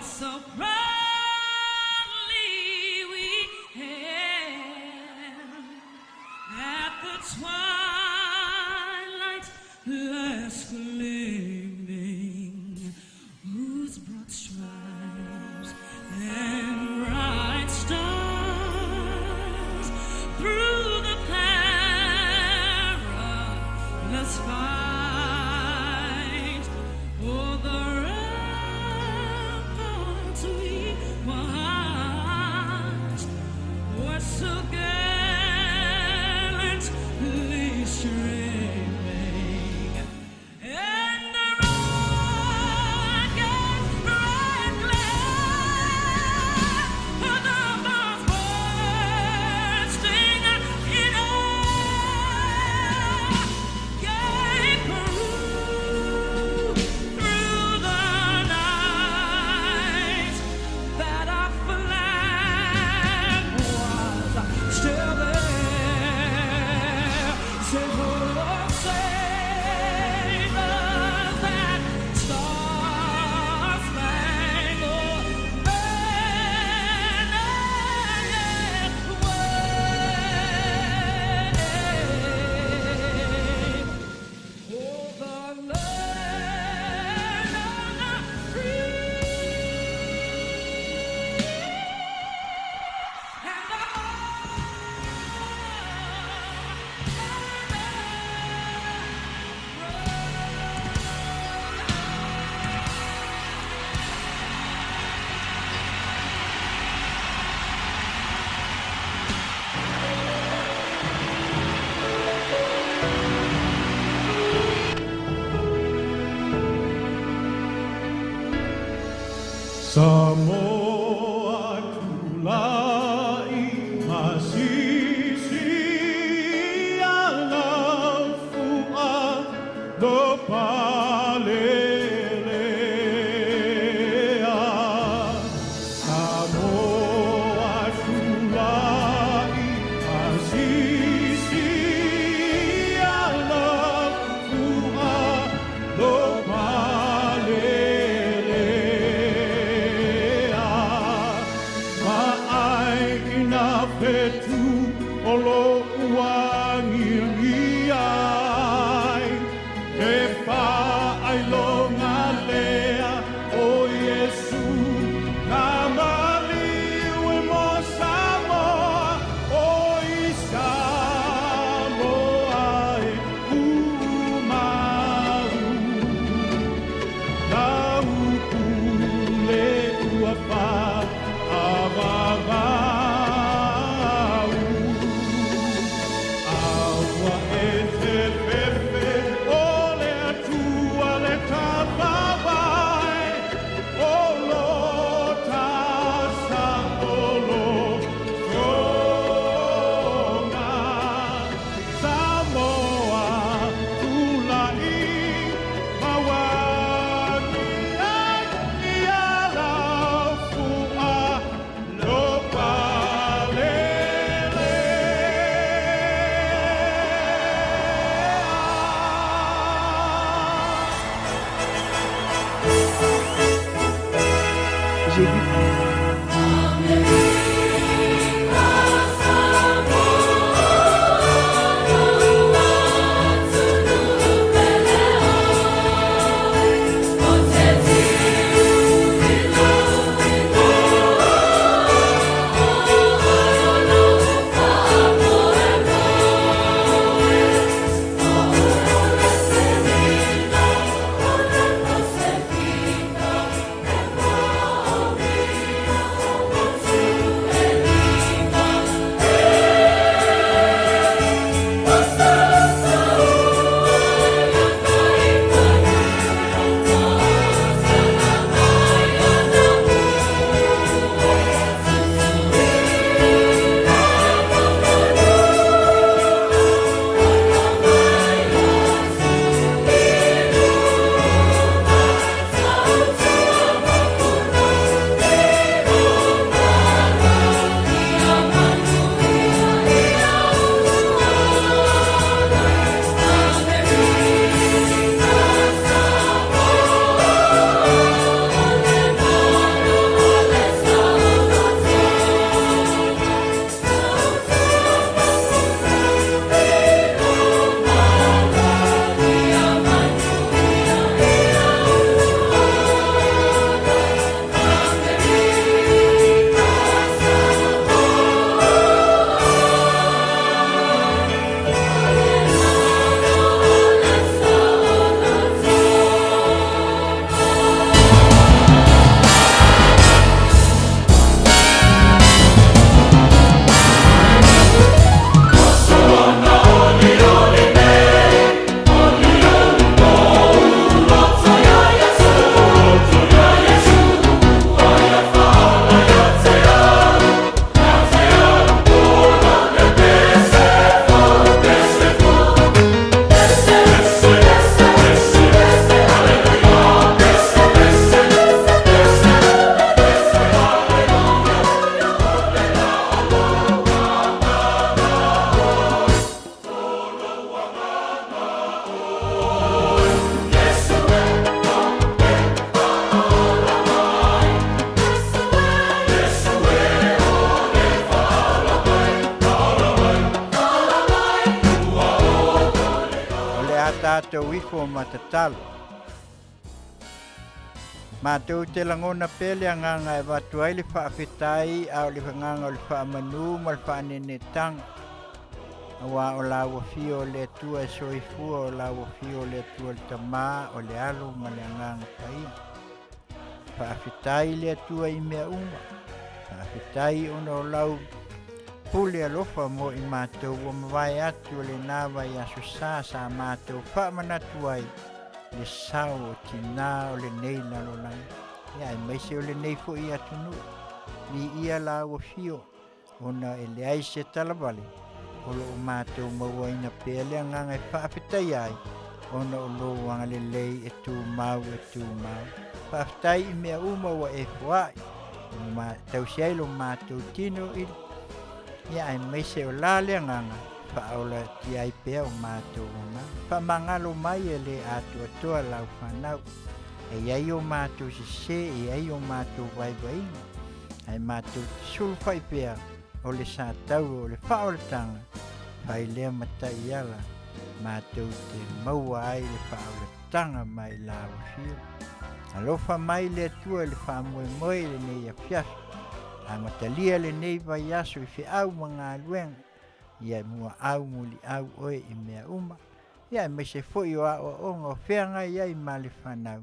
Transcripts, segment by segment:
so proudly we hailed at the twilight's last gleaming, whose broad stripes and bright stars through the perilous fight o'er the ramparts we watched were so gallantly streaming, and the rocket's bright glare of the bombs bursting in air gave proof through the night that our flag was still there. Save for Lord, save us that star-spangled banner yet wave over the land of the free and the Samoa tulai masisi alafua do palelea. Samoa tulai masisi alafua do palelea. Petu olo uangiliai e pa ai longa lea o Yesu na maliu e mo Samoa o i Samoa e umau na upule uapa avava. Oh, tātou ifo matatalo. Mātou te langona pele anganga e watu ai le whaafetai au le whanganga o le whaamanu ma le whaanenetanga. Awa o la wafio le tua e soifua o la wafio le tua le tamā o le alo ma le anganga paia. Whaafetai le tua I mea uma. Whaafetai ona o lau pule alofa mo I mātou o mawai atu o le nāwa I aso sa mātou whaamanatu ai. Le sao o tina o le nei lalolang. Ia e maise o le nei fo I atunu. Ni ia la wafio. Ona e le ai se talawale. Olo o mātou mauaina pele anganga e whaafetai ai. Ona o lo wanga le lei e tū mau. Whaafetai I mea uma wa e fuai. Tau siailo mātou tino I. Ia e maise o la le anganga. Whaola ti ai pea o mātou ona. Whamangalo mai e le atua toa lau whanau. E iai o mātou se e iai o mātou waiwainga. Ai mātou sulu whai pea o le sātau o le whaolatanga. Whai lea matai ala. Mātou te maua ai le whaolatanga mai la wafio. Alofa mai le atua le whamoe le nei Afiafi. A matalia le nei vai aso I whi au mga aluenga. Ia mua au muli au oe I mea uma. Ia me se foi o onga o whianga iai ma le whanau.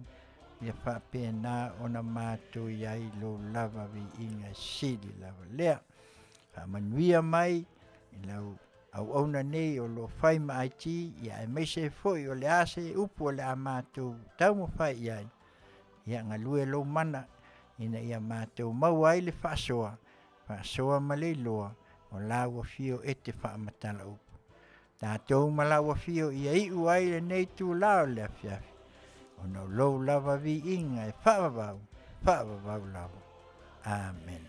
Ia whapena ona mātou iai lo lava vi inga sili lava lea. Manuia mai I lau au auna nei o lo Faiva aiti. Ia me se foi o le ase upu o le a mātou tau mo whai iai. Ia ngalue lo mana ina ia mātou mau ai le whaasoa. Whaasoa ma le loa. O la wafio e te whaamatala upu. Tātou ma la wafio ia iu ai le nei tū lao le Afiafi. O no lou lava vi inga e whaavavau lava. Amen.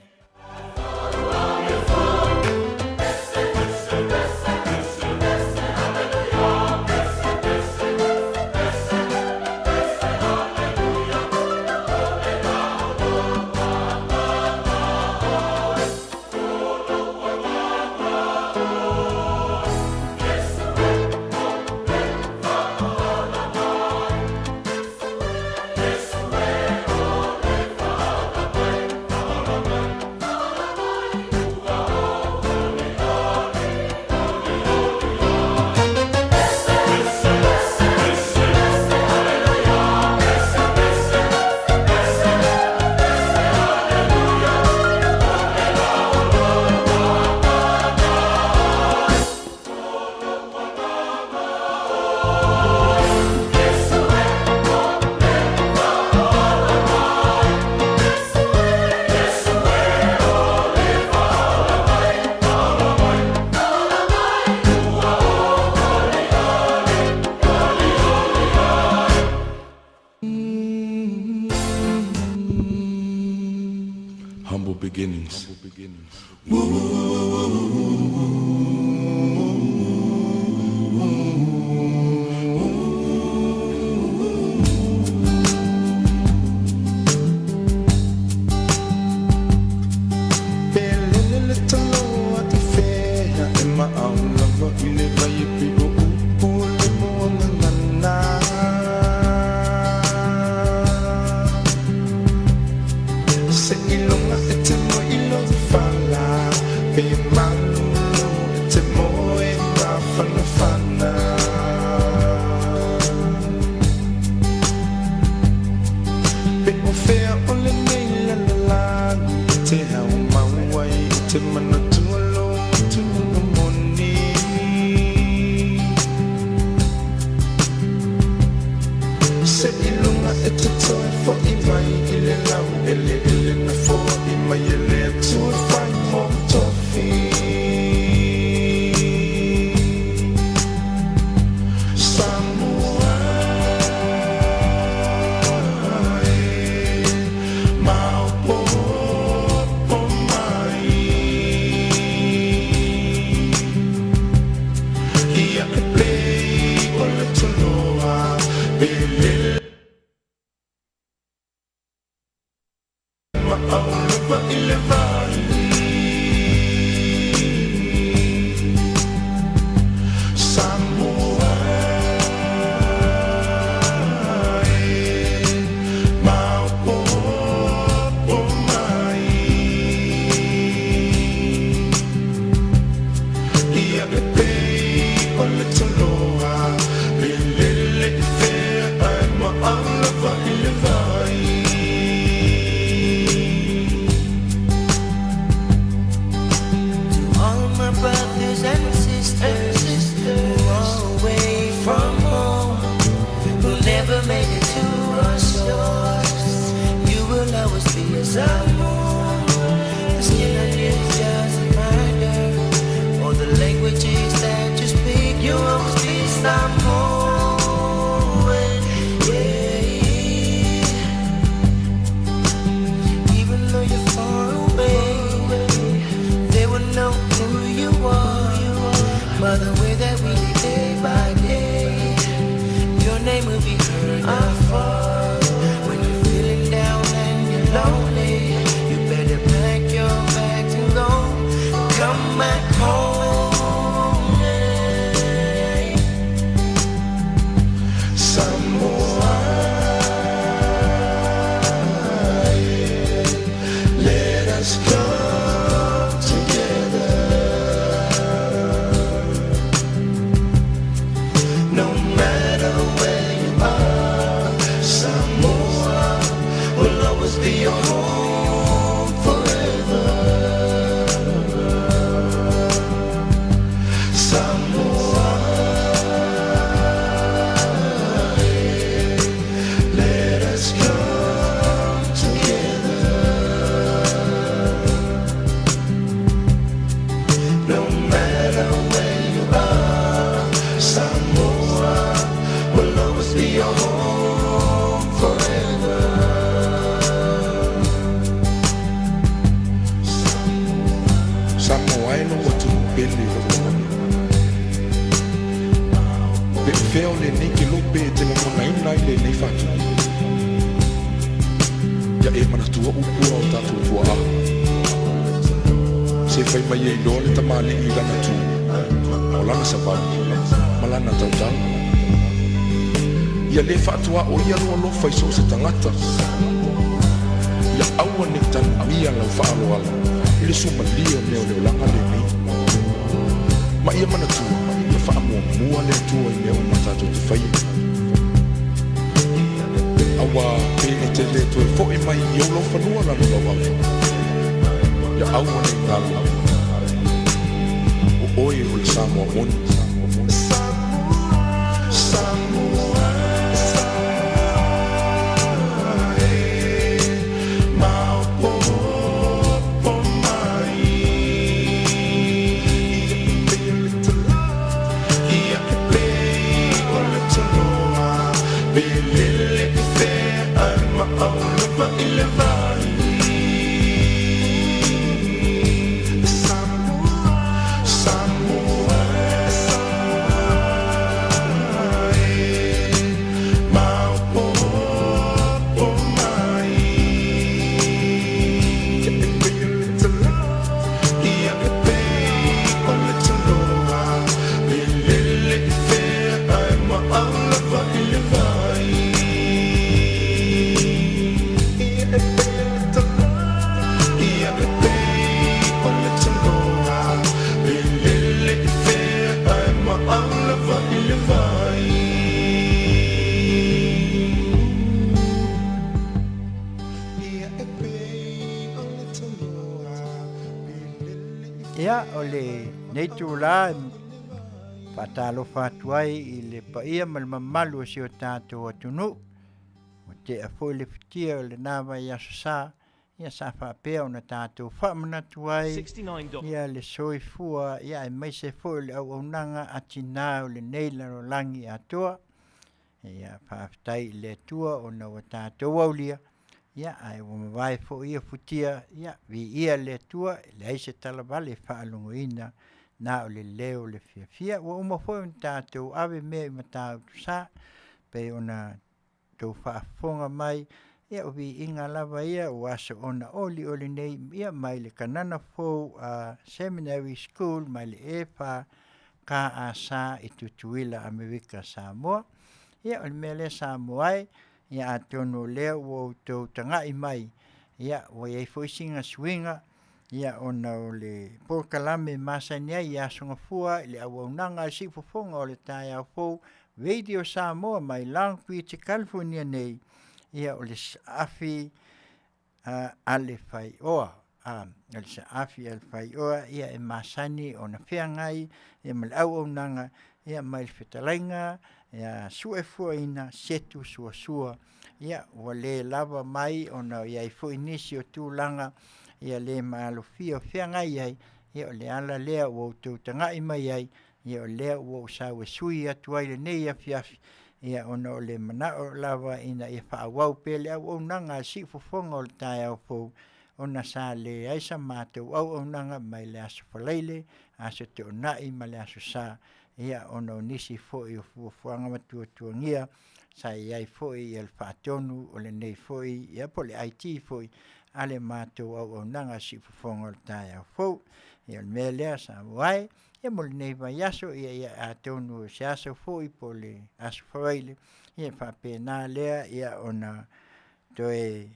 beginnings. are far. When you're feeling down and you're lonely, you better pack your bags and go. Come back home. Samoa, let us come together. No matter where you are, Samoa will always be your home forever. Samoa, let us come together. No matter where you are, Samoa will always be your home forever. Samoa e no watu pele Pe feo le ni ke lupe te nga mona ina i le nei fatu Ya e mana tua upua o tatu tua a Se fai mai e lole ta mali i lana tu O lana savau Malana Tautai Ia le fatua o ia loa lo fai so se tangata Ia aua ni tanu mia lau faalo ala Ile suma lia leo leo langa le ni Ma ia mana tua Ia faa mua le tua i leo matatu te fai Awa pene te le tua e fo e mai i au lo fanua lana lau au Ia aua ni tala O oe o le Samoa moni Ia o le nei tūla patalo fatuai i le paia ma le mamalu o si o tātou atunu o te a foi le fitia o le nawa i asasa ia sa whapea o na tātou whamanatu ai 69 ia le soifua ia e mai se foi le au aunanga atina o le neila o langi atoa ia whaftai le tua o na o tātou aulia ia ai o mawai fo ia futia ia vi ia le tua le aise talavale whaalongoina na o le leo le fia o uma fo un tātou ave me i matau sa pe ona tau whaafonga mai ia o vi inga lava ia o asa ona oli nei ia mai le kanana fo seminary school mai le efa ka asa i tutuila Amerika Samoa ia o le mele Samoa ia atono leo o tau tangai mai ia o iei foisinga swinga ia ona o le porkalame masania ia songa fua le awaunanga si fofonga o le tai au fou Radio Samoa mai Langford California nei ia o le afi ale fai oa le afi ale fai oa ia e masani ona whiangai ia mal awaunanga ia mai fetalainga ia sue fuaina setu sua ia wale lava mai ona ia i fu inisi o tūlanga ia le malo fio whiangai ai ia o le ala lea o tūtangai mai ai ia o lea o sawe sui atu ai le nei Afiafi ia ona o le manao lava ina ia whaawau pele au au nanga si fofonga o le tai au fou ona sa le aisa mātou au au nanga mai le aso whaleile aso te onai ma le aso sa ia ona o nisi fo'i o fuafuanga matuatuangia sa iai fo'i ia le whaatonu o le nei fo'i ia po le IT fo'i ale mātou au nanga si fufonga o le tai au fou ia le mea lea sa wai ia mo le nei vai aso ia atonu se aso fo'i po le aso whawaile ia whapena lea ia ona toe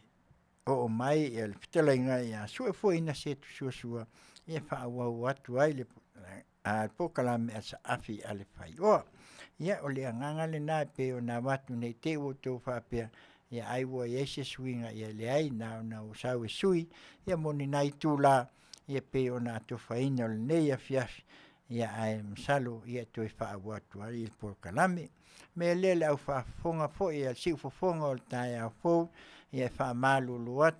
o mai ia le fitalainga ia sua fo'i na setu suasua ia whaawau atu ai le pokalame asa afi ale Faiva ia o le anganga le nā pe o nā watu nei te o tō whapea ia aiwa ia se suinga ia le ai na o sau e sui ia moni nai tūla ia pe o nā to whaina o le nei Afiafi ia ai msalo ia toi whaawau atu ai le pokalame me lele au whaafonga fo ia si ufofonga o le tai au fo ia whaamalu luat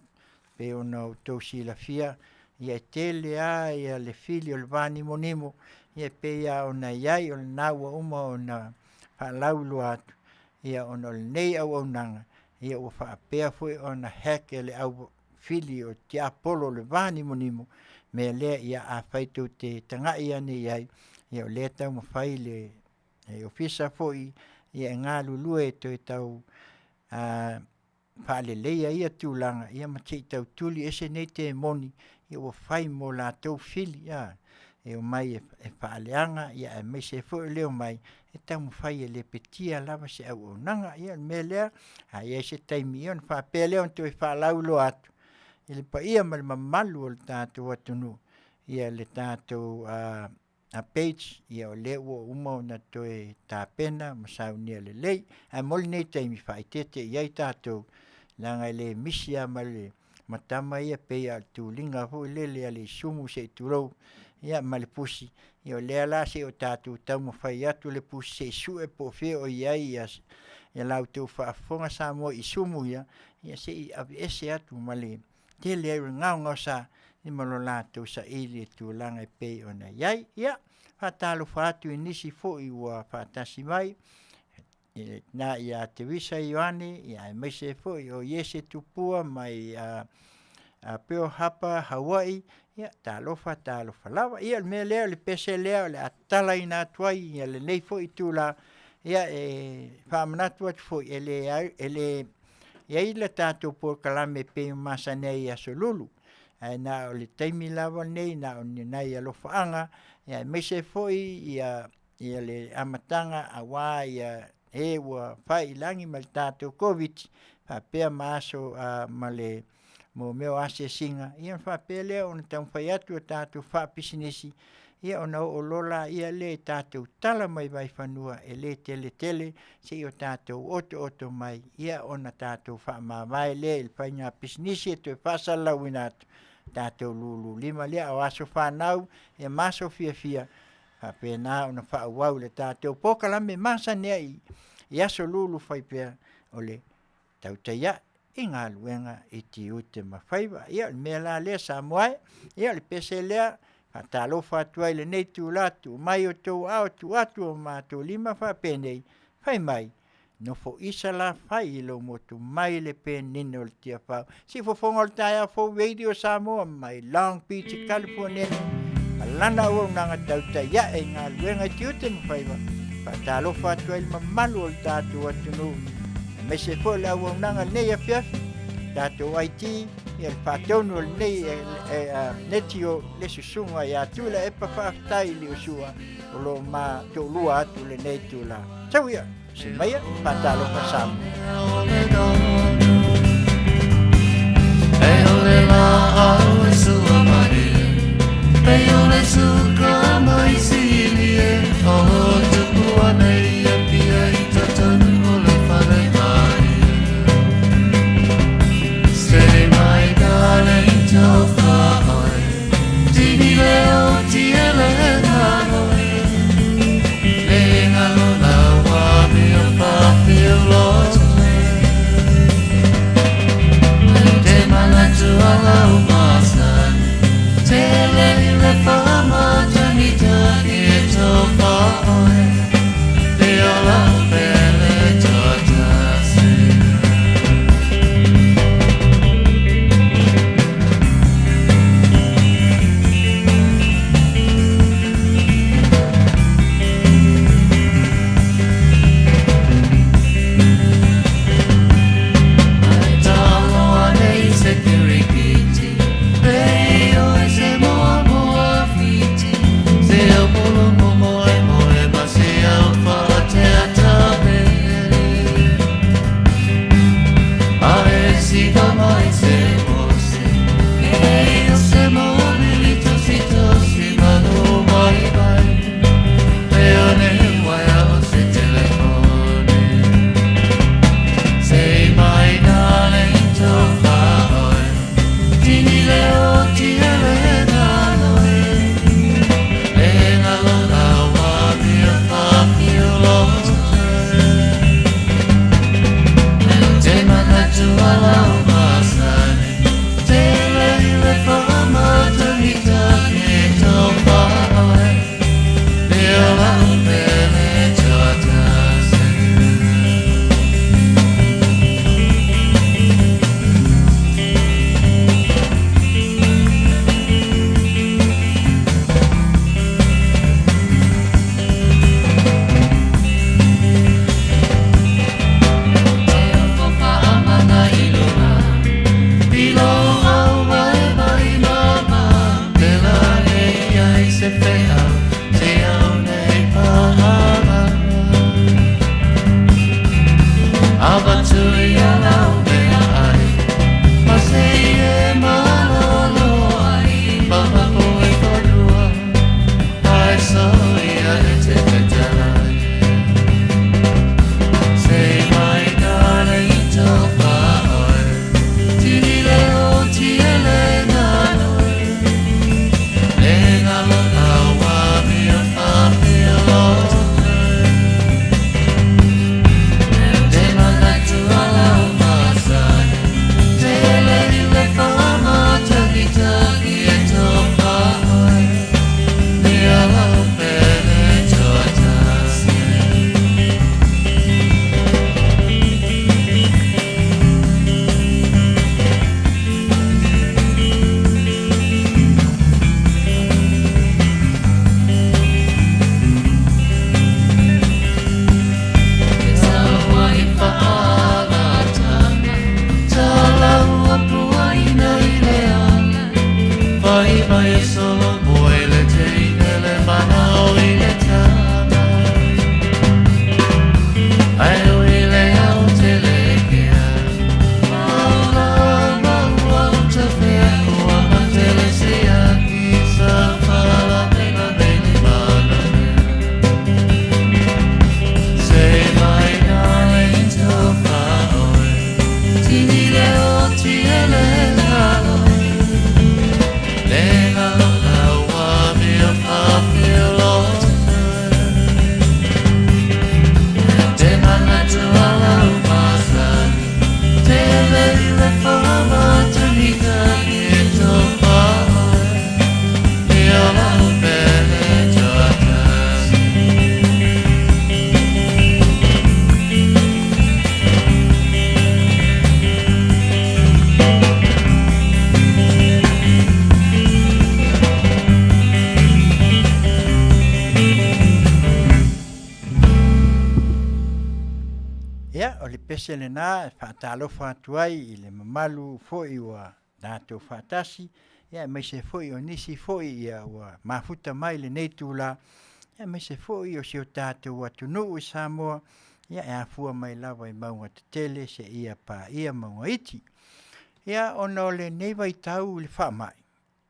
pe o nā tō silafia ia tele ia le fili o le vani monimo ia pe ia ona iai o le naua uma o na whaalaulu atu ia ona le nei au au nanga ia ua whaapea fwe o na heke le au fili o te apolo le vani monimo me lea ia a whaitu te tangai ane iai ia o lea tau mawhai le ofisa fwoi ia ngā lulue to tau whaaleleia ia tūlanga ia mati tau tuli ese nei te moni ia ua whai mo la tau fili ia e o mai e whaaleanga ia e mai se fo leo mai e tau mwhai e le petia lava se au o nanga ia me lea ia se taimi ia whapea leo to e whaalaulo atu i le pa ia ma le mamalu o le tātou atunu ia le tātou a page ia o le ua uma o na to e tāpena masau nia le lei a moli nei taimi whaitete iai tātou langa le misia ma le matama ia pea tūlinga ho lele ale sumu se turou ia ma le pusi ia le la se o tatu tau mo fai atu le pusi se sue po fe o iai ia lau tau whaafonga Samoa I sumu ia se I ese atu ma le tele ai ngau sa ni malo la tau sa ili tūlanga e pe ona iai ia whatalo whaatu I nisi fo I ua whaatasi mai na ia te wisa Ioane ia e meise fo I o iese tupua mai peo hapa Hawaii ia talofa lava ia me leo le pese leo le atala ina tuai ia le nei fo I tula ia whamanatu atu fo ele ia ila tātou por kalame pe masane ia solulu na o le taimi lava nei na o nei alofaanga ia meise fo ia le amatanga awa ia ua whai langi ma le tātou COVID pea maaso ma le mo meo ase singa ia whapea lea ona tau whai atu o tātou whapisinisi ia ona o lola ia le tātou tala mai vai whanua e le tele se I o tātou oto mai ia ona tātou whamawai le il whainga pisinisi e toi whasalau inatu tātou lulu lima lea o aso whanau e maso fia whapea nā ona whaawau le tātou pokalame masa nea I aso lulu whaipea o le Tautai I ngā luenga I Tiute ma Faiva ia le mea la lea Samoa ia le pese lea whatalofa atu ai le nei tūlatu mai o tau au tu atu o mātou lima whapenei whai mai no fo isa la whai ilo motu mai le pen nino le tia whau si fofonga le taia fo radio Samoa mai Long Beach California alana o nanga Tautai ia e ngā luenga I Tiute ma Faiva whatalofa atu ai le mamalu o le tātou atunu me se fo la o nanga nei Afiafi tātou IT ia le whātonu le nei netio le susunga ia tūla e pa whaafitai li o sua o lo ma tō lua atu le nei tūla tau ia si maia whātalo pa samu e ole la au e sua mare e ole suka mai silie o tupua nei e pia I tatanu o le whare Stay my darling, tau whaoi Tini leo tiele e hanoi Le ngalo na wami o whawhio loto pese le nā, whaatalofa atu ai I le mamalu foi ua nātou whaatasi, ia mai se foi o nisi foi ia ua mafuta mai le nei tūla, ia mai se foi o si o tātou atu nuu I Samoa, ia e afua mai lava I maunga te tele se ia pa ia maunga iti. Ia ono le nei vai tau le whamai,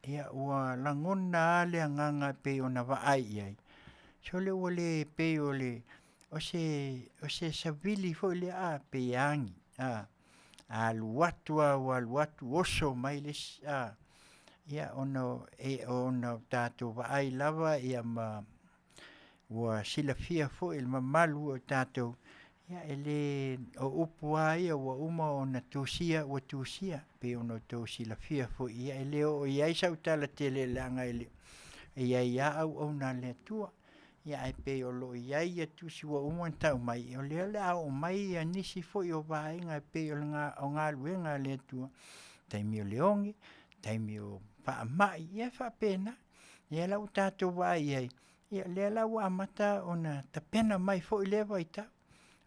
ia ua langona ale anganga pe o na vaai iai. So le ua le pe o le o se savili fo le a pe angi a luatu a luatu oso mai le ia ono ono tātou vaai lava ia ma ua silafia fo il mamalu o tātou ia ele o upua ia ua uma o na tūsia ua tūsia pe ono tō silafia fo ia ele o iai sautala tele langa ele ia ia au na le tua ia ai pe o lo iai ia tusi ua uma tau mai o le au mai ia nisi fo o vaenga pe o ngā luenga le tua taimi o leongi taimi o whaamai ia whapena ia lau tātou vai iai ia le lau amata o na tapena mai fo I lewa I tau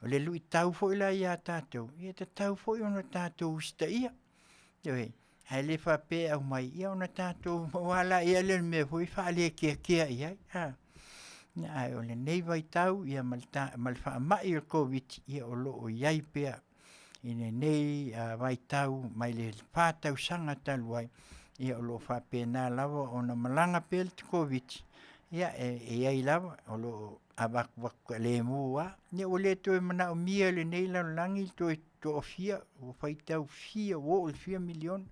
o le lui tau fo I la ia tātou ia ta tau fo I ona tātou usta ia ioi hai le whape au mai ia ona tātou wala ia le me fo I whaale kia iai na ai o le nei vai tau ia mal whaamai o COVID ia o lo o iai pea ine nei vai tau mai le pātau sanga talu ai ia o lo whapena lava o na malanga pel te COVID ia e ai lava o lo abaku le mua ia o le toi mana o mia le nei la langi toi to fia o fai tau fia o le 4 milion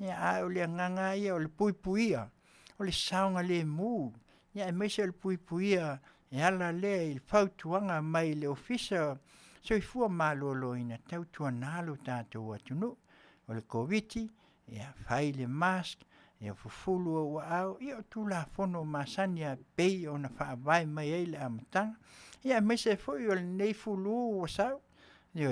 ia o le nganga ia o le puipuia o le saunga le mu ia e mese o le puipuia e ala le il fautuanga mai le ofisa so i fua malolo ina tau tuanalo tātou atunu o le COVID ia fai le mask ia fufulu o au ia o tula fono masania pei o na whaavai mai ei le amatanga ia mese foi o le nei fulu o sau ia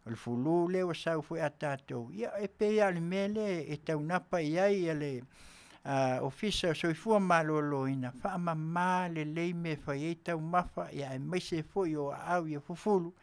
o le fulu le o sau foi a tātou ia e pei ale mele e tau napa iai ia le ofisa so i fua malolo ina whaamama le lei me fai ei tau mafa ia e mese foi o au ia fufulu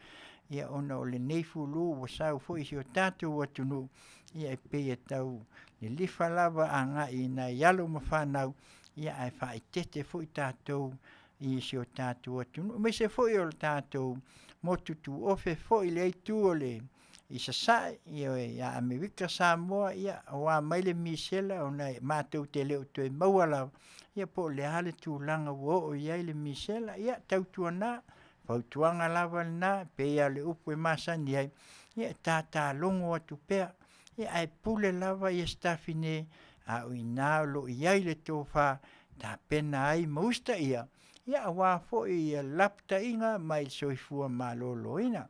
ia ona o le nei fulu o sau foi si o tātou atunu ia e pei e tau le lifa lava anga ina yalo mawhanau ia ai whae tete foi tātou i si o tātou atunu me se foi o tātou motutu ofe foi le aitu o le i sasai ia Amerika Samoa ia oa mai le misela o na mātou te leo toi maua lava ia po le hale tūlanga o iai le misela ia tautuana fautuanga lava na pe ia le upu e masani ai ia tātā longo atu pea ia ai pule lava ia stafine a uina lo iai le tofa ta pena ai mausta ia wa fo ia lapta inga mai soifua malolo ina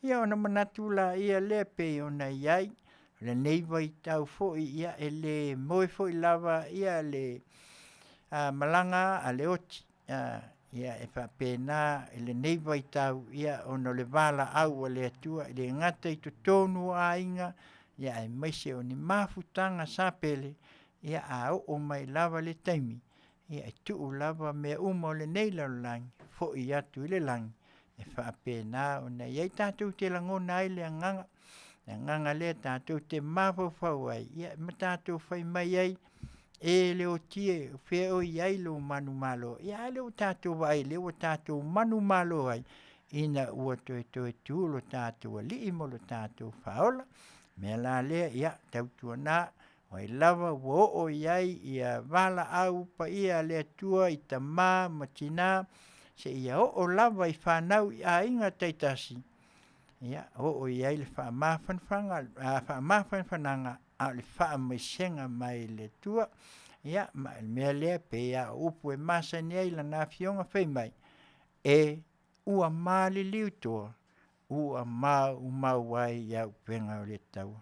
ia ona manatula ia le pe ona iai le neiva i tau fo ia ele moi fo lava ia le malanga a le oti ia e fa pena ele neiva i tau ia ono le vala au le atua le ngata i tonu a inga ia e maise o ni mafutanga sapele ia o mai lava le taimi ia tu lava me umo le neila lang fo ia tu le lang e fa pena ona ia tatu te langona ai le nganga le tatu te mafo fawai ia matatu fai mai ai e le o tie fe o iai lo manu malo ia le o tatu vai le o tatu manu malo ai ina ua to tu lo tatu li mo lo tatu faola me la le ia tautuana Wai lava wo o iai ia vala au pa ia le tua i tama matina se ia o lava i whanau i a inga teitasi. Ia o iai le whaamafan whananga a le whaamaisenga mai le tua. Ia mea lea pe ia upu e masa ni ai lana Afioga whai mai. E ua maa li liu toa. Ua maa umau ai ia upenga o le taua.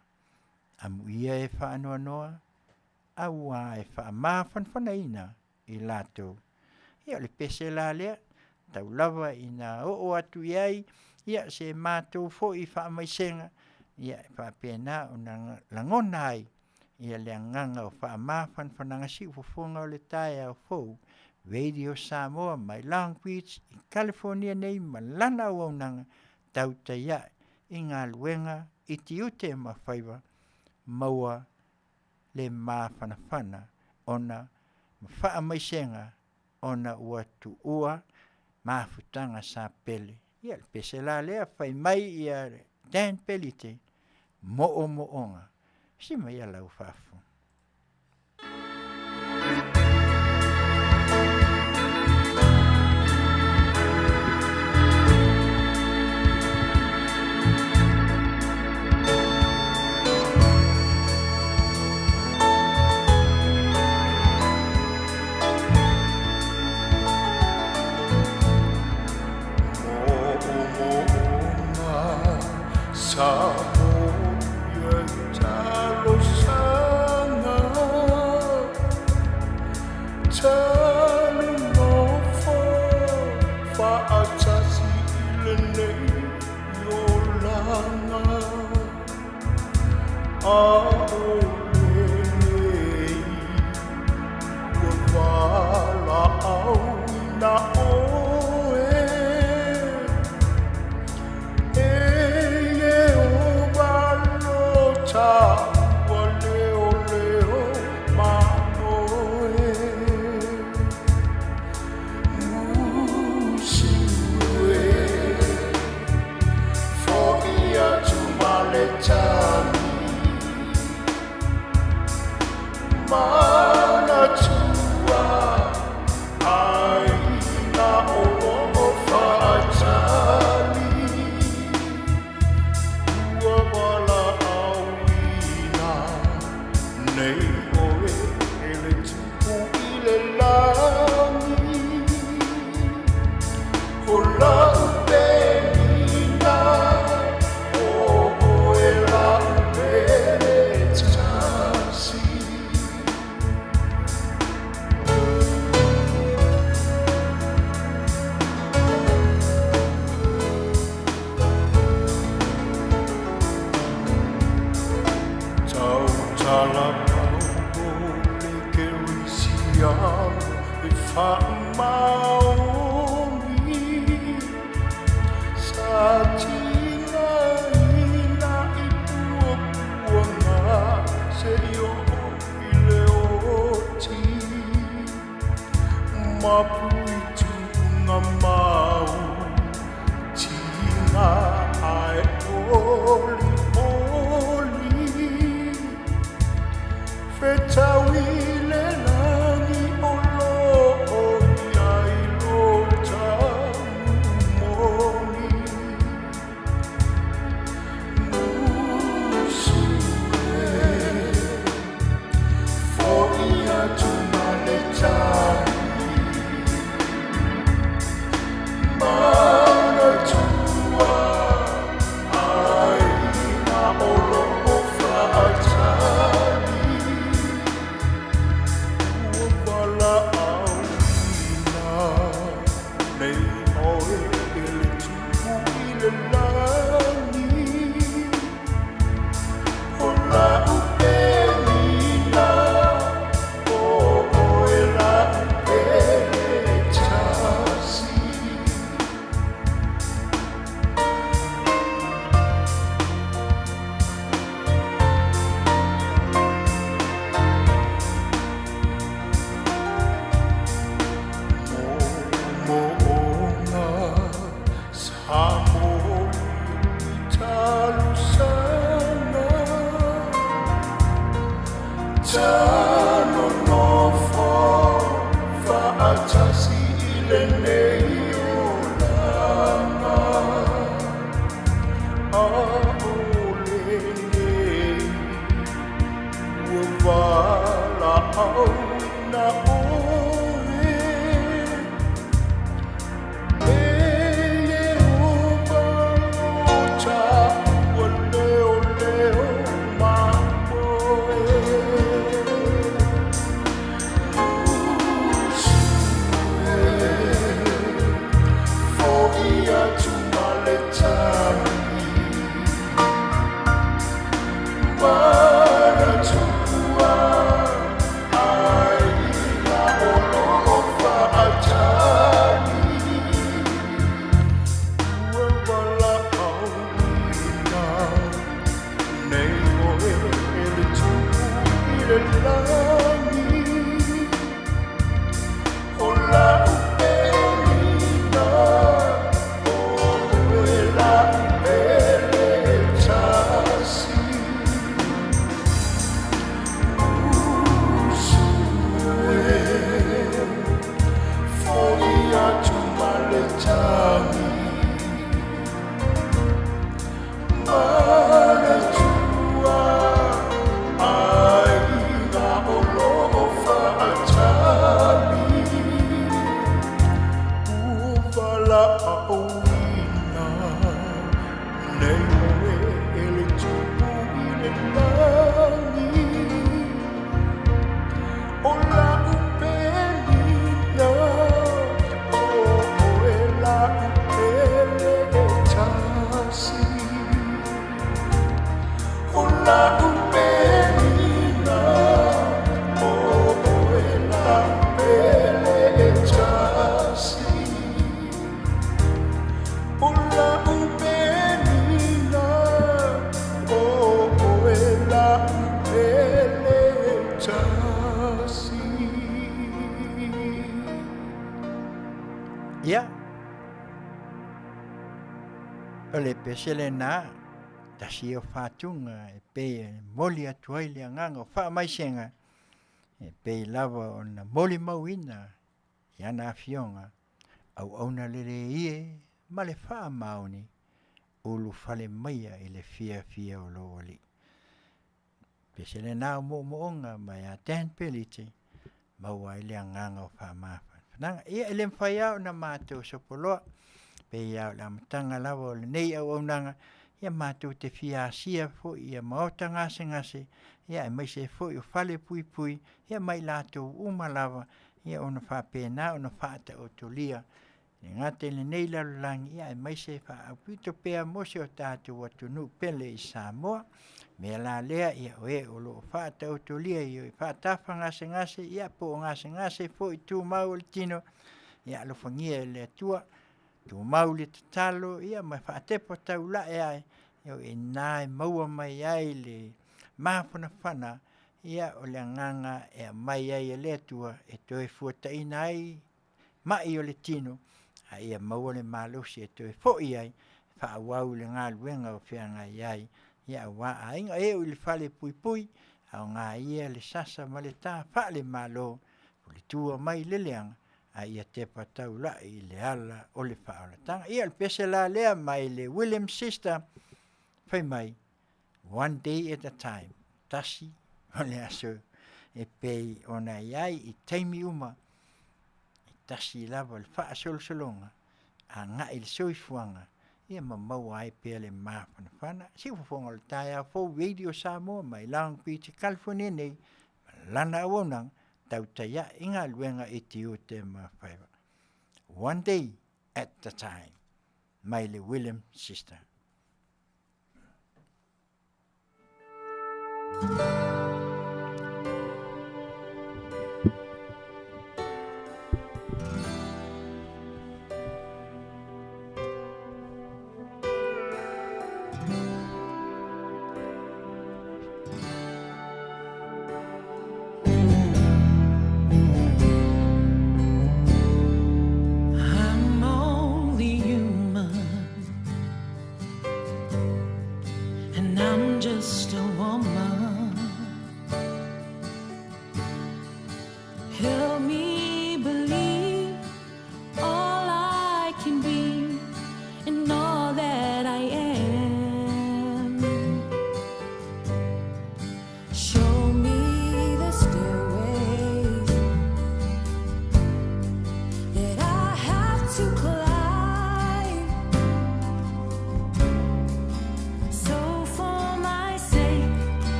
Amu ia e whaanoa noa, aua e whaamafan whanaina i lato. Ia le pese la lea, tau lava ina o atu iai, ia se mātou fo i whaamaisenga, ia e whaapena o na langona ai, ia le nganga o whaamafan whananga si ufofonga o le tae au fo, Radio Samoa, my language, i California nei malana o nanga, Tautai ia, i ngā luenga, i Tiute ma Faiva, maua le mawhanawhana ona mawhaamaisenga ona ua tu ua mawhutanga sa pele. Ia le pese la lea whai mai ia Dan Pelite mo'onga. Si mai a lau whafu. Samoa talo sanga talo mofo fa atasi ilene yolanga aolene wala au na to Ia, o le pesele nā, tasi o whātunga e pe moli atu ai le anganga o whaamaisenga, e pe lava o na moli mauina, i ana Afioga, au auna lere ie, ma le wha maoni, ulu whale maia i le fia o lo oli. Pesele nā o moonga mai a ten pelite, maua i le anganga o whaamafa. Nanga, ia ele mwhai au na mātou sopoloa, pe iau la matanga lawa o le nei au nanga, ia mātou te whiasia fo, ia maota ngase, ia mai se fo i o whale pui, ia mai lātou umalawa, ia ona whapena, ona whaata o tolia. Ngate le nei lalulangi, ia mai se whaapito pea mose o tātou atunu pele i Samoa, me la lea ia oe o lo whaata o tolia i o whaatafa ngase, ia po ngase fo i tū mau le tino, ia lo whangia le atua, tū mau le tatalo, ia mai whaatepo tau lae ai, ia e nāe maua mai ai le māpuna whana, ia o le anganga e mai ai le atua, e toi fuataina ai, mai o le tino, a ia maua le malosi e toi foi ai, whaawau le ngā luenga o whianga ai, ia wa a inga e o le whale pui, au ngā ia le sasa ma le tā whale malo, o le tua mai le leanga, a ia te patau la i le ala o le whaolatanga. Ia le pese la lea mai le William sister, whai mai, one day at a time, tasi o le aso, e pei ona iai i teimi uma, i tasi lava le wha solsolonga, a ngā i le soifuanga, ia mamau ai pia le mawhanawhana, si Fofoga le tai au fo radio Samoa mai Long Beach, California nei, lana awonang, Tautai inga luenga i Tiute ma Faiva. One day at a time, mai le William sister. I'm only human, and I'm just a woman. Help me believe all I can be and all that I am.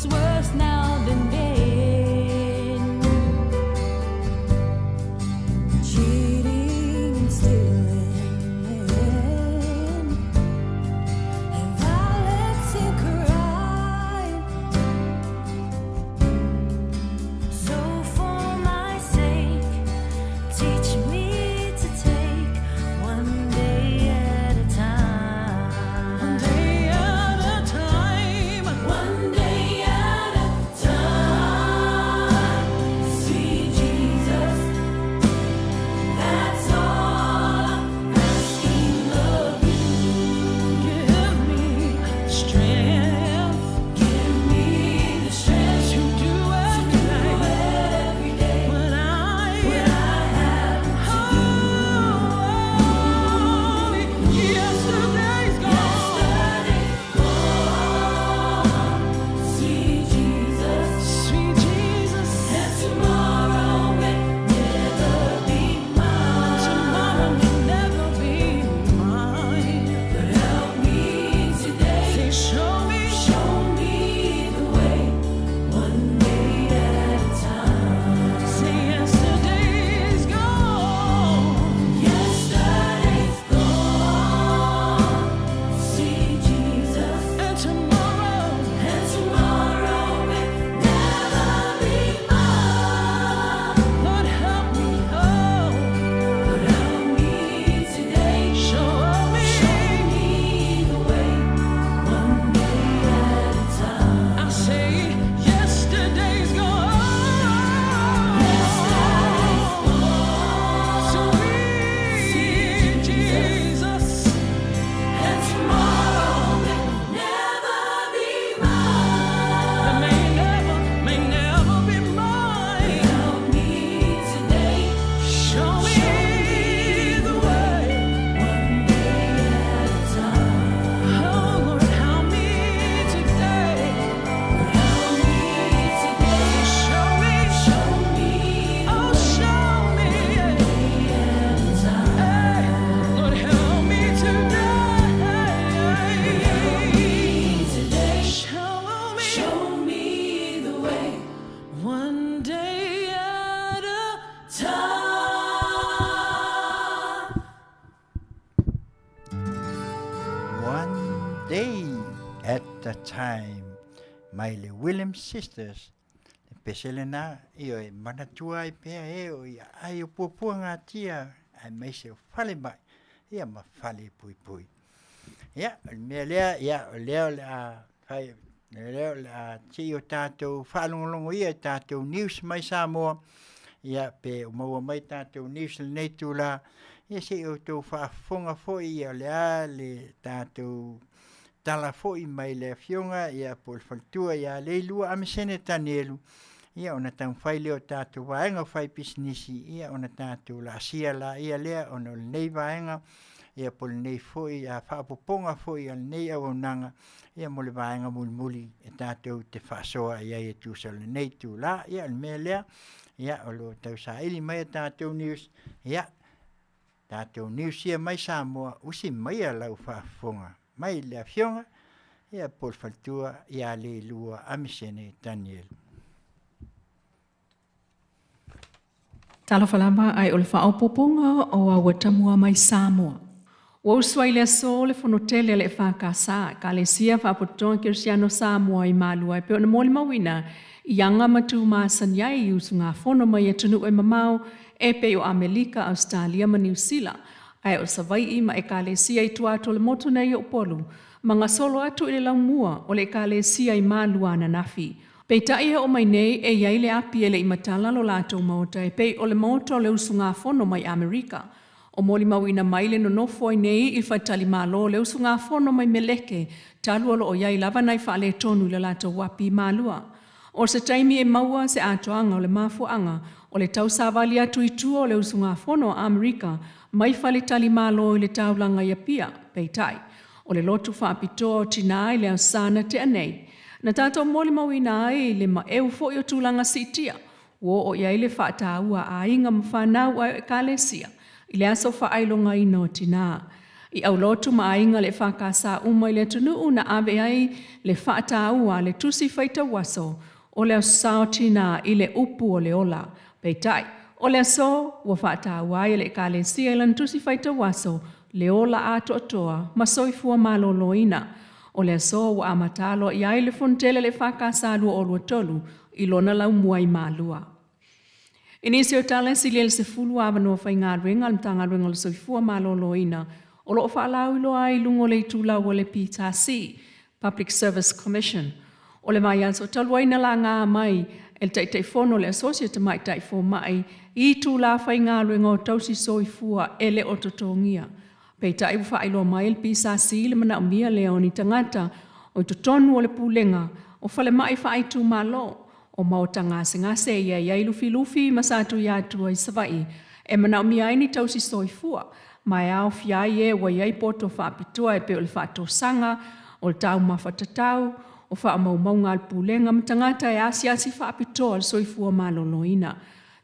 it's worse now than then. Cheating and stealing and violence and crime. So for my sake, teach me to take one day at a time. One day at a time. One day at a time. See Jesus, that's all I'm asking of you. Give me strength. Give me the strength to do every day. When I have to do. Yesterday's gone. See Jesus, sweet Jesus, and tomorrow may never be mine. Tomorrow may never be mine. But help me today. Say, show me the way. One day at a time. Say, yesterday's gone. Yesterday's gone. See Jesus, and tomorrow may never be mine. Lord, help me, Lord, help me today. Show me the way. One day at a time. I say, yesterday's gone. Sweet Jesus, and tomorrow may never be mine. May never be mine. Help me today. Show me the way. One day at a time. Oh Lord, help me today. Help me today. Show me. Oh, show me. One day at a time. Hey, Lord, help me today. Show me the way. One day at a time. One day at a time. Maile Williams Sisters. Peselena io e manatua i pea e o ia ai o pupua ngā tia ai mai se o whale mai. Ia ma whale pui pui. Ia, mea lea, ia, o leo le a whai, leo le a ti o tātou whaalongolongo ia tātou news mai Samoa. Ia pe o maua mai tātou news le nei tūla. Ia se o tō whaafonga foi ia o lea le tātou tala foi mai le Afioga ia po le faltua ia le lua amisene tanielu. Ia ona tau whai leo tātou waenga whai pisinisi ia ona tātou la asia la ia lea ona le nei waenga ia po le nei foi ia whaapoponga foi ia le nei au nanga ia mo le waenga muli e tātou te whaasoa ia e tūsa le nei tū la ia le mea lea ia o lo tau sa ili mai tātou news ia tātou news ia mai Samoa usi mai a lau whaafonga mai le Afioga ia po le faltua ia le lua amisene tanielu. Talafalama ai o le whaopoponga o a watamua mai Samoa. O uswai le so le fonotele le whakasa, ka le sia whapotonga Kirsiano Samoa i malua e peo na moli mawina i anga matu maasanyai i usu ngā whono mai e tunu e mamau e peo Amerika, Australia ma New Zealand. Ai o savai ma e ka le sia i tuato le motu nei o polu, ma ngā solo atu i le laumua o le ka le sia i malua na nafi. Peita ia o mai nei e iai le api ele i matala lo lātou maota e pei o le maota o le usu ngā whono mai Amerika. O moli mawina mai le nonofo ai nei i whaitali malo le usu ngā whono mai meleke, talu olo o iai lava nai whaale tonu le lātou wapi malua. O se taimi e maua se atoanga o le mafuanga o le tau savali atu i tua o le usu ngā whono a Amerika mai whale tali malo i le taulanga ia pia, peitai. O le lotu whaapitoa o tina i le ausana te anei. Na tātou moli mawina ai le ma eu fo i o tūlanga sitia, wo o iai le whaataua a inga mwhanau a e kālesia, i le aso whaailonga ina o tina. I au lotu maainga le whakasa umai le tunu na ave ai le whaata ua le tusi whaita waso o le sautina i le upu o le ola. Peitai, o le so wa whaata ua i le ka le siailan tusi whaita waso le ola ato atoa masoifua maloloina. O le so wa amatalo i ai le fontele le whakasa lua o lua tolu i lona lau muai malua. Inisi o tala si le se fulu avano whai ngā ringa al mtanga ringa le soifua maloloina o loo whaalau ilo ai lungo le tula o le PTC, Public Service Commission. O le mai anso taluaina la ngā mai el taitei fono le associate mai taifo mai i tula whai ngā ringa o tausi soifua ele o totongia. Pei tai wha ilo mai el PTC le mana umia le o ni tangata o totonu o le pulenga o whale mai wha tu malo. O maotanga ngase ia ia lufi masatu ia tu ai savai e mana mi ai ni tausi soifua mai au fia ie wa ia poto fa pitua e pe o fa to sanga o tau mafatatau o fa mau ngal pulenga mtangata e asia si fa pitua soifua maloloina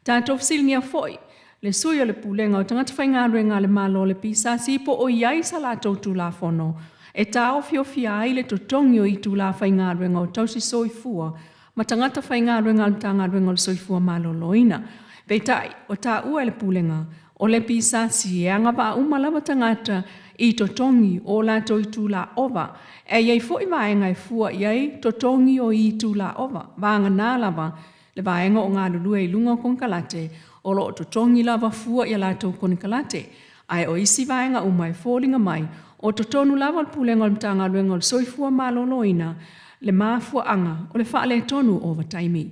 tato silnia foi le suyo le pulenga o tangata fainga renga le malo le pisa si po o ia sala to tu la fono e tau fia ai le totongio i tu la fainga renga o tausi soifua matangata whainga renga tanga renga le soifua maloloina. Peitai, o tā ua le pulenga, o le pisa si e anga wa umalawa tangata i totongi o la to i tūla ova. E iei fo i vaenga e fua iei totongi o i tūla ova. Vanga nā lava, le vaenga o ngā lulue i lunga konkalate, o lo totongi lava fua i la to konkalate. Ai o isi vaenga umai fōlinga mai, o totonu lava le pulenga le tanga renga le soifua maloloina, le mafua anga o le whaale tonu o wataimi.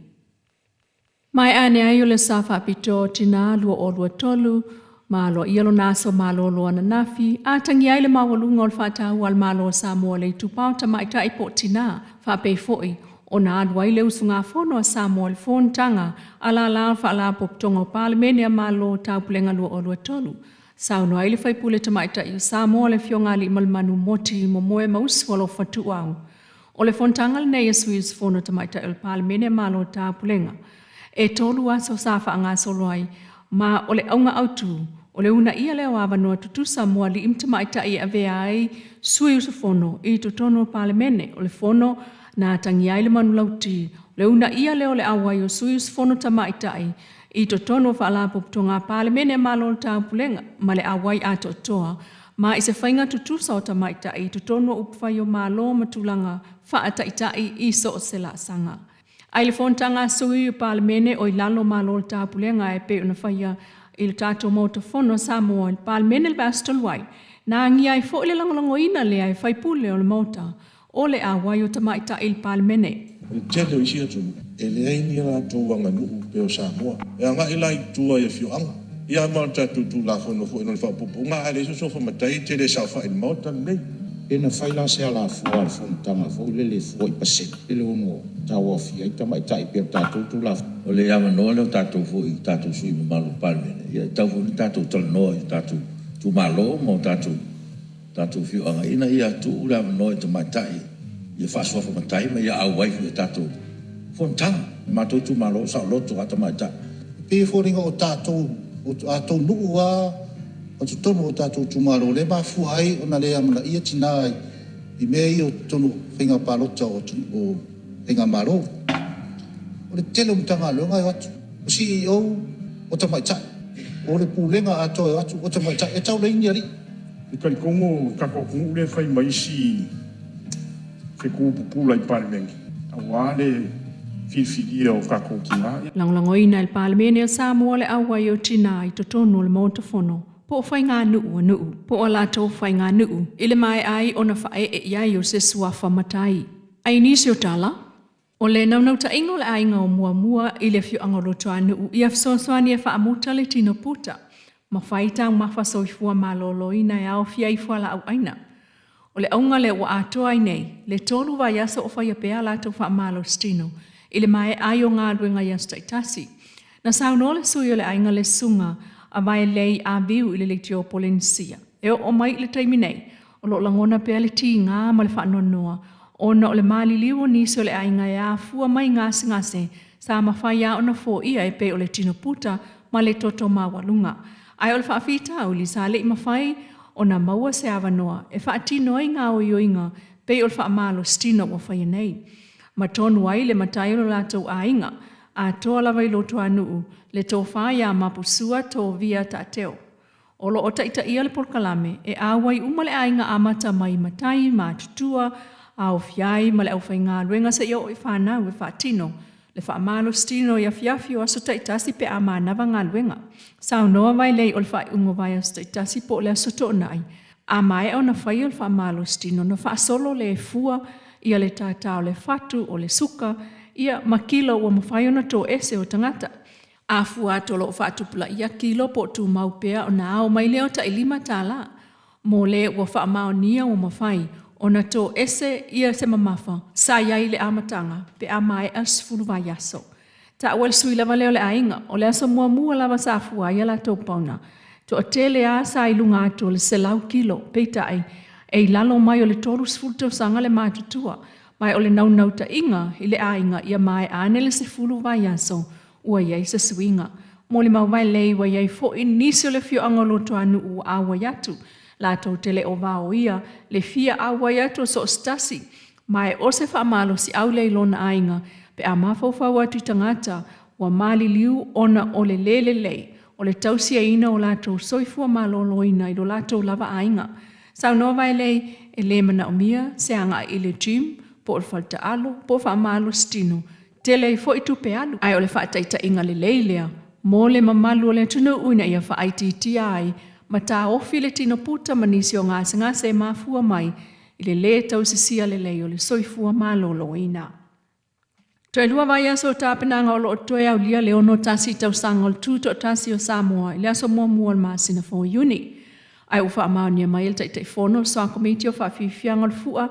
Mai ane ai o le safa pito tina lua o lua tolu, malo ialo naso malo loa na nafi, a tangi ai le mawalunga o le whaatau al malo Samoa le tupau tamaita i po tina, whapei foi, o na adwa i le usunga fono a Samoa le fontanga, ala la whaala poptonga o palemene a malo tau pulenga lua o lua tolu. Sauno ai le whaipule tamaita i Samoa le fionga li malmanu moti mo moe mausi walo whatu au. O le fontanga le nei Swiss fono tamaita el palemene malo ta pulenga. E tolu aso safa anga soloi, ma o le aunga autu, o le una ia leo awanoa tutu Samoa li imtamaita i avea ai Swiss fono i tutono palemene, o le fono na tangi ai le manulauti, le una ia leo le awai o Swiss fono tamaita i tutono whaala poptonga palemene malo ta pulenga, ma le awai ato toa, ma i se whainga tutu sao tamaita i tutono upwai o malo matulanga whaataitai i so o sela sanga. Ai le fontanga sui o palemene o i lalo malo ta pulenga e pe una whaia i le tato mauta fono Samoa i palemene le bastolwai. Na ngi ai fo le langolongo ina le ai whaipule o le mauta o le awai o tamaita i le palemene. Tētau isi atu, e le aini ala tōwanga nuku pe o Samoa. E anga ilai tua i a Afioga. Ia mau tatu tu la fono fo ina le whapupu. Nga ale so sofa matai te le sa wha ina mauta nei. E na whaila se ala fua al fontanga fo le fua i pase. Ele ono tau awhia i tamaitai pe tātou tu la. O le ama noa leo tātou fo i tātou sui ma malo palemene. Ia tau fo ni tātou tala noa i tātou tu malo mo tātou whio anga. Ina ia tu ula ama noa i tamaitai. Ia whaaswafa matai ma ia au waifu i tātou fontanga. Mātou tu malo sa loto a tamaitai. Pe fōringa o tātou a tau nuku wa o tu tono o tātou tumaro le ma fuai o na lea mana ia tina i mea i o tono whinga pārota o whinga maro. O le tele umtanga leonga e atu. O CEO o tamaitai. O le pūlenga ato e atu o tamaitai. E tau leini ari. I karikongo kakokungu le whai maisi wheku pupula i paremengi. Awa le filfilia o kakokinga. Langlangoina il palemene o Samoa le awai o tina i totono le motofono. Po whai ngā nuu. Po o lato whai ngā nuu. Ile mai ai o na whae e iai o se suafa matai. Ai nisi o tala. O le naunau ta ingo le ainga o mua i le fio angoloto a nuu. I afsoaswani e whaamuta le tino puta. Ma whaitang mawha soifua maloloina e au fia i fuala au aina. O le aunga le wa atoa ai nei. Le tolu wa yasa o whai apea lato wha malo stino. Ile mai ai o ngā ruenga yasta itasi. Na sauno le sui o le ainga le sunga a mai lei a viu i le leitio polensia. E o mai le taimi nei, o lo langona pea le ti ngā ma le whaanonoa, o na o le mali liwo nisi o le ainga e a fua mai ngase, sa mawhai a ona fo ia e pe o le tino puta ma le toto mawalunga. Ai o le whaafita o li sa le i mawhai o na maua se awanoa e whaatino ai ngā oioinga pei o whaamalo stino o whaianei. Ma tonu ai le matai o lātou ainga a toa lava i loto anuu le tō whaia mapusua tō via tāteo. Olo o taita ia le polkalame e awai umale ainga amata mai matai ma tutua au fiai ma le au whainga luenga sa ia o i whanau e whaatino le whaamalo stino i Afiafi o aso taitasi pe a manawa ngā luenga. Sao noa vai lei o le whai ungo vai aso taitasi po le aso tō nai. A mai au na whai o le whaamalo stino na whaasolo le fua ia le tātao le whatu o le suka ia makilo o mawhai o na tō ese o tangata. A fua tolo o whaatupula ia kilo po tu maupea o na ao mai leo ta ilima tāla. Mo le o whaamao nia o mawhai o na tō ese ia se mamafa sa iai le amatanga pe a mai as fulu vai aso. Ta awal sui lava leo le ainga o le aso mua lava sa fua ia la tō pauna. To a tele a sa ilunga ato le se lau kilo peita ai e lalo mai o le tolu sfulto sanga le matutua mai o le nau ta inga i le ainga ia mai ane le se fulu vai aso ua iai se suinga. Mo le mau vai lei wa iai fo in nisi o le fio angolo to anu u awa yatu. La tau tele o vao ia le fia awa yatu so stasi. Mai o se whaamalo si au lei lona ainga pe a mawhauwhau atu i tangata wa mali liu ona o le lele lei. O le tausia ina o lātou soifua maloloina i lo lātou lava ainga. Sau noa vai lei e le mana o mia se anga i le gym po o le falta alo po whaamalo stino. Tele i fo i tupe alu. Ai o le whaataita inga le leilea. Mo le mamalu o le tunu uina ia whaaititi ai. Ma tā ofi le tino puta manisi o ngase mafua mai. I le le tau sisia le lei o le soifua maloloina. Toi lua vai aso tāpenanga o lo toi au lia le ono tasi tau sanga o le tūto tasi o Samoa. I le aso mua le Masina 4 uni. Ai ufa amaunia mai el taitai fono so a komiti o whaafifianga le fua.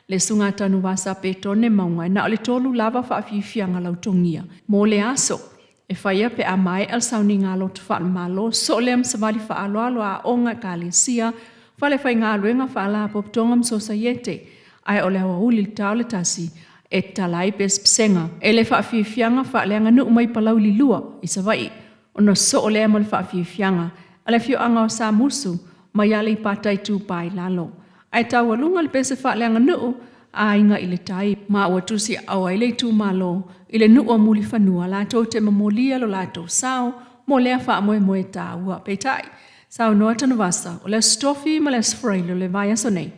Le sunga tanu wasa pe tone maunga na o le tolu lava whaafifianga lautongia. Mo le aso, e whaia pe a mai al sauni ngā lotu whaamalo, so le am savali whaaloalo a onga ka le sia, whale whai ngā luenga whaala poptongam societe, ai o le hawa uli tau le tasi, e talai pes psenga, e le whaafifianga whaaleanga nu umai palau li lua, i savai, ono so o le amal whaafifianga, ale fio anga o sa musu, mai ale i patai tu pai lalo. Ai tau alunga le pese whaaleanga nuu, a inga i le tai, ma ua tusi au ai le tu malo, i le nuu o muli whanua, la tau te mamolia lo la tau sao, mo lea wha moe tā ua peitai. Sao noa tanu wasa, o le stofi ma le sfrailo le vai aso nei,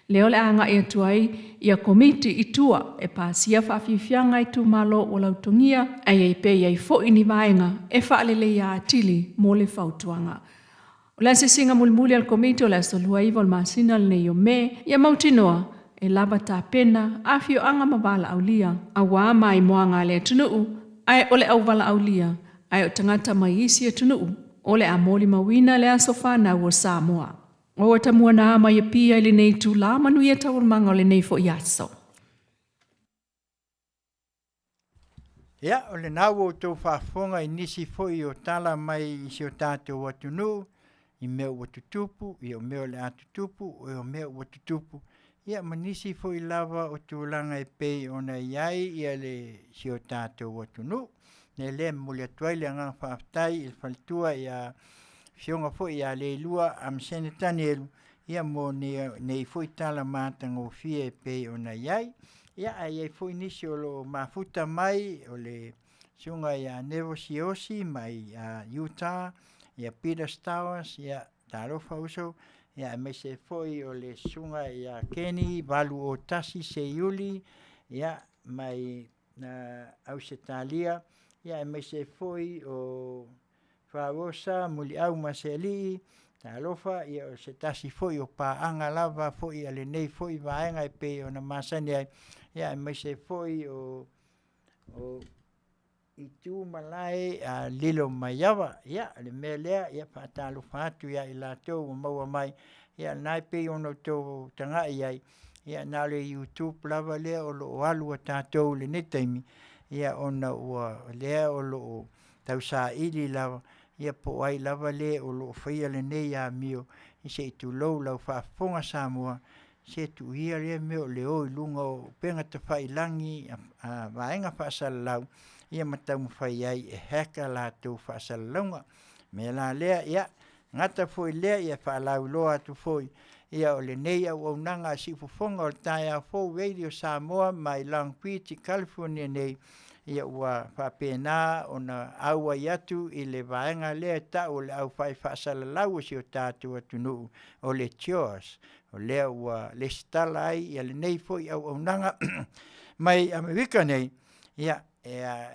leo le anga i atuai, i a komiti i tua, e pāsia whaafifianga i tu malo o lautongia, ai ei pe i fo ini vaenga, e whaalele ia atili, mo le whautuanga. O le se singa mulimuli al komiti o le asolua iwa o Masina le nei o me, ia mautinoa, e lava tā pena, afio anga mawala au lia, a wā mai moanga le tunuu, ai o le au wala au lia, ai o tangata mai isi e tunuu, o le amoli mawina le aso whana o Samoa. O tamua na mai e pia le nei tu la Manuia taurumanga o le nei fo iaso. Ia, o le nau o tau whaafonga i nisi fo i o tala mai i si o tātou watunu, i mea ua tutupu, i o mea le atutupu, o mea ua tutupu. Ia manisi fo i lava o tūlanga e pei o na iai ia le si o tātou watunu. Ne le muli atuai le angang whaafitai il faltua ia fionga fo ia le lua am senetani elu. Ia mo ne fo i tala mātanga o fia e pei o na iai. Ia ai fo i nisi o lo mafuta mai o le siunga ia Nevo Siosi mai Utah. Ia Peter Stowers, ia Tarofa uso, ia me se foi o le sunga ia Kenny, valu o tasi se iuli, ia mai na Ausetalia, ia me se foi o Farosa, muli au maseli, Tarofa, ia o se tasi foi o paanga lava, foi ale nei foi vaenga e pe o na masani, ia me se foi o i tu malai a lilo maiawa, ia, le mea lea, ia whaatalo whaatu, ia i la tau o maua mai, ia nai pe ono tau tanga iai, ia nā le YouTube lava lea o lo o alu a tātou le netaimi, ia ona ua lea o lo o tau sa ili lava, ia po ai lava lea o lo o whaia le nei a mio, i se i tu lou lau whaafonga Samoa, se tu ia lea meo le o i lunga o penga ta whailangi a vaenga whaasala lau, ia matau mwhai ai e heka la tau whaasalaunga. Me la lea, ia, ngata foi lea ia whaalau loa tu foi ia o le nei au au nanga si Fofoga o le tai a fo radio Samoa mai Long Beach, California nei ia ua whapena o na aua iatu i le vaenga lea ta o le au whai whaasalalau si o tātua tunu o le chores o lea ua le stala ai ia le nei foi au au nanga mai Amerika nei ia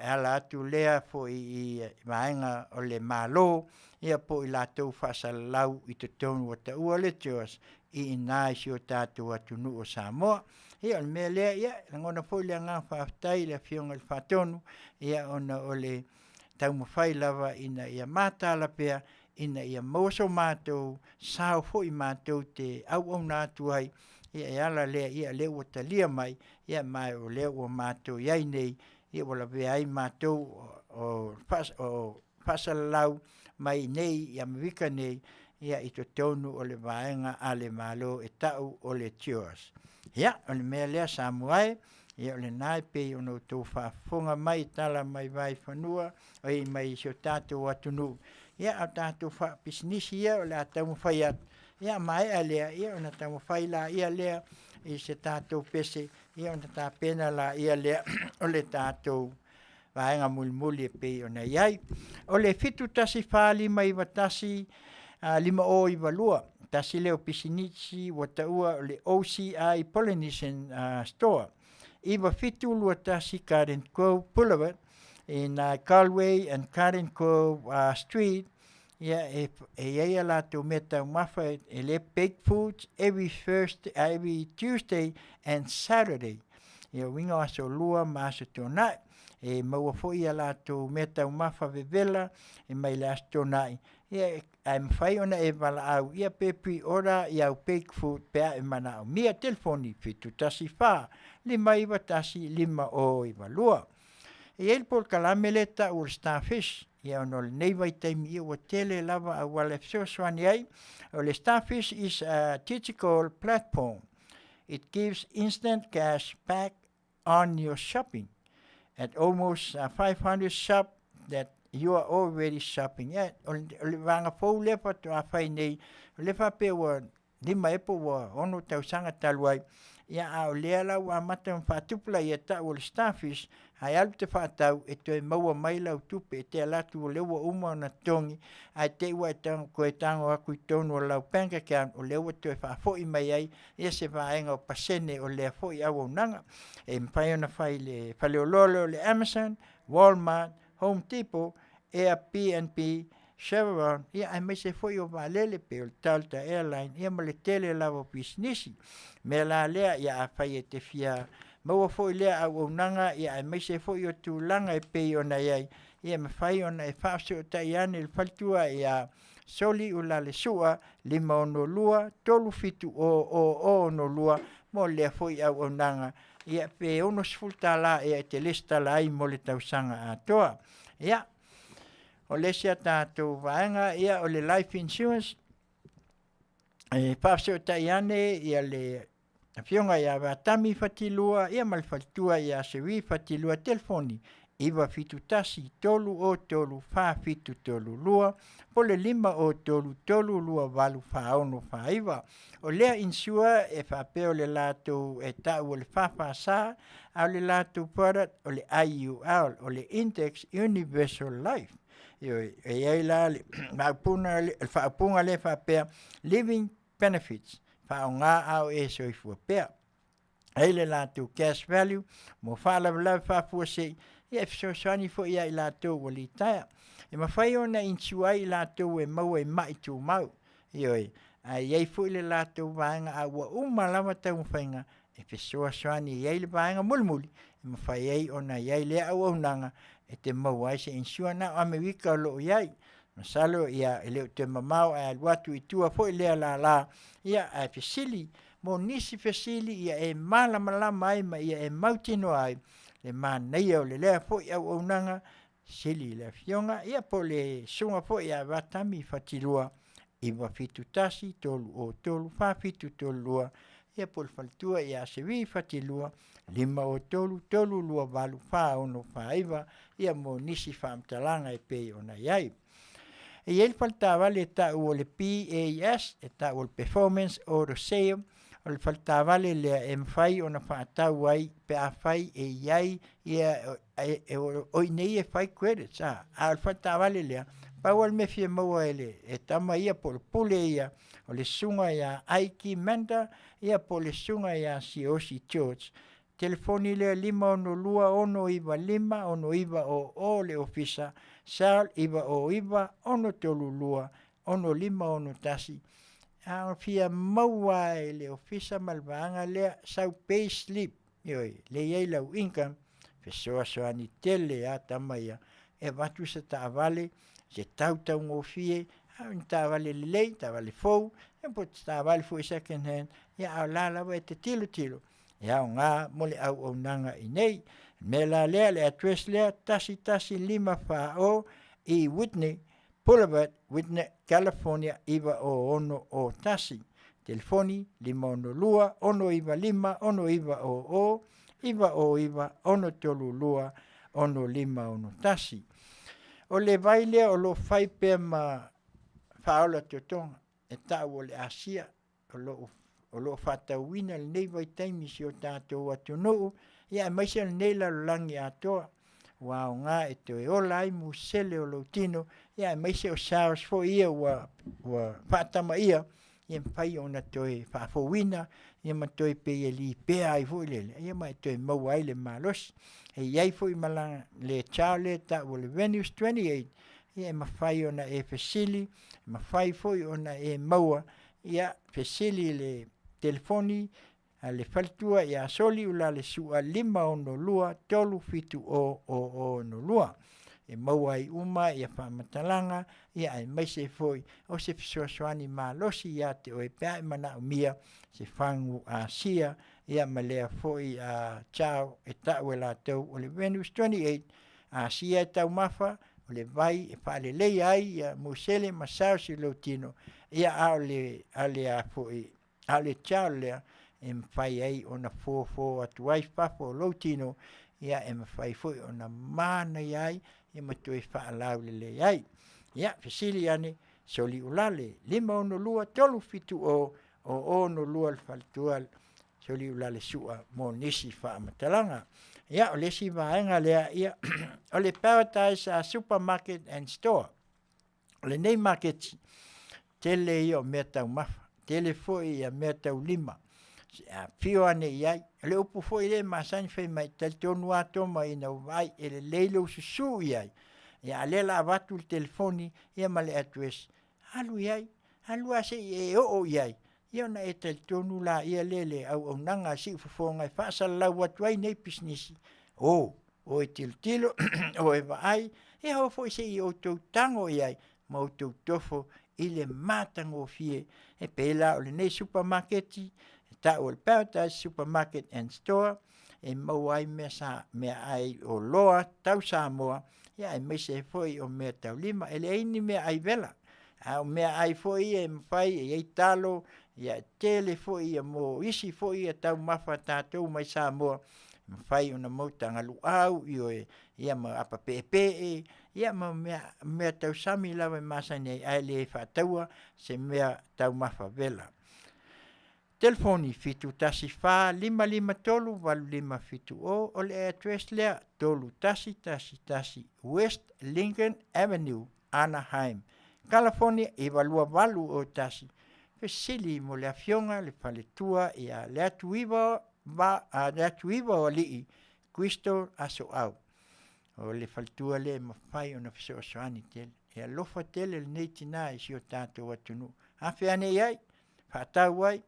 ala atu lea foi i vaenga o le malo ia po i lātou whaasalalau i te tonu o ta ua le chores i nai si o tātua tunu o Samoa. Ia o le mea lea, ia, ngona foi lea ngā whaafutai le Afioga le whātonu, ia ona o le taumawhai lava ina ia mātala pea, ina ia mauso mātou, sao foi mātou te au nātu ai, ia e ala lea, ia lea ua talia mai, ia mai o lea ua mātou iai nei, ia wala vea ai mātou o whasalalau mai nei, ia mawika nei, ia i to tonu o le vaenga a le malo e tau o le chores. Ia, o le mea lea Samoa, ia o le nai pe o no tō whaafonga mai tala mai vai whanua, o i mai sio tātou atunu. Ia o tātou whaapisnisi ia o le atau mwhai atu. Ia mai a lea, ia o na tau mwhai la ia lea i se tātou pese, ia o na tā pena la ia lea o le tātou vaenga mulimuli e pe o na iai. O le fitu tasi whaali mai watasi, lima o i walua, tasi leo pisinitsi wataua le OCI Polynesian store. Iwa fitu lua tasi Garden Cove Boulevard in Galway and Garden Cove Street. Ia ia la to meta mafa ele baked foods every Tuesday and Saturday. Ia winga aso lua maso tona. Maua fo ia la to meta mafa vevela e mai la tona. Ia I'm ona e wala au ia pepi ora ia au baked food pea e mana au mia telefoni fitu tasi wha lima iwa tasi lima o iwa lua. E el por kalameleta ur starfish ia ono le nei vai taimi ia ua tele lava a wale fsoswani ai. O le starfish is a digital platform. It gives instant cash back on your shopping at almost 500 shop that you are already shopping at. O le vanga pou lepa to a whai nei, o lepa pe wa lima epo wa ono tausanga taluai, ia a o lea lau a mata mwhatupula ia ta o le starfish, hai alu te whaatau e toi maua mai lau tupe e te alatu o lewa uma o na tongi, ai te ua e tango koe tango aku i tonu o lau bank account o lewa toi whaafoi mai ai, ia se vaenga o pasene o lea foi au nanga, e mwhai ona whai le whaleololo le Amazon, Walmart, Home Depot, Airbnb, Chevron, ia ai mai se foi o valele pe o Tautai airline, ia ma le tele lavo pisnisi, me la lea ia a whai e te fia, maua foi lea au nanga, ia ai mai se foi o tūlanga e pe o na iai, ia ma whai ona e whaafse o tai ane il faltua ia soli o la le sua, lima o no lua, tolu fitu o no lua, mo lea foi au nanga, ia pe ono sfulta la ia te lista la ai mo le tausanga atoa. Ia, o le sia tātou vaenga, ia o le life insurance, whaafse o tai ane, ia le Afioga ia watami whatilua, ia malwhaltua ia sewi whatilua telefoni, iwa fitu tasi tolu o tolu wha fitu tolu lua, po le lima o tolu tolu lua walu whaono Faiva. O lea insua e whapeo le lato e tau o le whawhasa, au le lato product o le IUL, o le Index Universal Life. E ei la le whaapunga le whapea living benefits, whaonga au e soifua pea. Ei le lato cash value, mo whaalawalau whafua sei, ia fsosani fo ia i lato o li taia. E mawhai ona insua i lato e mau e mai tu mau. Ioi, iei fo i le lato vaenga a ua umalawa tau mwhainga, e fsosani iei le vaenga mulmuli. E mawhai ei ona iei lea au aunanga, e te mau ai se insua na ame wika o loo iei. Masalo ia e leo te mamau a watu i tua fo i lea la, ia a fesili, mo nisi fesili ia e malama ai ma ia e mautino ai, le manei o le lea fo i au nanga, sili le Afioga, ia po le sunga fo i a watami whatilua, iwa fitu tasi tolu o tolu, whafitu tolu lua, ia po le faltua i a sewi whatilua, lima o tolu, tolu lua walu wha ono Faiva, ia mo nisi whaamtalanga e pe ona iai. E ele falta vale ta o le PAS ta o performance o do sale o le falta vale le fai ona fa ta wai pe a fai e iai o nei e fai credits a falta vale le pa o me fie mo ele e tama ia por pule ia o le sunga ia aiki manda ia por le sunga ia si osi church telefoni le 512 ono iwa o le ofisa sal iwa o iwa ono tolulua ono 5 ono tasi a fia maua e le ofisa malvaanga le sau pay slip yoi le iei lau income fe soa ni tele a tamaia e watu sa ta avale se tau ngofie a ta avale lei ta avale fou e po ta avale fou second hand ya ala wa te tilo ya nga mole au nanga inei me la le address le tasi 5 fa o i Whitney Boulevard, Whitney, California, iwa o ono o tasi. Telefoni 512 ono iwa 5 ono iwa o iwa o iwa ono tolulua ono 5 ono tasi. O le vaile o lo fai pe ma faola totonga e tau o le asia o lo fatauina le nei vai taimi si o tātou atunuu ia maise le nei la langi atoa wa nga e te ola ai musele o lo tino ia maise o SARS fo ia wa fatama ia ia pai ona toi Faafowina ia ma toi pe li pe ai fo le ia ma toi mau ai le malos e ia fo mala le chale ta o le Venus 28 ia ma fai ona e fesili ma fai fo ona e maua ia fesili le telefoni le faltua ia soli ula le sua 5 ono lua tolu fitu o no lua e maua i uma ia whamatalanga ia ai maise foi o se fisoasoani malosi ia te oe pea mana umia se whangu a sia ia malea foi a chao e taue la tau o le Venus 28 a sia e tau mafa o le vai e whaale lei ai ia musele masao si lotino ia ale a foi ale chao lea e mwhai ai o na fō atu ai whafo lotino ia e mwhai foi o na mana iai e matui whaalau le ai. Ia, fesili ane, soli ulale, 5 ono lua tolu fitu o ono lua faltual, soli ulale sua mo nisi whaamatalanga. Ia, o lesi vaenga lea, ia, o le Paradise Supermarket and Store, o le nei market, tele ia o mea tau mafa, tele foi ia mea tau 5, fio ane iai, le upu foi le masani fei mai tal tonu ato mai na vai ele leilo susu iai, ia lela avatu le telefoni ia male address, alu iai, alu ase e o iai, ia na e tal tonu la ia lele au nanga si Fofoga e whaasala lau atu ai nei pisnisi, o e tilo, o e vaai, ia ho foi se i o tau tango iai, ma o tau tofo i le matango fie, e pela o le nei supermarketi, ta o le Paradise Supermarket and Store e mau ai mea ai o loa tau Samoa ia e meise foi o mea tau 5 ele aini mea ai vela o mea ai foi e mwhai e ei talo ia tele foi e mo isi foi e tau mafa tātou mai Samoa mwhai o na mautanga luau ia ma apa pepe ia ma mea tau sami lawa masani ai le whataua se mea tau mafa vela. Telefoni fitu tasi fa 5 tolu valu 5 fitu o le address lea tolu tasi West Lincoln Avenue, Anaheim, California i valua valu o tasi. Fesili mo le Afioga le faletua ia le atuiva o lii Cristo aso au. O le faletua le mawhai o na fisoasoani tele. Ia lofa tele le neitina i si o tātou atunu. Hawhi ane iai, whaatau ai,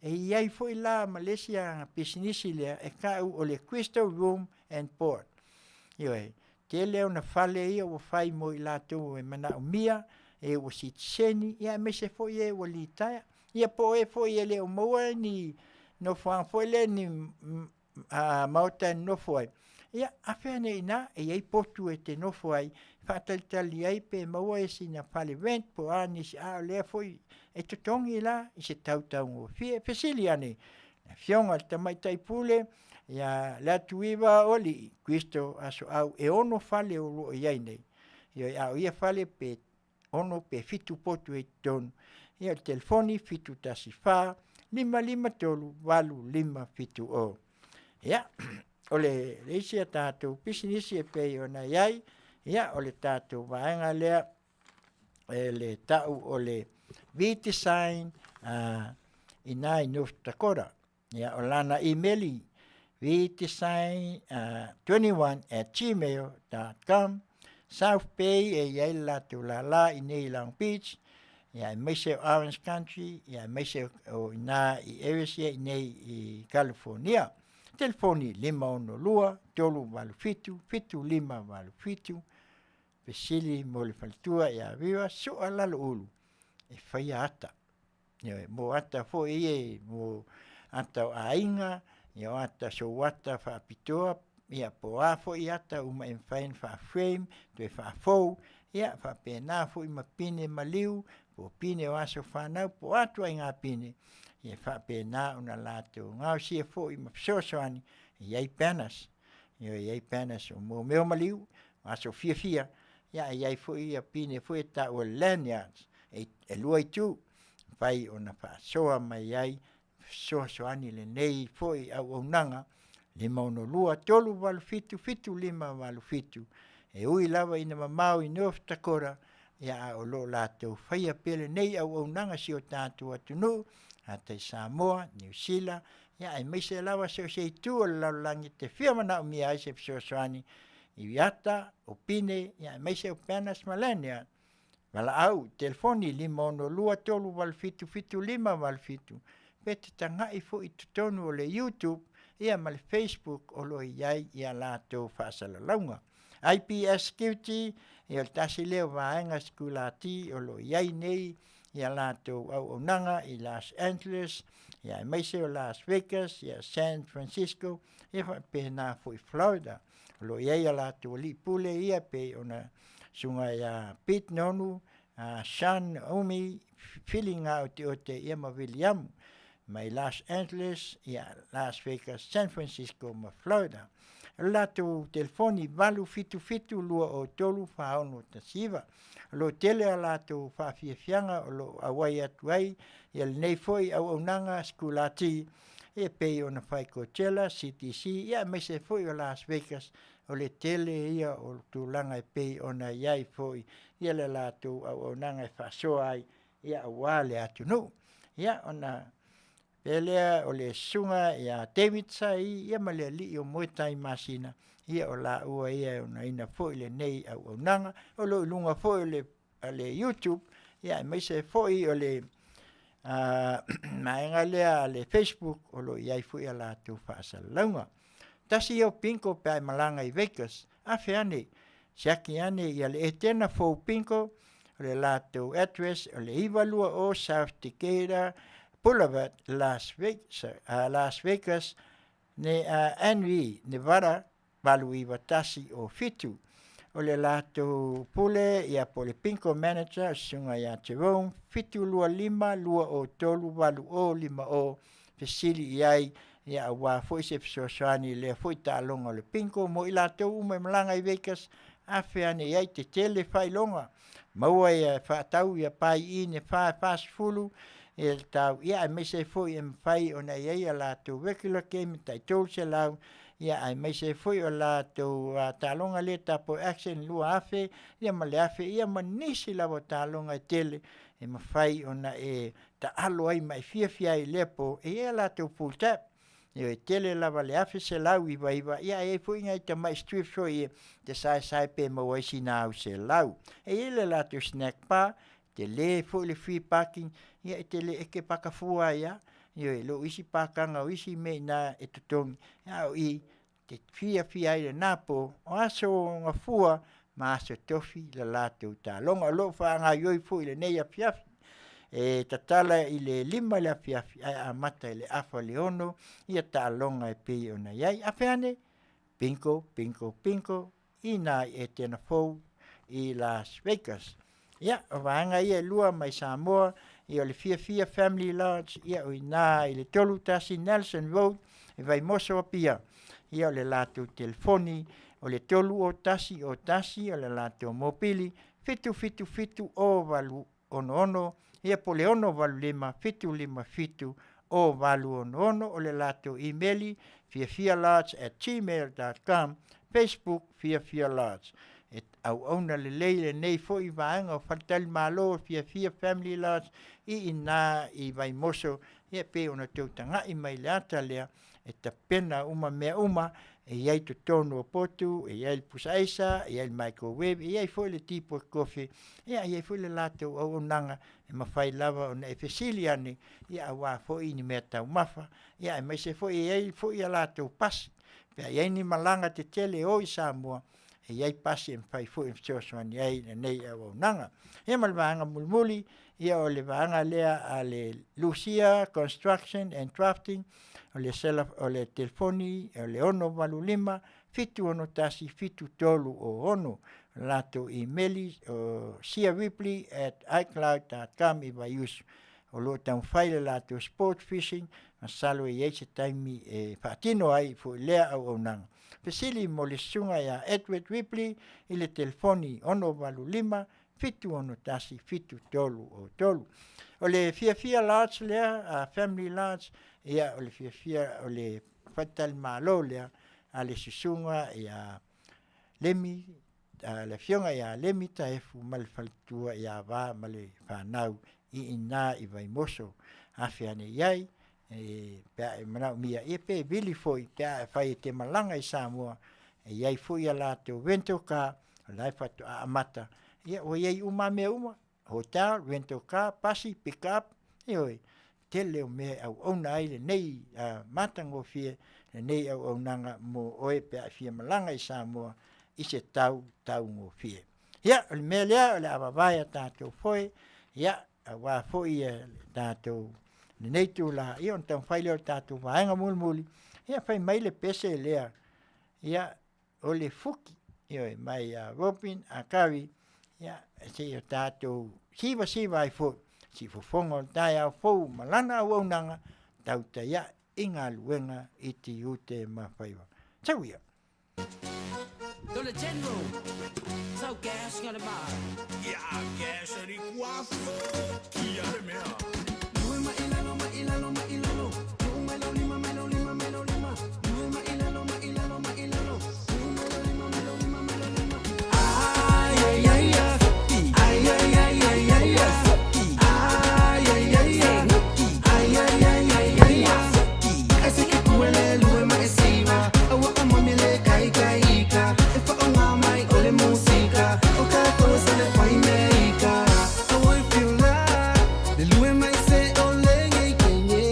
e iai foi la Malaysia pisinisi lea e kau o le Crystal Room and Board. Ioi, te leo na fale ia o fai mo i lātou e mana o mia, e o sitiseni, ia me se foi e o litaia. Ia po e foi e leo maua ni no fuang foi le ni mauta no foi. Ia awhene ina, e iai potu e te no foi, whaatalitali ai pe maua e si na fale rent po ani si a lea foi e totongi la i se tautau o fie fesili ane na fionga ta mai taipule ia la tuiva oli Cristo aso au e ono fale o lo iai nei ia au ia fale pe ono pe fitu potu e tonu. Ia le telefoni fitu tasi wha, 5 tolu, 8 fitu o. Ia, o le isi a tātou pisinisi e pei ona iai, ia o le tātou vaenga lea, le tau o le V-Design ina i North Dakota. Ia o lana emaili vdesign 21@gmail.com. South Bay e iai latu la i nei Long Beach. Ia meise o Orange Country, ia meise o ina i Arizona i nei i California. Telefoni 512 385 7585. Pesili mo le faltua ia viva so alalo ulu. E whaia ata. Ia mo ata fo e mo ata ainga, ia ata so wata whaapitoa, ia po a fo i ata uma en whain whaaframe, tue whaafou, ia whaapena fo i mapine maliu, po pine o aso whanau, po atua i ngā pine, ia whaapena una lato ngau sia fo i mapsosoani, iai penas, iai penas o mo meo maliu, aso fia, ia iai fo i a pine fo i ta o lanyards, e lua i tu, pai ona whaasoa mai iai, soani le nei foi au nanga 512 385 7585 e ui lava ina mamau i North Dakota ia o lo latou whaia pele nei au nanga si o tātou atunu hata Samoa, New Zealand ia e meise lava se tu o laulangi te whiamana o mia ai se soani i ata o pine ia meise o penas malenia wala au telefoni 512 385 pete tangai fo i tutonu o le YouTube, ia ma le Facebook o lo iai ia lātou whaasalalaunga. IPS Tiute, ia le tasi leo vaenga skulati o lo iai nei, ia lātou au nanga i Los Angeles, ia meise o Las Vegas, ia San Francisco, ia pēnā fo i Florida. O lo iai ia lātou li pule ia pe ona sunga ia Pete Nonu, Sean Omi, Filinga o te ia ma Williamu. Mai Los Angeles, ia Las Vegas, San Francisco, ma Florida. Lato telefoni valu fitu lua o tolu whaono tasiva. Lo tele a lato whaafiafianga o lo awai atuai, ia nei foi au nanga skulati, e pei ona whai Coachella, CTC, ia mese foi o Las Vegas, o le tele ia o tūlanga e pei ona iai foi, ia le lato au nanga e whasoa ai, ia awale atu no. Ia ona pelea o le sunga ia David sai ia male li o moitai Masina ia o la ua ia ona ina foi le nei au nanga o lo lunga foi le YouTube ia mai se foi o le mai ngale le Facebook o lo ia foi ala tu fasa longa tasi o pinko pe malanga i Vegas Afiafi siaki ane ia le etena fo pinko le lato address o le ivalua o South Decatur Boulevard, Las Vegas, ne Envy, Nevada, valu i watasi o fitu. O le lato pule, ia po le pinko manager, sunga ia Jerome, fitu lua 5, lua o tolu, valu o 5 o, fesili iai, ia awa foi se fisosoani, le foi ta longa le pinko, mo i lato ume malanga i Vegas, Afiafi iai te tele fai longa. Maua ia whaatau ia pai i ne fast fulu, el tau ia ai mese foi em fai ona ia la tu vekila ke mi tai tol se lau ia ai mese foi o la tu talonga leta po action lu afe ia male afe ia manisi la talonga tele e ma fai ona e ta alo ai mai fia i lepo e ia la tu full tap ia tele la vale afe se lau i vai ia e foi ngai ta mai strip so ia te sai pe mo wai sina se lau e ile la tu snack pa te le fo le free parking ia te le eke pakafua ia lo isi pakanga o isi me na e tutongi ia o i te fia i le napo o aso nga fua ma aso tofi la lato ta longa lo fa nga yoi fo i le nei Afiafi e tatala i le 5 le Afiafi a mata i le afa leono ia ta longa e pei ona iai Afiane pinko ina e tena fo i Las Vegas. Ia, o vaanga ia lua mai Samoa, ia o le fia Family Lodge, ia o ina i le tolu tasi Nelson Road, e vai moso apia. Ia o le lato telefoni, o le tolu o tasi, o le lato mobili, fitu o valu ono ia po le ono valu lima fitu o valu ono o le lato emaili fiafialarge@gmail.com, Facebook fiafialarge. Au auna le leile nei fo i vaanga o fatali malo fia family large i ina i vai moso ia pe ona tautanga i mai le ata lea e ta pena uma mea uma e iai to tonu o potu e iai pusaisa e iai microwave e iai foi le tipo kofi e iai foi le lato au nanga e mawhai lava ona e fesiliani ia awa foi ni mea tau mafa ia e mai se foi iai foi a lato pasi pe iai ni malanga te tele o i Samoa e iai pasi e mwhai fui mfitoswani iai nei au nanga. Ia malvaanga mulmuli, ia o le vaanga lea a le Lucia Construction and Drafting, o le telefoni, o le ono valu lima, fitu ono tasi, fitu tolu o ono, lato emaili o siaripley@icloud.com i vai usu. O lo tau whaile lato sport fishing, masalo i eise taimi e whaatino ai fu lea au nanga. Pesili mo le sunga ya Edward Ripley i le telefoni ono valu lima, fitu ono tasi, fitu tolu o tolu. O le fia large lea, family large, ia o le fia o le fatal malo lea, a le susunga ia lemi, le fionga ia lemi taefu malfaltua ia va male whanau i ina i vai moso. Afiane iai, pea e manau mia e pe vili foi pea e fai te malanga i Samoa e iai foi a lato vento ka lai fatu a amata ia o iai uma me uma hotel vento ka pasi pick up e oi tele o me au ona ai le nei matango fie le nei au nanga mo oe pea fie malanga i Samoa i se tau ngo fie ia o le mea lea o le avavai a tātou foi ia wa foi tātou nei tu la ia on tau whaile o tātou vaenga mulmuli ia whai mai le pese lea ia o le fuki ia mai a Robin a Kawi ia se o tātou siva ai fo si fofonga tai au fou malana au nanga Tautai ia inga luenga i Tiute ma Faiva tau ia To the general, so gas got a bar. Yeah, gas at Iguafu. Kia de mea. Ma ilalo, ma ilalo, ma ilalo. Melo lima, melo lima, melo lima. Ma ilalo, ma ilalo, ma ilalo. Melo lima, melo lima, melo lima. Ay, ay, ay, ay. Ay, ay, ay, ay, ay, ay. Ay, ay, ay, ay. Ay, ay, ay, ay, ay, ay. Ese que puele luema esiva. Awa mami le kai kai ka. If I mai ole música. Oka cosa le fai meika. I want feel la. De luema ese ole nge kenye.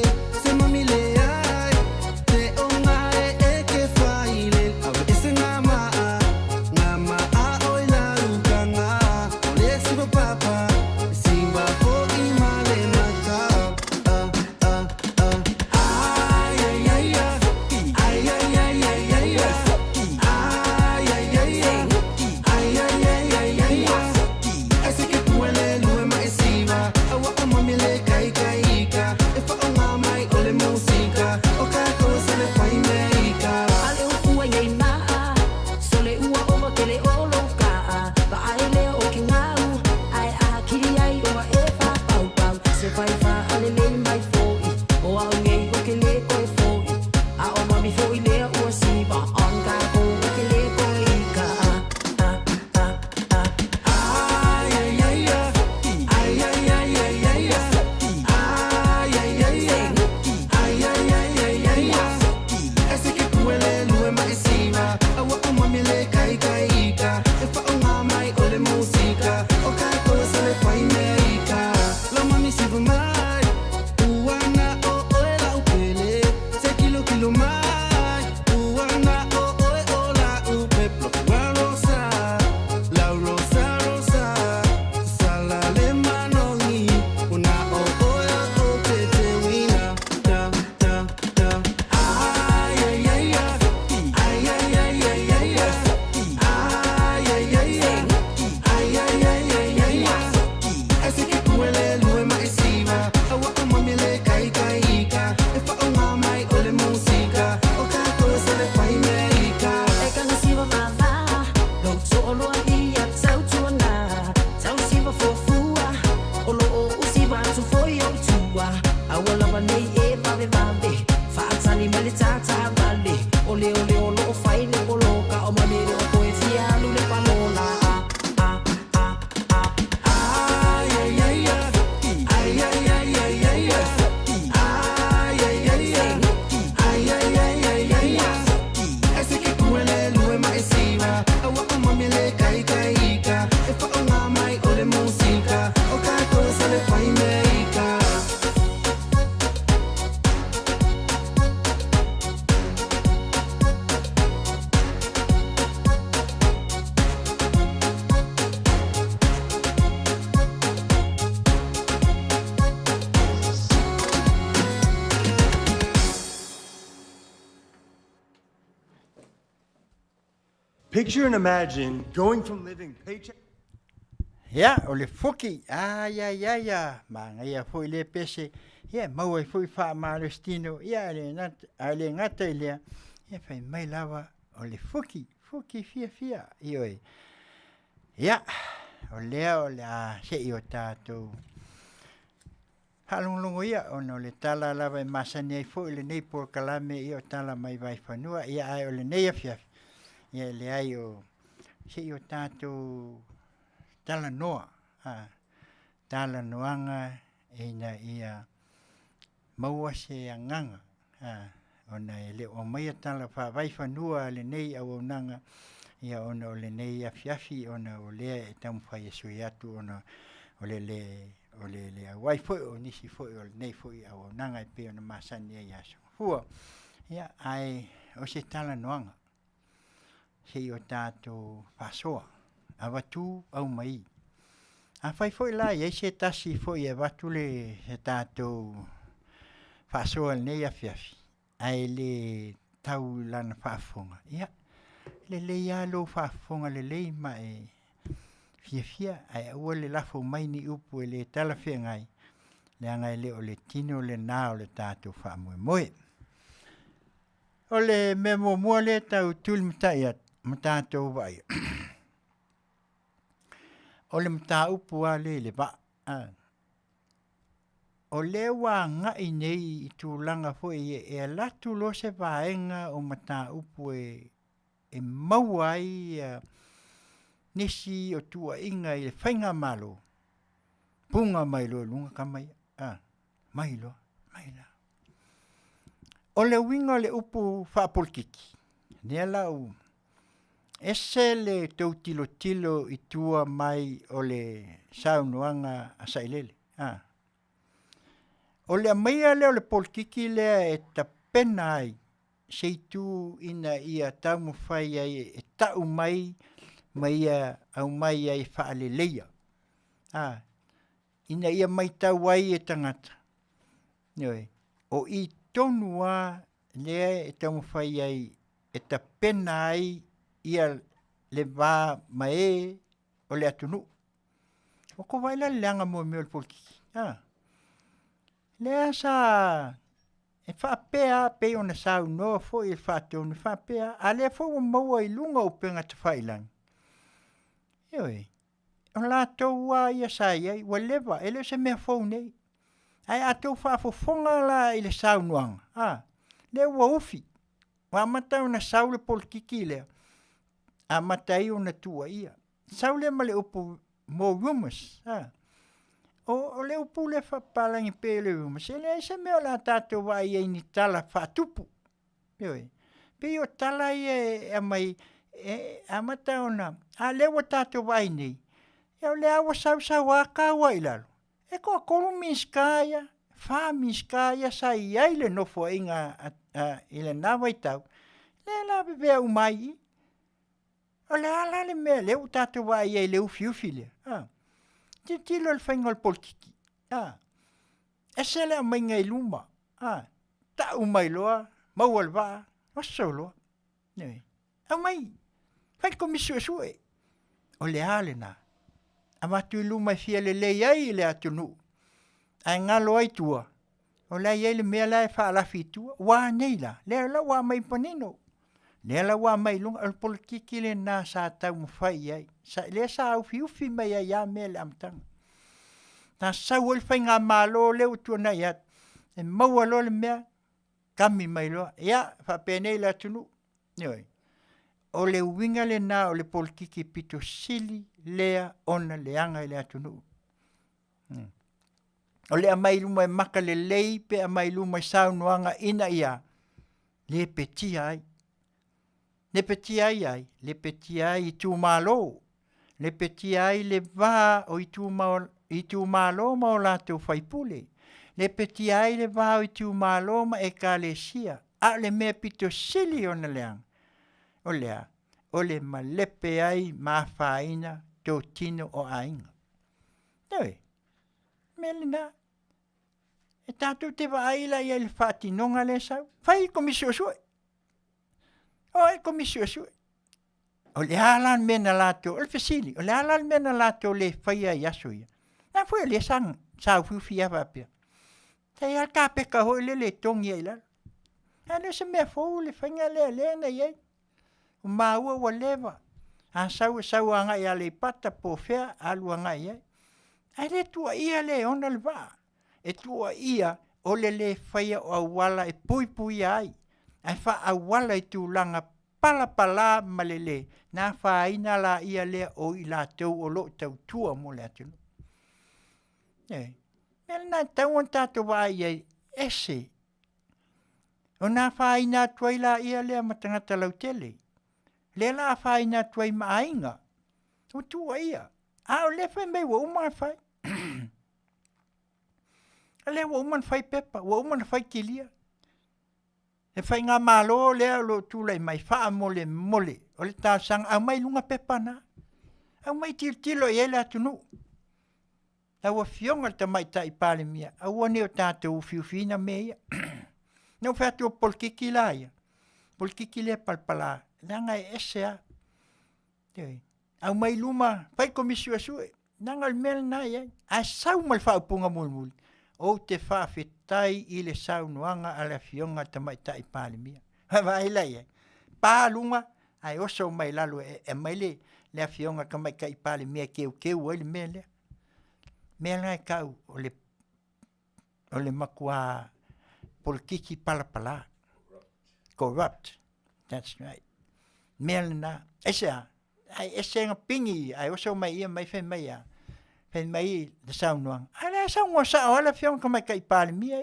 vave vave Fa'atani mele tata vale Ole ole o lo fai le poloka O mamere o koe fialu le palola Ay ay ay ay Ay ay ay ay ay Ay ay ay ay Ay ay ay ay ay Ese que kuele lue maesiva Awa o mamele kai kai ka E pa o nga mai o le musika O ka cosa le fai meika Picture and imagine going from living paycheck. Ya, o le fuki. Ya. Manga ia foi le pese. Ya, mau ai foi fa malestino. Ya, le ngata ile. Ya, fai mai lava o le fuki. Fuki fia. Ioi. Ya, o le se i o tātou. Halunglungo ia, o no le tala lava e masani ai foi le nei por kalame i o tala mai vai whanua. Ia ai o le nei afiafi. Ia le ai o se i o tātou tala noa, tala noanga ina ia maua se anganga, ona e le o mai tala whawai whanua le nei au nanga, ia ona o le nei afiafi, ona o lea e tamu whai e sui atu, ona o le awai foi o nisi foi o le nei foi au nanga e pe ona masani e aso. Hua, ia ai o se tala noanga, se i o tātou whasoa. A watu au mai. A whai foi la, iei se tasi foi e watu le he tātou whasoa nei Afiafi. Ai le tau lana whaafonga. Ia, le ia lo whaafonga le ma e fia, ai ua le lafo mai ni upu e le tala whia ngai. Le angai le o le tino le nā o le tātou whaamoe. O le memo mua le tau tuli mtaiat, mtātou vai. O le mta upu a le ba. O le wa ngai nei i tūlanga foi e latu lo se vaenga o mta upu e mauai nisi o tua inga i le whainga malo. Punga mai lo lunga kamai. Mai lo. O le winga le upu whaapolkiki. Nea lau. Ese le tau tilo i tua mai o le saunoanga a sailele. O le maia le o le polkiki lea e ta pena ai seitu ina ia tau mawhai ai e tau mai au mai ai whaaleleia. Ina ia mai tau ai e tangata. O i tonua lea e tau mawhai ai e ta pena ai ia le vā mai o le atunu. O ko waila leanga mo meo le polkiki. Lea sa e whaapea pe ona sau noa fo i whaatonu whaapea a lea fo o maua i lunga o penga te whailang. O la tau wa ia sa iai wa lewa ele se mea fo nei. Ai atou Faafofoga la i le sau noanga. Lea ua ufi. Wa mata ona sau le polkiki lea. A matai ona tua ia. Sau le male upu mo rumas. O le upu le whapalangi pe le rumas. Ele se mea la tātou wa ia ni tala whaatupu. Pe o tala ia mai a mata ona. A lewa tātou wa nei. Ia le awa sau a ka wa ilalo. E ko kolu miskaya. Wha miskaya sa iai le nofo inga ile nawa i tau. Le la bebea umai. O le ala le mea leu tātou wa iai leu fiufi le. Tilo le whainga le polkiki. E se le mai ngai luma. Ta umai loa, mau al waa, waso loa. Au mai, whai komisu e sue. O le ale na. A matu i luma fia le iai le atunu. Ai ngalo ai tua. O le iai le mea la e whaalafi tua. Wa nei la, le la wa mai panino. Le la wa mai lunga al polkiki le na sa tau mwhai ai. Le sa au fiufi mai ai a mea le amtanga. Ta sau el whainga malo leo tua nei at. E maua lo le mea, kami mai loa. Ia, whapenei la tunu. Ioi. O le uinga le nā o le polkiki pito sili lea ona leanga i le atunu. O le amailuma e maka le lei pe amailuma i saunuanga ina ia. Le petia ai. Le petia ai. Le petia ai i tu malo. Le petia ai le vā o i tu malo ma o lātou whaipule. Le petia ai le vā o i tu malo ma e ka le sia. A le mea pito sili ona leanga. O lea, o le malepe ai mawhaina tō tino o ainga. Ewe, melina, e tātou te waaila i le whātinonga le sau, whai komisio sue. O e komisio sue. O le halan mena lātou, o le whesili, o le halan mena lātou le whaia i aso ia. Nā fwea le sang, sau whiwhi awa pia. Tei al ka peka hoi le tongi ai la. Nā le se mea fōu le whainga le na iei. Maua wa leva. A sau anga ia le pata po fea alu anga ia. Ai le tua ia le ona le va. E tua ia o le whaia o awala e pui ai. Ai wha awala i tūlanga pala malele. Nā whaina la ia le o i la tau o lo tau tua mo le atunu. Mele nā tau on tātou wa ia ese. O nā whaina tuai la ia le matangata lautele. Le la whaina tuai maainga. O tua ia. A o le whai mei wa umana whai. Le wa umana whai pepa. Wa umana whai kilia. E whai ngā malo lea lo tūlai mai wha mole. O le tāsanga au mai lunga pepa na. Au mai tilo i ele atunu. Au a fionga ta mai tai pale mia. Au ane o tātou fiufina mea. Nau whatu o polkiki la ia. Polkiki le palpala. Nanga e esea. Au mai luma, pai komisio sue. Nanga mel na ia. A sau mal whaupunga mulmuli. O te whawhetai i le sau nuanga a le Afioga tamai tai pāle mia. Vai la ia. Pālunga, ai oso mai lalo e mai le Afioga tamai kai pāle mia keu ele mele. Mele ngai kau o le makua polkiki palapala. Corrupt. That's right. Melna, esa, ese nga pingi, ai oso mai ia mai fen mai ia. Fen mai de saunuang. Ala saunga sa ala fion ka mai kai pale mia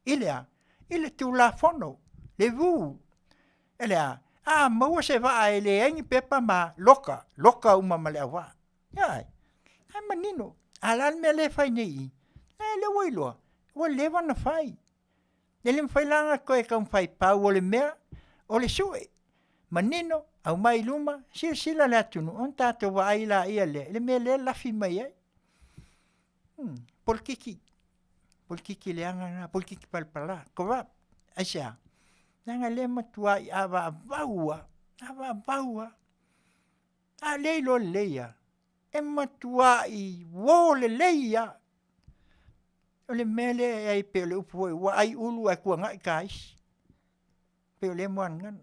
ia. Ile tu la fono, le vu. Ele mau se va ele engi pepa ma loka uma male wa. Ai. Ai manino, ala me le fai nei. Ai le woilo. Wo le va na fai. Ele fai langa ko e kan fai pa wo le mea, o le sue. Manino, au mai luma, sila le atunu, on tātou wa aila ia le me le lafi mai ai. Polkiki le anga, polkiki palpala, korap, aisea. Nanga le matua i awa vaua, a leilo leia, e matua i wo le leia. O le mele ai pe le upu wa ai ulu ai kua ngai kais. Pe le moangan.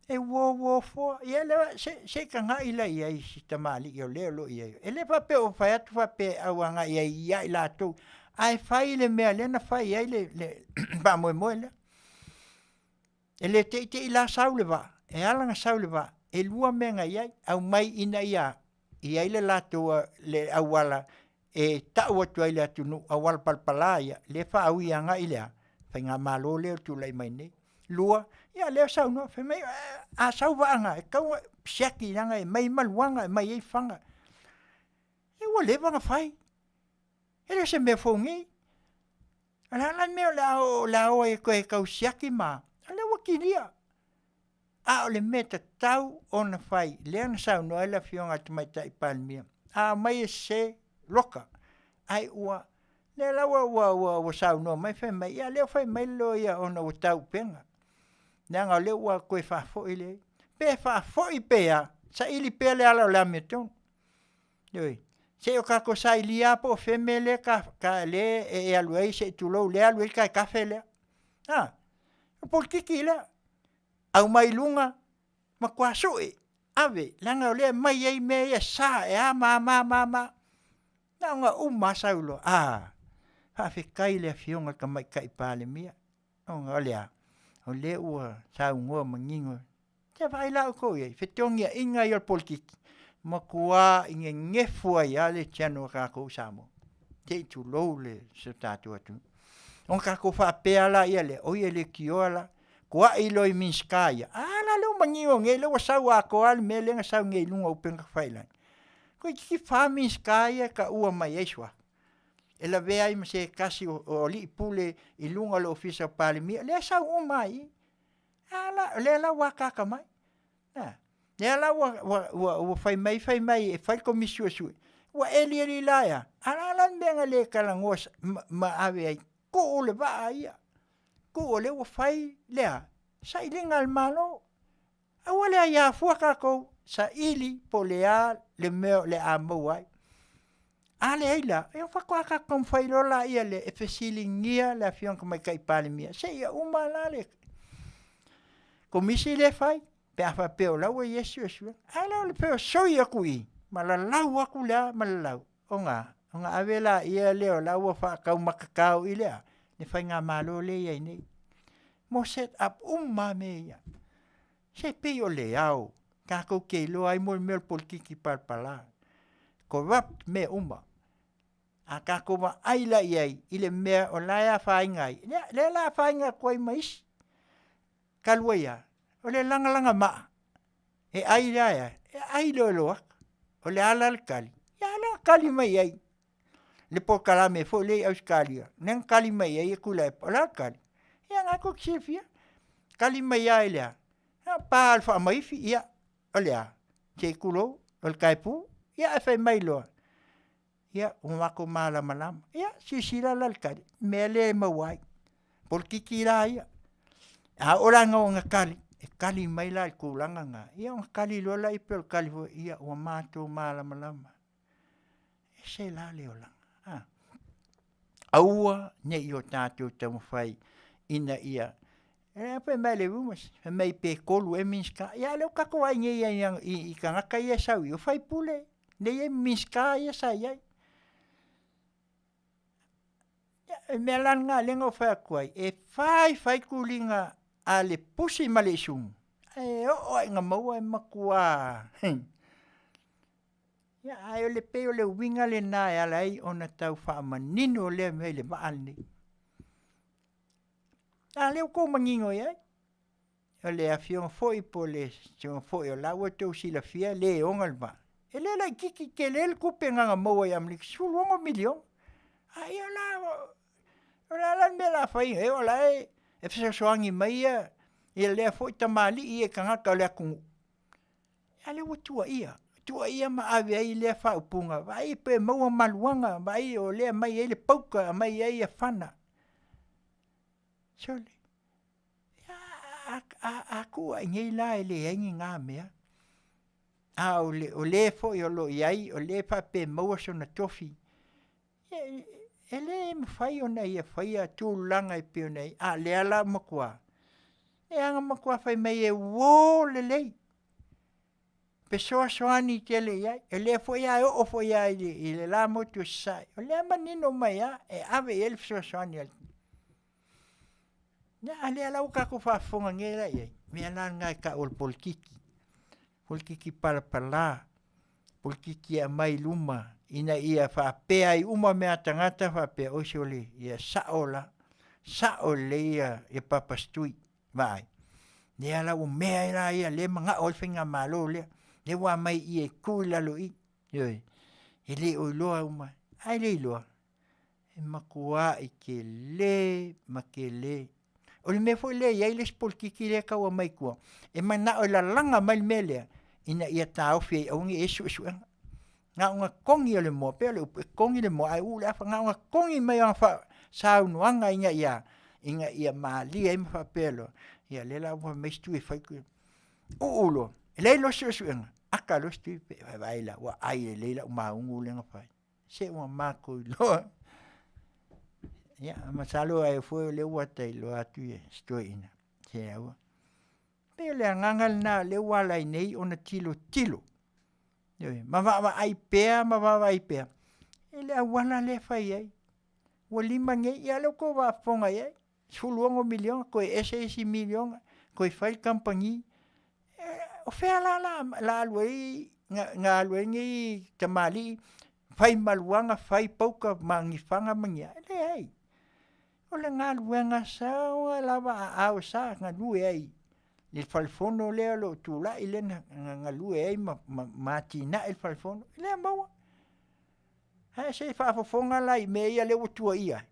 E wo fo ia le se ka ngai la ia i tamali i le lo ia. E le fa pe o fa atu fa pe awanga ia ia i la tu. Ai fai le mea le na fai ai le ba mo le. E le te i la saule va. E alanga saule va. E lua menga ia au mai ina ia. Ia le la tu le awala e taua tu ai le atunu awal palpala ia. Le fa au ia ngai le. Fa nga malo le tu lai mai nei. Lua, ia leo sau no, fe mai, a sau waanga, e kau siaki nanga, e mai maluanga, e mai ei whanga. E ua le wanga whai. E le se mea whaungi. Ala mea lao e koe kau siaki ma. Ala ua kiria. A o le mea ta tau ona whai. Lea na sau no, ala Afioga tamai tai pāle mia. A mai e se loka. Ai ua, le lawa ua sau no, mai whai mai, ia leo whai mai lo ia ona ua tau penga. Nanga le ua koe whafo i le. Pe whafo i pea. Sa ili pea le ala o la me ton. Yoi. Se o kako sa ili apo o feme le ka le e aluei se tulou le aluei ka kafe le. Ha. O kiki le. Au mai lunga. Ma kua sui. Ave. Nanga o le mai ei me e sa e a ma. Nanga uma saulo. Ah. Whawhekai le Afioga ka mai kai pāle mia. O lea, o le ua sau ngoa mangingo. Te vai lau ko ye, fetongia inga i o politiki. Ma kua inge ngefua i ale tiano kako Samoa. Te tu lou le se tatu atu. On kako whapea la ia le, o ia le kioa la. Kua i loi minskaya. Ala leu mangingo nge, leu sau a ko ale me lenga sau nge lunga upenga whailan. Ko i ki wha minskaya ka ua mai eiswa. E la vea i se kasi o li pule i lunga le ofisa palimia. Le sau o mai. Ala, le la wakaka mai. Le la wa fai mai e fai komisio sui. Wa eli la ya. Ala menga le kalangos ma ave ai. Ko le va ia. Ko le wa fai le. Sa ilinga al malo. Awale ya fuaka ko sa ili polea le meo le amouai. Ale eila, e whakawaka kom whairola ia le e whesilingia le Afioga mai kai palimia. Se ia umala le. Ko misi le whai, pe awha peo lau e Yesu Yesu. Ala le peo soi aku i, malalau aku lea malalau. O ngā awela ia leo lau a whakau makakau i lea. Ne whai ngā malo le ia nei. Mo set up me ia. Se peo le au, kako kei loa ai mo mel politiki palpala. Corrupt me a kako ma aila iai ile mea o laia whaingai. Le la whainga koe mais. Galuega. O le langa maa. E aila ia. E ailo loa. O le ala le kali. Ia ala kali mai ai. Le po kalame fo le auskalia. Neng kali mai ai e kula e o la kali. Ia ngako kisifia. Kali mai ai lea. Pa alfa maifi ia. O lea. Ke kulo. O le kaipu. Ia e whai mai loa. Ia, umako malama. Ia, sisira lalkari. Mele mawai. Politiki la ia. A oranga o ngakali. E kali mai la kulanga nga. Ia, o ngakali lola i peo kali fo. Ia, o mato malama. E se la leo langa. Aua, ne i o tātou tamu whai. Ina ia. E pe mai le umas. E mai pe kolu e minska. Ia, leo kako ai nge ia i kangaka ia sau. O whai pule. Ne ia minska ia sa iai. Me langa lenga whai kuai. E whai kulinga a le pusi ma le sungu. E o ngā maua e makua. Ia ai o le peo le winga le nā e ala ai o na tau wha manino le mei le maani. A leo kou mangingo iai. O le Afioga foi po le sionga foi o laua tau sila fia le ongal ba. E le lai kiki ke le kupe nganga maua i amlik suluongo milion. Ai o la ora la me la fai e ola e fese soangi mai e le foi tamali i kangaka le kungu. Ya le tua ia ma ave ai le fa upunga vai pe mau maluanga vai o le mai ele pauka mai ai e fana. Sole. Ya aku ai la ele ai nga mea. O le foi o lo iai o le fa pe mau so na tofi. Ele me fai ona ia fai a tūlanga i pio nei. Le ala makua. E anga makua fai mai e wō le lei. Pe soa soani te le iai. E le foi ai o foi ai i le la motu sai. O le amanino mai e ave ele soa soani al. Ia le ala ukako whaafonga ngera iai. Me ala ngai ka ol polkiki. Polkiki palapala. Polkiki a mai luma. Ina ia whapea i uma mea tangata whapea oisiole ia saole ia e papastui vai. Ne ala o mea ira ia le manga olwhinga malo lea. Le wa mai i e kui lalo i. Ioi. E le o iloa uma. Ai le iloa. E makua i ke le ma ke le. O le mea foi le iai les polkiki le kaua mai kua. E mana o la langa mai melea. Ina ia taofi ai aungi e suanga. Ngā unga kongi o le moa, peo le upe kongi le moa, ai ule afa ngā unga kongi mai ang wha saunuanga inga ia maalia ima wha pelo. Ia lela ua meistu e whaiku. Uulo, leilo suenga, aka lo stu pe vaila, ua ai e leila umaungu lenga whai. Se ua mako i loa. Ia, masalo ai fue le ua tai loa atu e stoi ina. Se ua. Peo le angangal na le ua lai nei ona tilo. Ma va ai pea. Ele awala le fai ai. ua 5 ngai ia leo ko wa'afonga ia 10 miliona koe SS miliona koe file company o fea la aluei nga aluei ngai tamali fai maluanga fai pauka mangifanga mangia le ai o le ngā luenga sa o lava au sa ngā lue ai le falfono le lo tula ile ngā lue ai matina el falfono le maua ha se Faafofoga lai me ia le tua ia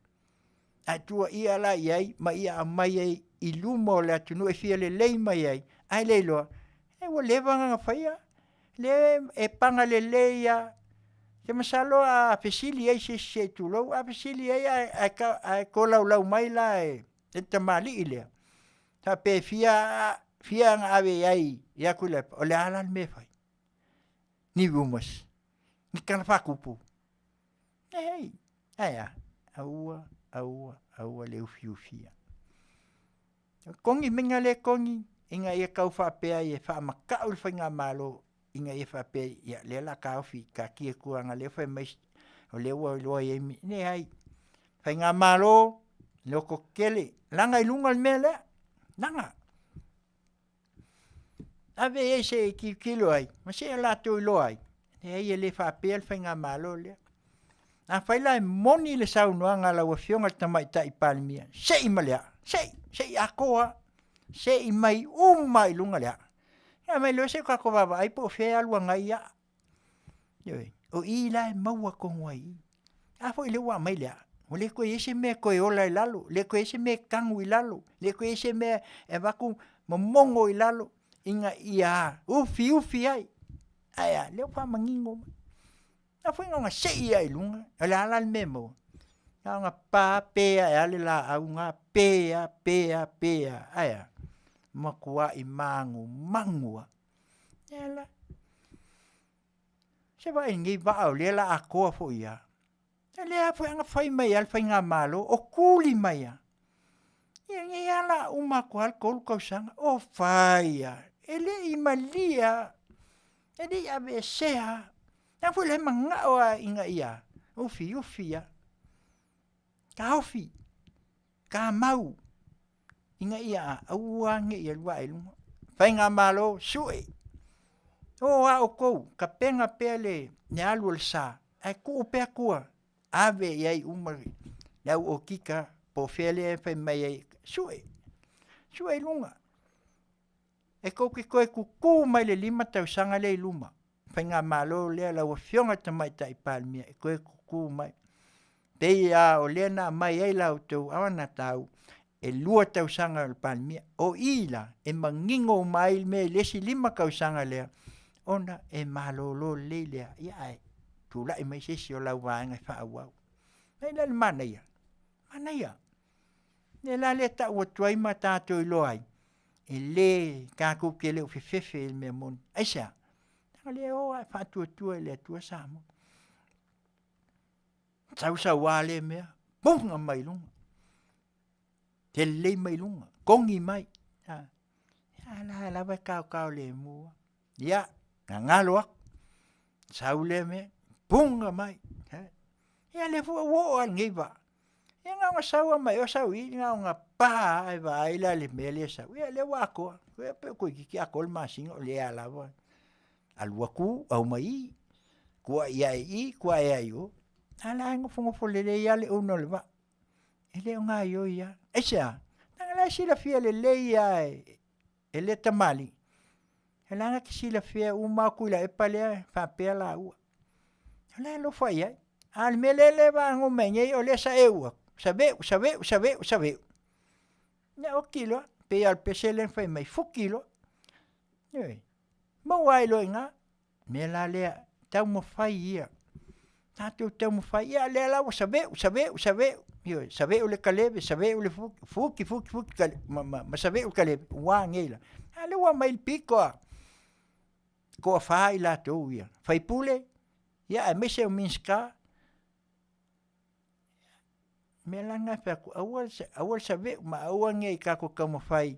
a tua ia la ai ma ia mai ai i lumo le atunu e fia le lei mai ai le loa e o leva nga faia le e panga le leia ke masalo a fesili ai se tulo a fesili ai a ko lau mai la e tamali ile ta pe fia nga ave ai ia kule o le ala me fai ni rumas ni kana fakupu ei aya aua le ufiufia kongi minga le kongi inga ia kau whapea i e whaamaka ul whainga malo inga ia whapea ia le la kauwhi ka kia kuanga le whai mais o le ua loa i emi ne ai whainga malo loko kele langa i lunga me le langa ave e se ki kilo ai ma se la to loa ai ne ai le whapea whainga malo le a whaila e moni le saunoanga la ua fionga tamaita i palmia se i malea se akoa se i mai mai lunga lea ya mai lo se ka ko baba ai po fe alua ngai ya o i la e maua ko ngai a foi le wa mai lea o le ko ese me ko ola i lalo le ko ese me kangu i lalo le ko ese me e vaku momongo i lalo inga ia ufi ai aya le pa mangingo a foi nga se ia i lunga ala ala memo nga pa pe ale la au nga pe aya makua i mangua ela se vai ngi va o le la akoa fo ia ele a foi nga fai mai al fai nga malo o kuli mai ia ngi ala uma kwal kol kausanga o faia ele i malia ele a besea na foi le manga o inga ia ufi ia kaufi ka mau inga ia aua nge ia lua e lunga whainga malo sui o a o kou ka penga pele ne alu le sa ai ku pe kua ave iai umari lau o kika po fele whai mai ai sui lunga e kou ki koe ku mai le 5 tausanga le luma whainga malo le lau o fionga tamaita i palmia e koe ku mai Teia o lena mai ai lau tau awana tau e 2 tausanga o palmia o ila e mangingo mai me lesi 5 kausanga lea ona e malolo lelea ia ai tula e mai sesi o lau vaenga whaawau e lal manaya ne la le ta o tuai matato i loai e le kaku ke le o fefefe il me mon aisa le o ai fatuatua le tua samo Sausa wale mea, bunga mai lunga. Te le mai lunga, kongi mai. La vai kau le mua. Ya, ngaloak. Saule mea, bunga mai. Ya le fua wo al ngiva. Ya nga saua mai o saui, nga pa ai vai la le mele sau. Ya le wako, ko ki akol masinga le ala va. Al waku au mai. Kua ia kua ia ala ngofo le ia le uno le va ele nga yo ia esa nangala sila fia le ia e le tamali ela nga sila fia uma kuila e pale fa pela u ala lo foi ai al melele va ngo menye o le sa eu sabe ne o kilo pe al pesele foi mai fu kilo mo wai lo nga me la le tau mo fai ia Tato tau mo fai ia le la sabe o le kalebe sabe o le fuki ma sabe o kalebe wa ngela ale wa mai pico ko fai la to ia fai pule ia me se o minska me la nga fa awal sabe ma awal ngai ka ko como fai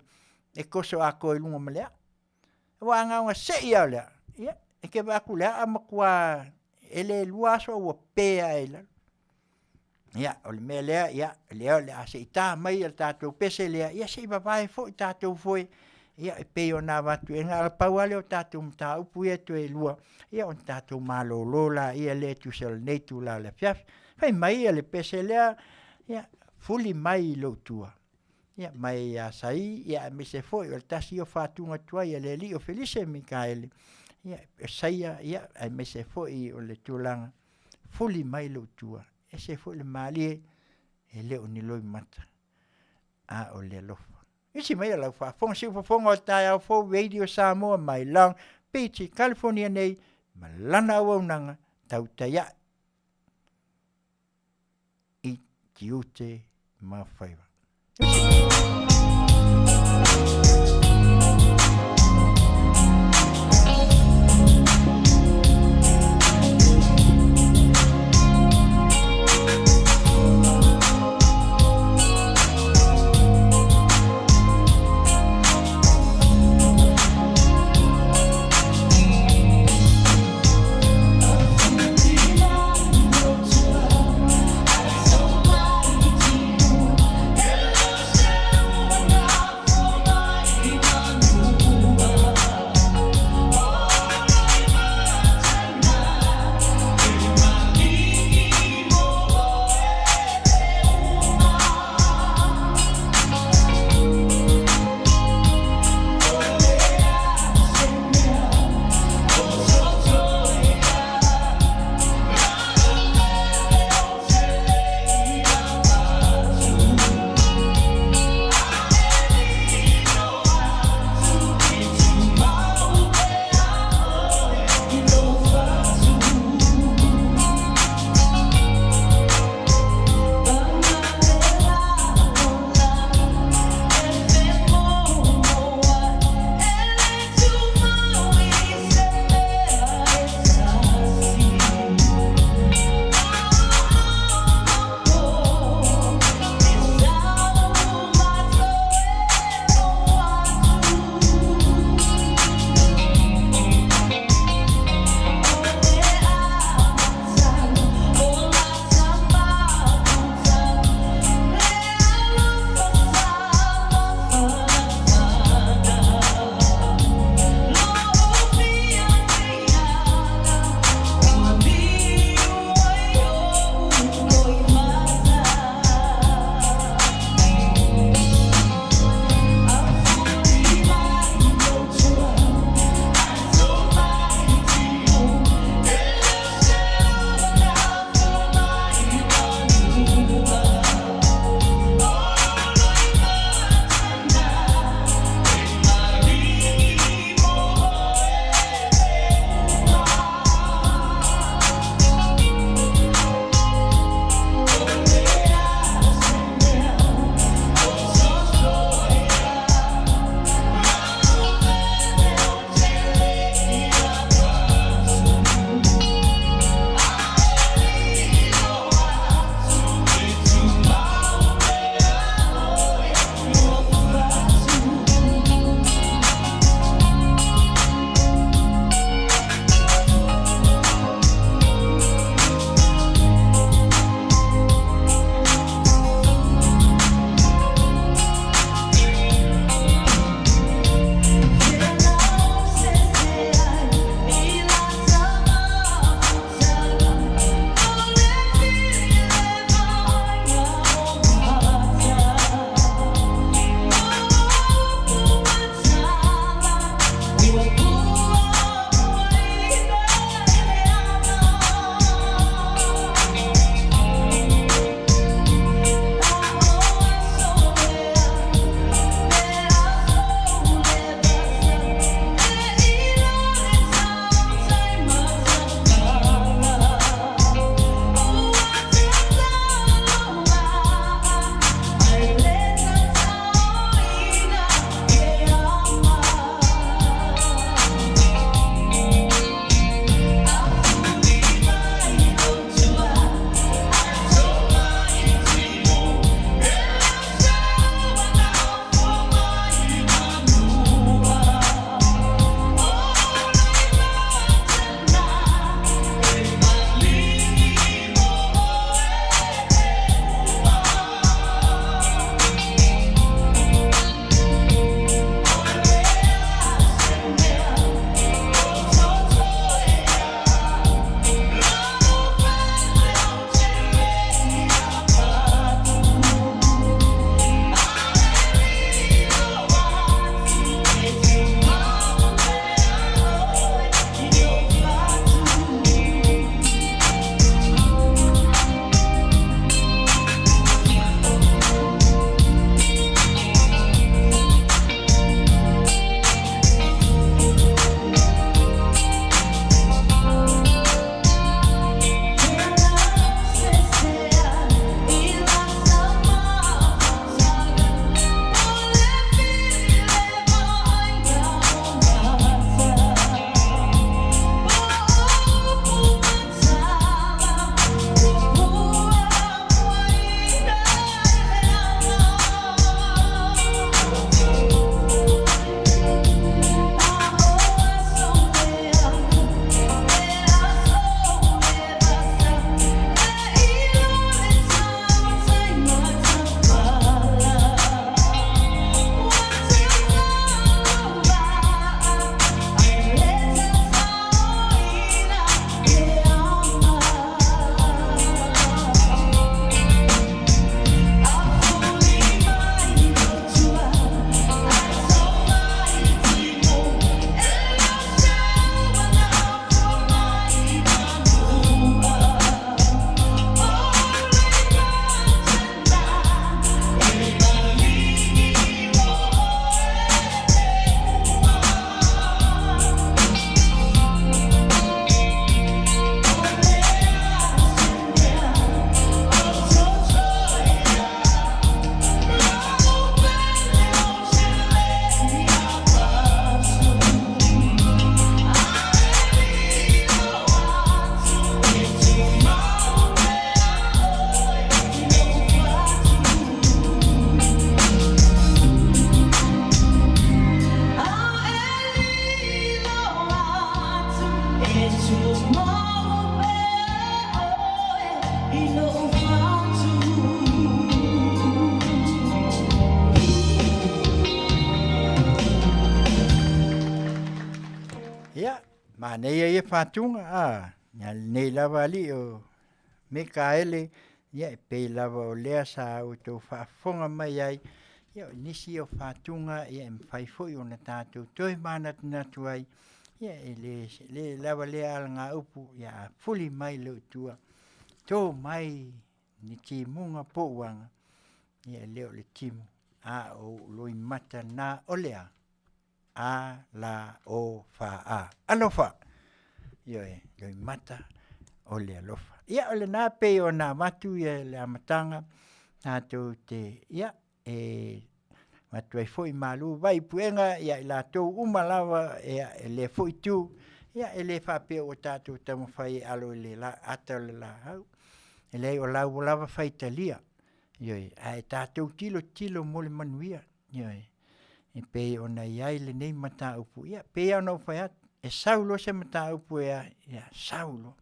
e koso a ko lunga male wa nga se ia le ia e ke ba kula ama kwa ele luaso o pea ela Ia, o le mea lea, ia, lea le ase i tā mai al tātou pese lea, ia se i papae fo i tātou foi, ia e peo nā watu, e ngā pau ale o tātou mta upu ia tu e lua, ia on tātou mālo lola, ia le tu sel neitu la le Afiafi, fai mai ia le pese lea, ia, fuli mai lo tua. Ia, mai ia sai, ia me se foi, o tasi o whātunga tua, ia le li o Felice Mikaeli, ia, saia, ia, ai me se foi o le tūlanga, fuli mai lo tua. E se foi le malie e leo ni loi mata a o le lofa. Isi mai lau whaafonga si Fofoga o tai au fo radio Samoa mai lang Peach California nei ma lana au nanga Tautai i Tiute ma Faiva. Ma nei e whātunga, nei lava ali o me ka ele, ia e pei lava o lea sa o tō whaafonga mai ai, ia o nisi o whātunga, ia e mwhai fwoi o na tātou toi mana natu ai, ia e le lava lea ala ngā upu, ia a fuli mai leo tua, tō mai ni ti munga po wanga, ia leo le timu, a o loi mata na o lea. A la o fa a alofa yo loi mata o le alofa ia o le nā pei o nā matu ia le amatanga tātou te ia matu ai foi malu vai puenga ia i lātou umalawa ia e le foi tu ia e le whapea o tātou tamawhai alo le la ata le la hau e le o lau lava whaitalia yo ai tātou tilo mole manuia yo e pei ona iai le nei mata upu ia pei ona ufai atu e saulo se mata upu ia saulo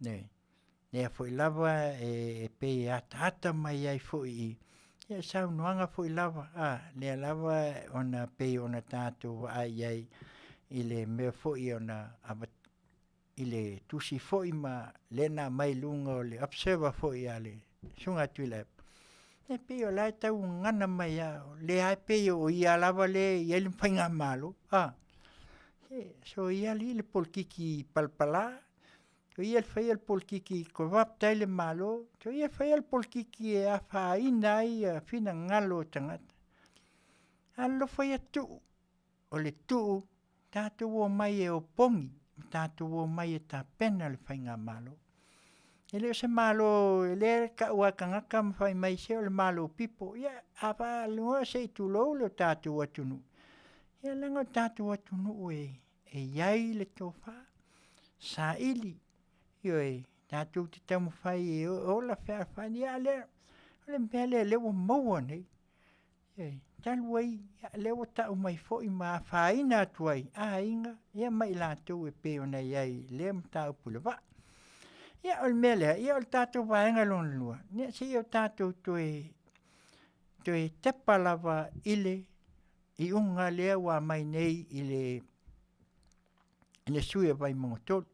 ne foi lava e pei ata mai ai foi ia saunoanga foi lava le lava ona pei ona tātou ai i le mea foi ona i le tusi foi ma lena mai lunga o le observer foi a le sunga tuila e pei o lai tau ngana mai le ai pei o ia lava le ia le whainga malo. So ia li le polkiki palpala, so ia le whai le polkiki ko waptai le malo, so ia whai le polkiki e a whaina i a whina ngalo tangata. Alo whai atu, o le tuu, tātou o mai e o pongi, tātou o mai e tā pena le whainga malo. Ele se malo ele ka wa kangaka mfai mai se le malo pipo ia apa lo se tu lo tatu atunu ia lengo tatu atunu e yai le tofa sa ili yo tatu te tamu fai o la fa ia le mele le wo mo ne tal wai le wo ta o mai fo i ma fa ina tuai inga ia mai la tu e pe ona yai le mta pulva ia o mele, ia o tātou waenga lona lua. Nia si o tātou toe tepa lava ile i unga lea wa mai nei i le sui vai mongotolu.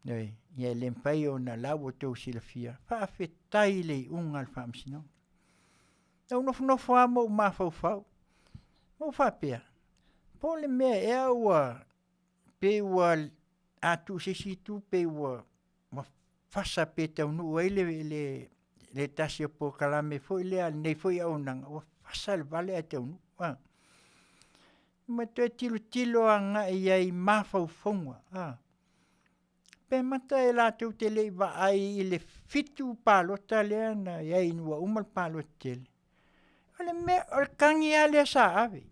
Ia le mpai o na lau o tau silafia. Faafetai le i unga le whaamsino. Tau nofo a mo mawhau. Mo whapea. Po le mea ea ua pe ua atu sisitu pe ua fasa pe tau nu ai le tasi o po kalame foi le nei foi au nanga o fasa le vale a tau nu ma te tilo anga i ai mafau fonga pe mata e la tau te le va ai le fitu palota le ana i ai nua umal palotele ole me o kangi ale sa ave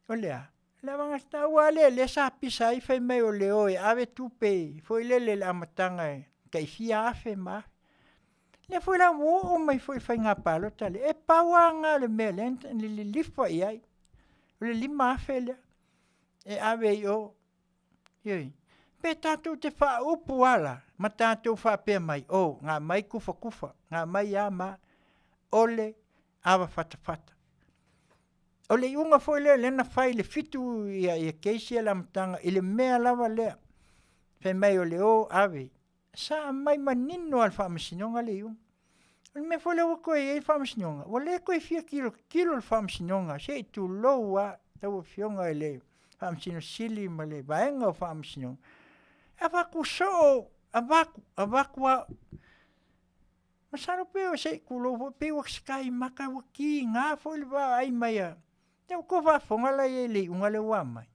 ole la vanga sta wale le sa pisa i fai mai o le oi ave tupe foi le amatanga kai fia afe ma le foi la mo mai foi fai nga palo tale e pawanga le melent le lifa ai le lima afe le e ave yo yei pe tatu te fa upu ala ma tatu fa pe mai nga mai kufa nga mai ama ole ava fata o le unga foi le na fai le fitu ia keisi la mtanga ile mea lava le fe mai o le ave sa mai manino al famsinonga le un me foi le ko e famsinonga o le ko fia kilo al famsinonga se tu loa tau fionga ele famsino sili ma le vaenga o famsinonga avaku so avaku masaro pe o se kulo pe o sky maka waki nga foi va ai mai tau ko va fonga la ele unga le wa mai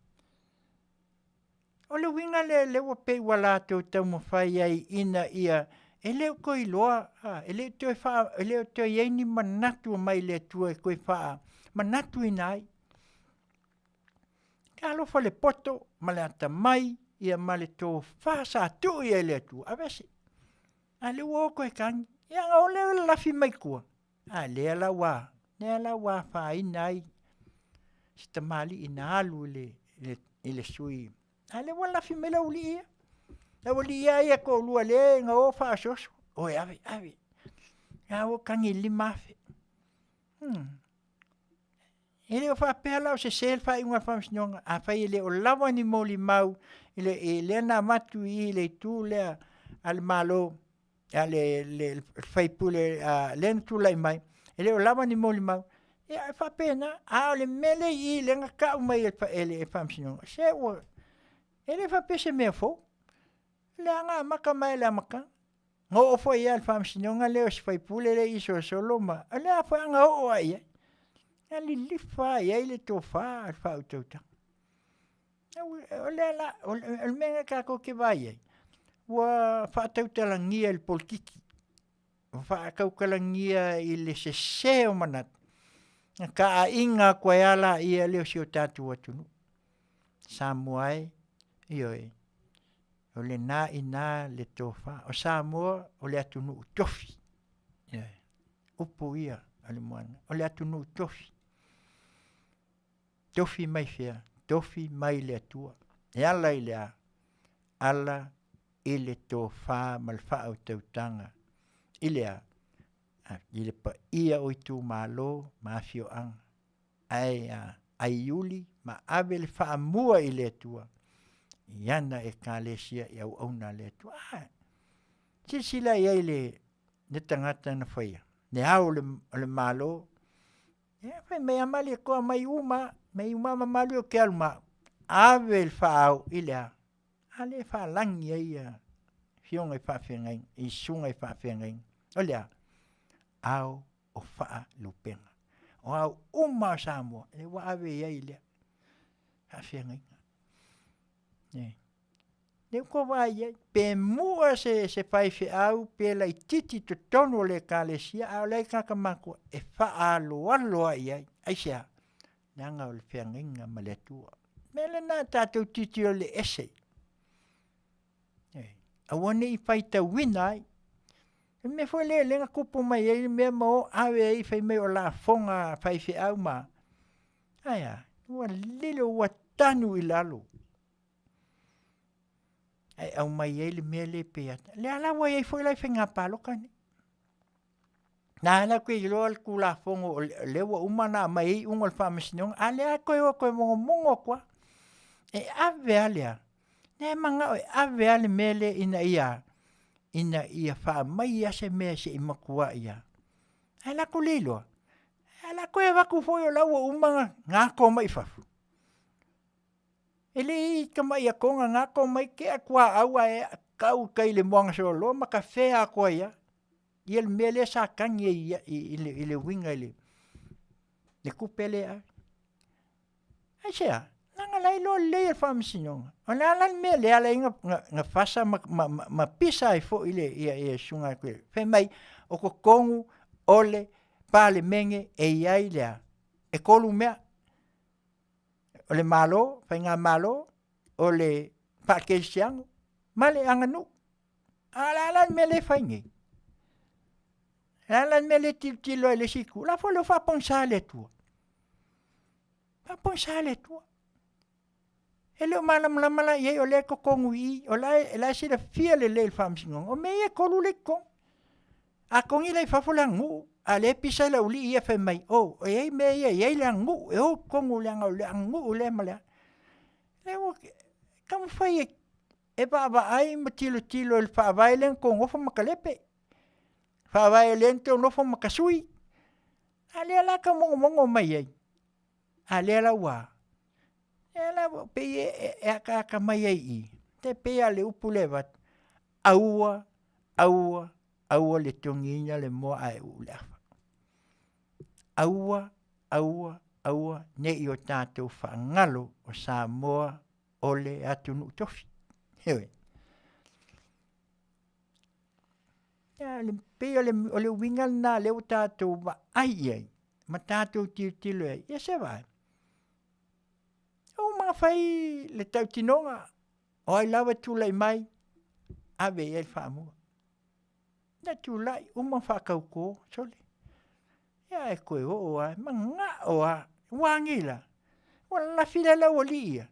o le winga le wa pe wala to tau mo fai ai ina ia ele ko iloa ele to ye ni manatu mai le tu ko fa manatu inai kalo fa le poto malata mai ia male to fa sa tu ia le tu avesi ale wo ko kan ia ole la fi mai ko ale la wa fa inai sta mali inalu le sui ale wala fi mela uli ia ko lu ale nga o fa sos o ave ya o kan ili mafe Ele o whapea o se sel whai unga whamsinonga, a whai ele o lawa ni moli mau, ele na matu I le tū lea al malo, le whaipule, le tūlai mai, ele o lawa ni moli mau, e a whapea na, a o le mele I le nga kau mai ele e whamsinonga, se o, ele whapea se mea fo, le anga maka mai le amaka, ngō o fo ia le whamsinonga leo se whaipule le iso solo ma, le a wha anga o a ia, ali lifa ia ile tofa al fa utauta o menga ka ko ke vai wa fa tauta langia el polkiki fa ka ko langia ile se o manat ka inga ko ala ia le si o tatu atunu Samoa io o le na ina le tofa o Samoa o le atunu tofi upo ia ale moana o le atunu tofi tofi mai fea, tofi mai le atua. E ala I lea, ala I le tō whā malwha au tautanga. I lea, I le pa ia o I tū mālo, ma Afioga. Ai uli, ma ave le wha mua I le atua. Iana e kā lesia I au auna le atua. Sila I le tangata na whaia. Ne au le mālo, e me amali ko mai uma malu ke alma avel faau ilea ale fa langi ia fiong e fa fengai I sunga e fa fengai olea au o fa lupenga o au uma Samoa le wa ave ia ile fa fengai ne ko vai pe mua se fai fe au pe la titi to tono le kalesia au le kakamako e fa alo ia aisia nanga o le whianginga ma le atua. Mele nā tātou titi o le ese. Awane I whaita wina ai. Me fo le lenga kupu mai e mea mo awe I whai mei o la fonga whai whi au ma. Aia, ua lilo ua tanu I lalo. Ai au mai e le mea le peata. Le ala wa e fo lai whenga paloka ne. Na ala koe I loa ku la fongo lewa umana mai ungol whamasinong. Ale a koe mongo kwa. E ave alea. Ne manga oi ave ale mele ina ia wha mai ase mea se I makua ia. Ala ko lilo. Ala koe waku foi o lawa umanga ngako mai fafu. Ele I kamai a konga ngako mai ke a kua aua e kau kai le moanga so lo maka fea koa ia. I el mele sa kangi I le winga le kupele a. Aisea, nanga lai lo le el whamsinonga. O na ala mele ala nga fasa ma pisa I fo I sunga koe. Whai mai o ko kongu ole pale menge e iai lea. E kolu mea. O le malo, whai ngā malo, o le pakesiango, male anganu. Ala mele whai ngi. Ala mele tilo le siku. La fo le whaponsa le tua. Whaponsa le tua. Ele o malamala ye o le kokongu I. O la sira fia le whamsingong. O me e kolu le kong. A kongi le whafolangu. A le pisa la uli ia whai mai. O e me ye le angu. E o kongu le angu le mala. Le o kamu whai e baba ai ma tilo le whaavai le kongo wha makalepe. Whaavai le ente o nofo makasui. A le ala ka mongo mai ai. A le ala wa. E ala pe e aka mai ai I. Te pe ale upu le wat. Aua le tonginya le moa ai ulafa. Aua ne I o tātou whaangalo o Samoa o le atunu tofi. Hewe. Le pe o le wingal na le o tātou wa ai. Ma tātou tilo ai. Ia se vai. O mga whai le tau tinonga. O ai lawa tūlai mai. Ave ai whaamua. Na tūlai uma whakauko sole. Ia e koe o ai. Ma ngā o ai. Wangila. Wala la fila la olia.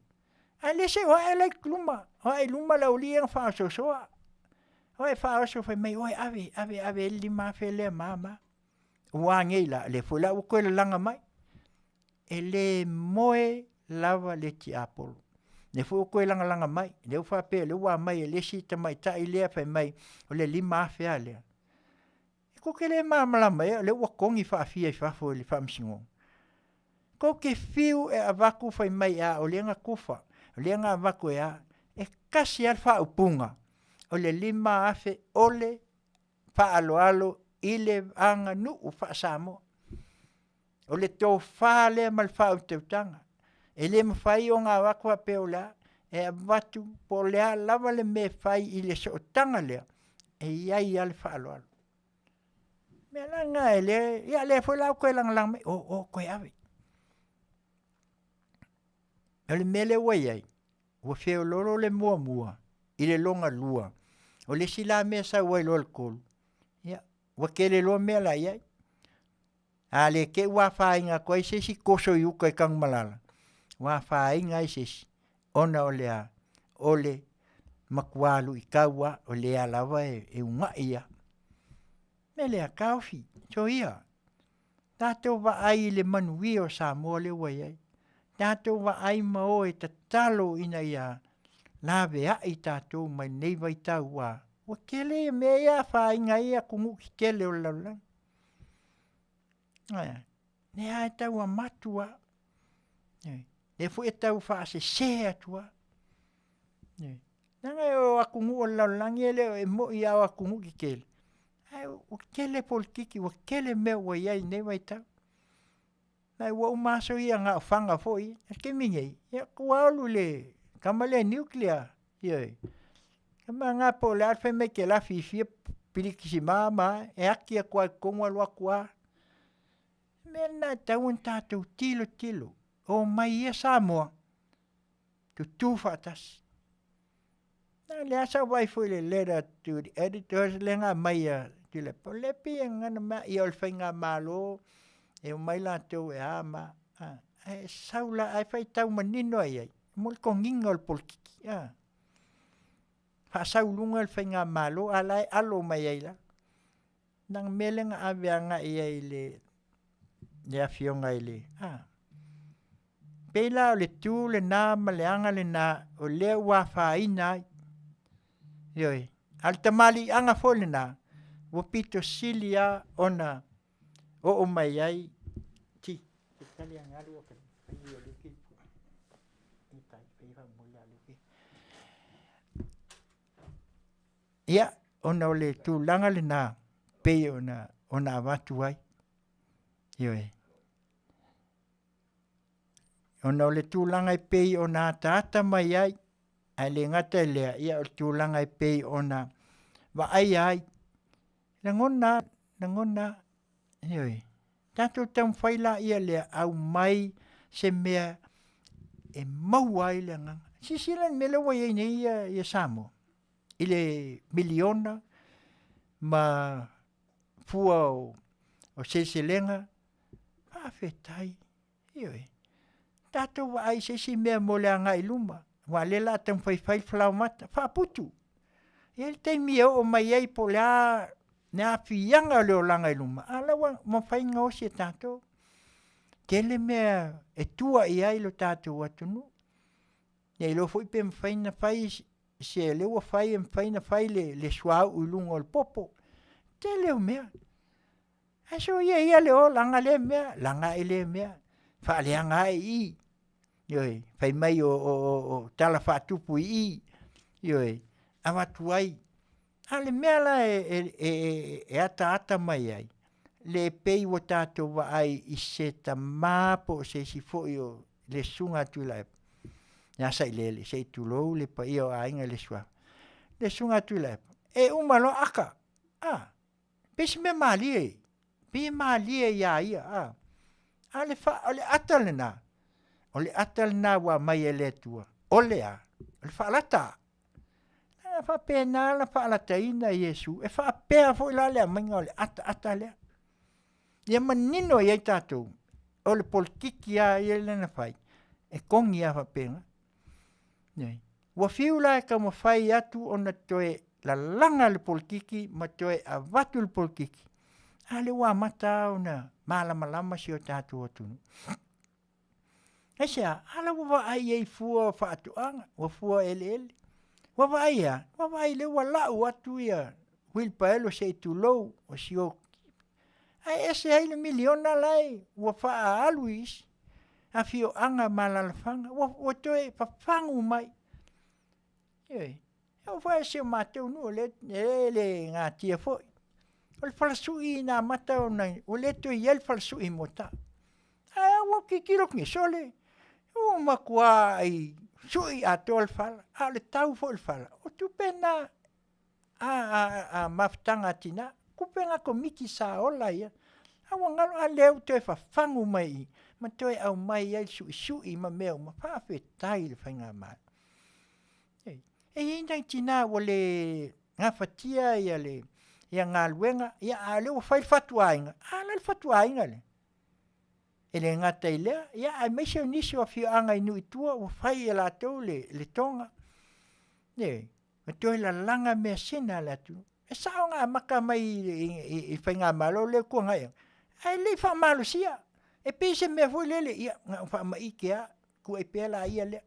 Ai lese o ai lai luma. O ai luma la olia ng whaasosoa. O ai whaaso whai mai. O ai ave lima whele mama. Wangila. Le fula o koe la langa mai. e le moe lava le ti apolo. Ne fu koe langa mai, le ufa pe, le ua mai, le si ta mai, ta i lea fai mai, o le lima afe a lea. E ko ke le mamala mai, le ua kongi Faafia i fafo i le whamsingo. Ko ke fiu e avaku fai mai a, o le nga kufa, o le nga avaku e a, e kasi al wha upunga, o le lima afe ole, wha alo alo, i le anga nu u wha Samoa. O le tō wha lea mal wha utautanga. E le mawhai o ngā wakua peo lea, e avatu po lea lava le me whai i le sootanga lea, e iai ale wha alo alo. Mea langa e le, ia le fo lau koe lang me, o koe awe. O le mele wai ai, ua feo loro le mua mua, i le longa lua, o le sila mea sa wai lo alkohol. Ia, ua ke le loa mea la iai. A le ke ua whainga koe se si koso i uka i kang malala. Wa whainga i sesi, ona o lea, ole makualu i kaua, o lea lava e unga ia. Me lea kaufi, so ia. Tātou wa ai le Manuia o Samoa le wai ai. Tātou wa ai mao e tatalo ina ia, lawe a i tātou mai nei vai tau wa. Wa kele me ia whainga ia kungu ki kele o laulang. Ne ai tau a matua. E fu e tau wha se atua. Nanga e o akungu o laulangi ele e mo i au akungu ki kele. O kele polkiki, o kele mea wa iai ne wai tau. Nai wa umaso ia ngā whanga foi, e ke mingei. Ia kua alu le, kama le nuclear. Ioi. Kama ngā po le arwhai me ke la fifia pirikisi mama, e aki a kua konga lua kua. Mea nā tau an tātou tilo. O mai ia Samoa, tu tūwhatas. Nā le asa wai fui le letter to the editors, le ngā mai a tila. Po le pia ngana ma i olwhai ngā malo, e o mai la tau e ama. E saula, ai whai tau manino ai ai. Mol ko nginga ol polkiki. Wha saulunga olwhai ngā malo, alai alo mai ai la. Nang melenga aweanga i ai le Afioga i le. Pela o le tū le nā maleanga le nā o le ua whaina ai. Ioi, al tamali anga fo le nā. Wapito silia ona o mai ai. Ti, te tali angaru o ka pei o luki. I tai pei ha mula luki. Ia, ona o le tū langa le nā pei ona avatu ai. Ioi. Ona o le tūlanga i pei o nā tāta mai ai, ai le ngata i lea, ia o le tūlanga i pei o nā wa ai. Nangona, ioi. Tātou tam whaila ia lea au mai se mea e mau ai le nganga. Sisila me le wai ai nei ia Samoa. I le miliona ma fua o seselenga, whawhetai, ioi. Tātou wa ai se si mea mo le anga i luma. Wa le la tam whai flau mata. Whaputu. E le taimi o mai ai po le a ne a whianga o leo langa i luma. Ala wa ma whai ngau si tātou. Tele mea e tua i ai lo tātou atunu. E lo fui pe mwhai na whai se le wa whai na whai le suau u lunga o le popo. Tele o mea. Aso ia le o langa le mea. Langa i le mea. Whaaleanga i. Ioi, whai mai o tala whaatupu i. Ioi, awatu ai. Ale mea la e ata mai ai. Le pei o tātou wa ai i se ta māpo se si fōi o le sunga tu lai. Nga sai le se tu lou le pa i o ainga le sua. Le sunga tu lai. E umalo aka. Pesi me malie. Pe malie ia ia. Ale atal na. Ole atal na wa mai ele tua. Ole a. Ole whaalata. Fa pena la whaalata ina Yesu. E wha pea fo ila lea mainga ole ata lea. Ia manino i tātou. Ole polkiki a i ele na whai. E kongi a wha pena. Wa whiula e ka mo whai atu o na toe la langa le polkiki ma toe a watu le polkiki. Ale wa mata o na malama si o tātou atunu. Hesa, ala wa ai ei fua whaatuanga, wa fua ele. Wa ai le wala atu ia, wilpaelo se tulou, o sio. Ai ese ai le miliona lai, wa wha aluis, Afioga malalafanga, wa toe pafangu mai. Yei, o fa se mateu no le ngā tia foi. O le falasui nā mata o nei, o le toi el falasui mota. Wa kikiro ki sole, o makua ai sui ato le fala, a le tau fo le fala. O tu pena a maftanga tina, kupenga komiti sa ola ia. Awa ngalo a leo toi fafangu mai, ma toi au mai ai sui ma meo, ma whawhetai le whainga mai. E hina tina o le ngawhatia ia le, ia Galuega, ia a leo whai whatuainga, a le whatuainga le. E le ngata i lea, ia a meise o nisi o Afioga inu i tua, o whai e la tau le tonga. Ma toi la langa Masina la tu. E sao ngā maka mai i whainga malo le kua ngai. Ai le wha malo sia. E pese mea fwoi lele, ia ngā wha mai kea, kua i pēla ia le.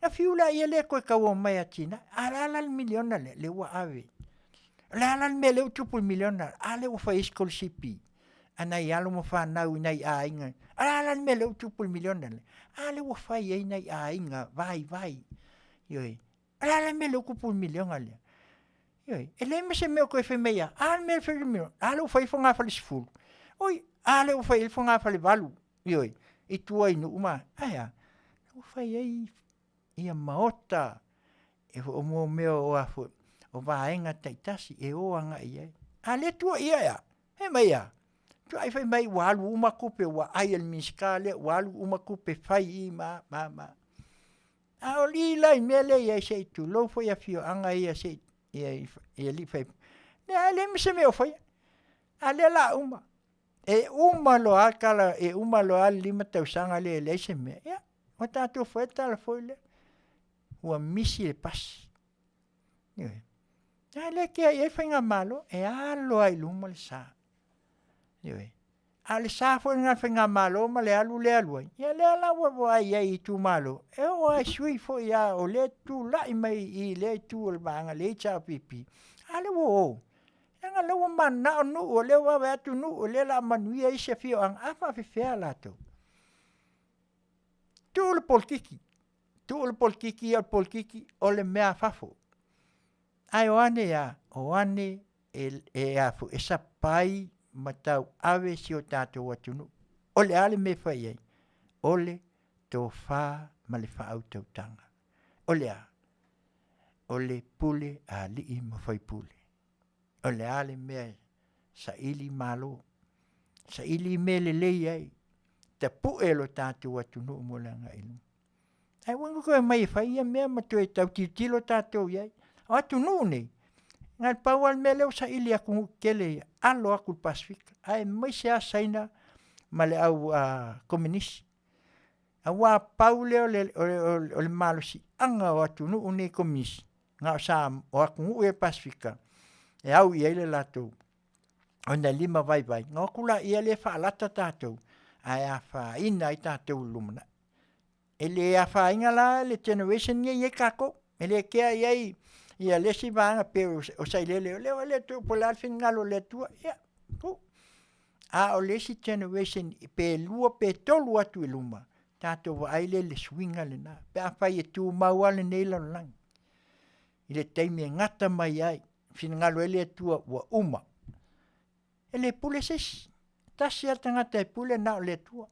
Na fiula ia le koe kaua mai atina, ala miliona le wa ave. La me le utupul miliona, ale wa whai scholarship. Ana i alo mo whanau nei a inga. Ala me le utupul miliona le. Ale wa whai ei nei a inga, vai. Yoi. Ala me le utupul miliona le. Yoi. E le mese meo koe whemea, ala me le whai miliona, ala wa whai whonga whali sifuru. Oi, ale wa whai whonga whali walu. Yoi. I tua inu uma. Aya. Wa whai ei ia maota. E o mo meo o afu. O vaenga taitasi e o anga ia. Ale tua ia ia. He mai ia. Tu ai fai mai walu uma kupe wa ai el miskale walu uma kupe fai I ma. A o li lai mele ia se tu lo foi Afioga ia se ia li fai. Ne ale mi se me o fai. Ale la uma. E uma lo akala e uma lo al lima tau sanga le se me. Ya. O tato foi tala foi le. Ua misi le pas. Ie. Ale ke ai fai nga malo e alo ai luma le sa. Ie. Ale sa foi nga fai nga malo ma le alu. Ia le ala wa ai tu malo. E o ai sui foi ya o le tu lai mai I le tu o banga le cha pipi. Ale wo. Nga lewa mana nu o lewa wa tu nu o le la Manuia I se fio ang afa fefea la to. Tu le polkiki. Tu le polkiki o le mea fafo. Ai o ane e afu e sapai matau ave si o tato watunu. O le ale me fai ei. O le to fa ma le fa au tautanga. O le a. O le pule a li ma fai pule. O le ale mea sa ili malo. Sa ili me le lei ai. Te pu e lo tato watunu mo le anga ilu. Ai wangu koe mai fai ia mea mato e tau titilo tatou iai. O atu nuu nei. Ngai paual mea leo sa ili aku kele ia. Alo aku Pasifika. Ai mai se a saina ma le au komunisi. A wā pau leo o le malo si anga o atu nuu nei komunisi. Ngā sa o aku ngu e Pasifika. E au ia ile latou. O na lima vai. Ngā kula ia le whaalata tatou. Ai a wha ina I tatou lumana. Ele a whainga la le generation ye kako. Ele kea iai ia lesi vanga pe o sai leo le tu polar fin ngalo le tua. Ia. A o lesi generation pe lua pe tolu atu iluma. Tato wa aile le swinga le na. Pe a whai e tu mauale nei lang. Ile teime ngata mai ai. Fin ngalo ele tua wa uma. Ele pule ses. Tasi ata ngata e pule na o le tua.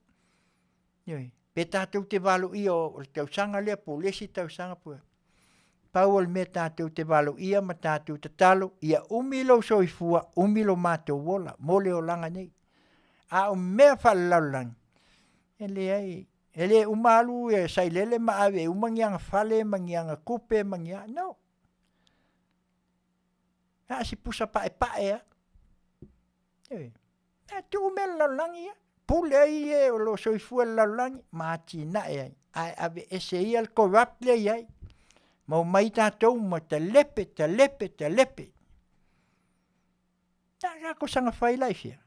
Ioi. Pe tātou te walo ia o le tausanga lea po lesi tausanga pua. Pau al me tātou te walo ia ma tātou te talo ia umilo soifua, umilo mātou wola, mole o langa nei. A o mea whalalang. Ele umalu e sailele ma awe umangianga whale, mangianga kupe, mangianga, no. Ha si pusa pae a. Tu umela lalang ia. Pule ai o lo soifua lalang mati na ai ave ese ia corrupt le ai mo mai tatou mo te lepe ta ko sanga fai lai fia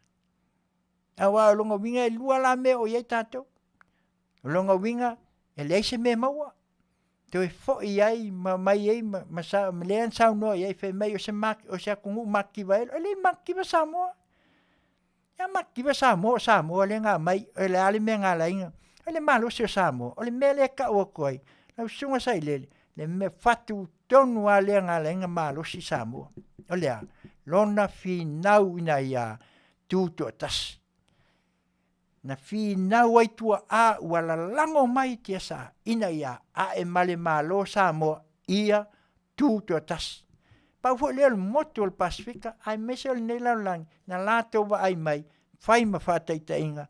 awa longa winga lua la me o ia tatou Longa winga, le se me maua. Te fo ai mai ai sa mlean sa no ai fe mai o se mak o se kungu makki vai le makki va Samoa. Ya makki va Samoa le nga mai le ali me nga la inga. Le malo se Samoa, o le mele ka o koi. Na sunga sai le me fatu tonu ale nga la inga malo si Samoa. O le lona fi nau ina ia tuto tas. Na fi nau ai tua a wala lango mai tia sa ina ia a e male malo Samoa ia tuto tas. Pa fo le moto el Pasifika ai mesel nela lang na lato wa ai mai Faiva fataita inga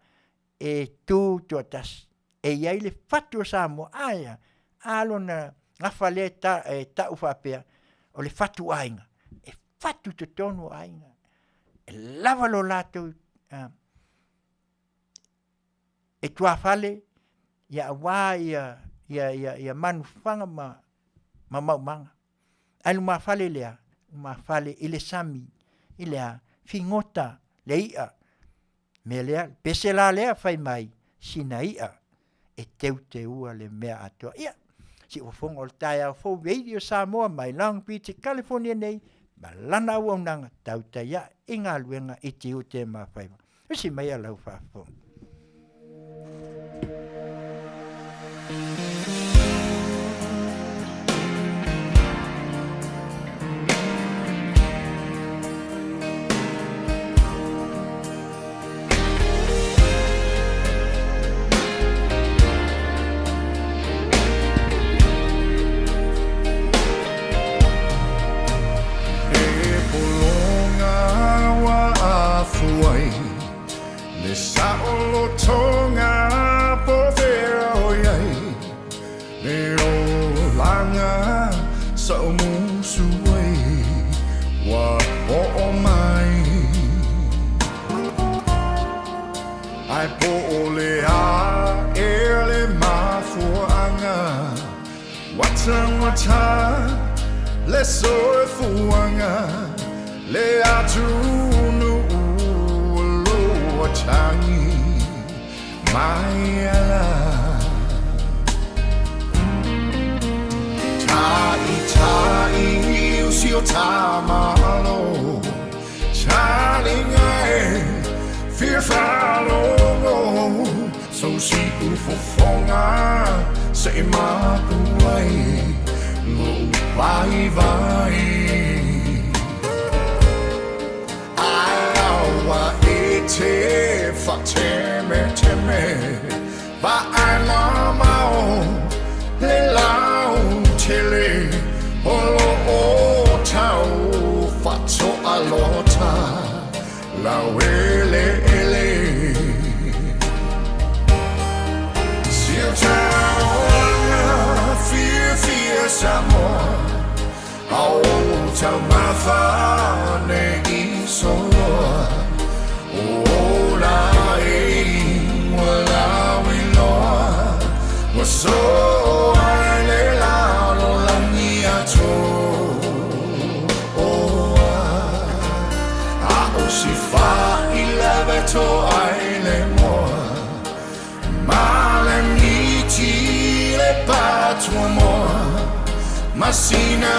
e tuto tas. E iai le fatu Samoa aia alona ngafale ta ufapea o le fatu ainga. E fatu te tonu ainga. E lava lo lato e tua fale ia wa ia manufanga ma maumanga. Ai ma fale lea, ma fale ile sami, ile fingota leia. Me lea, pesela lea fai mai, sina ia, e teute ua le mea atua. Ia, si o fonga o tai au fo radio Samoa mai Long Beach, California nei, ma lana ua unanga Tautai ia, inga luenga i Tiute ma Faiva. Usi mai a lau Faafofoga'aga. Le soe fuanga le atunu lo changi mai ala tai usio tamalo chalinga fear follow so si ufofonga say ma tuai Faiva Awa ete fateme teme Ba alamao Le lau tele Olo o tau Fato alota La wele ele Siota Fear Samoa Au tau mawhane I soloa O la e wala wiloa Wa so le la lo langi ato A o si fa I leve to ai le moa Ma le niti le patua moa Masina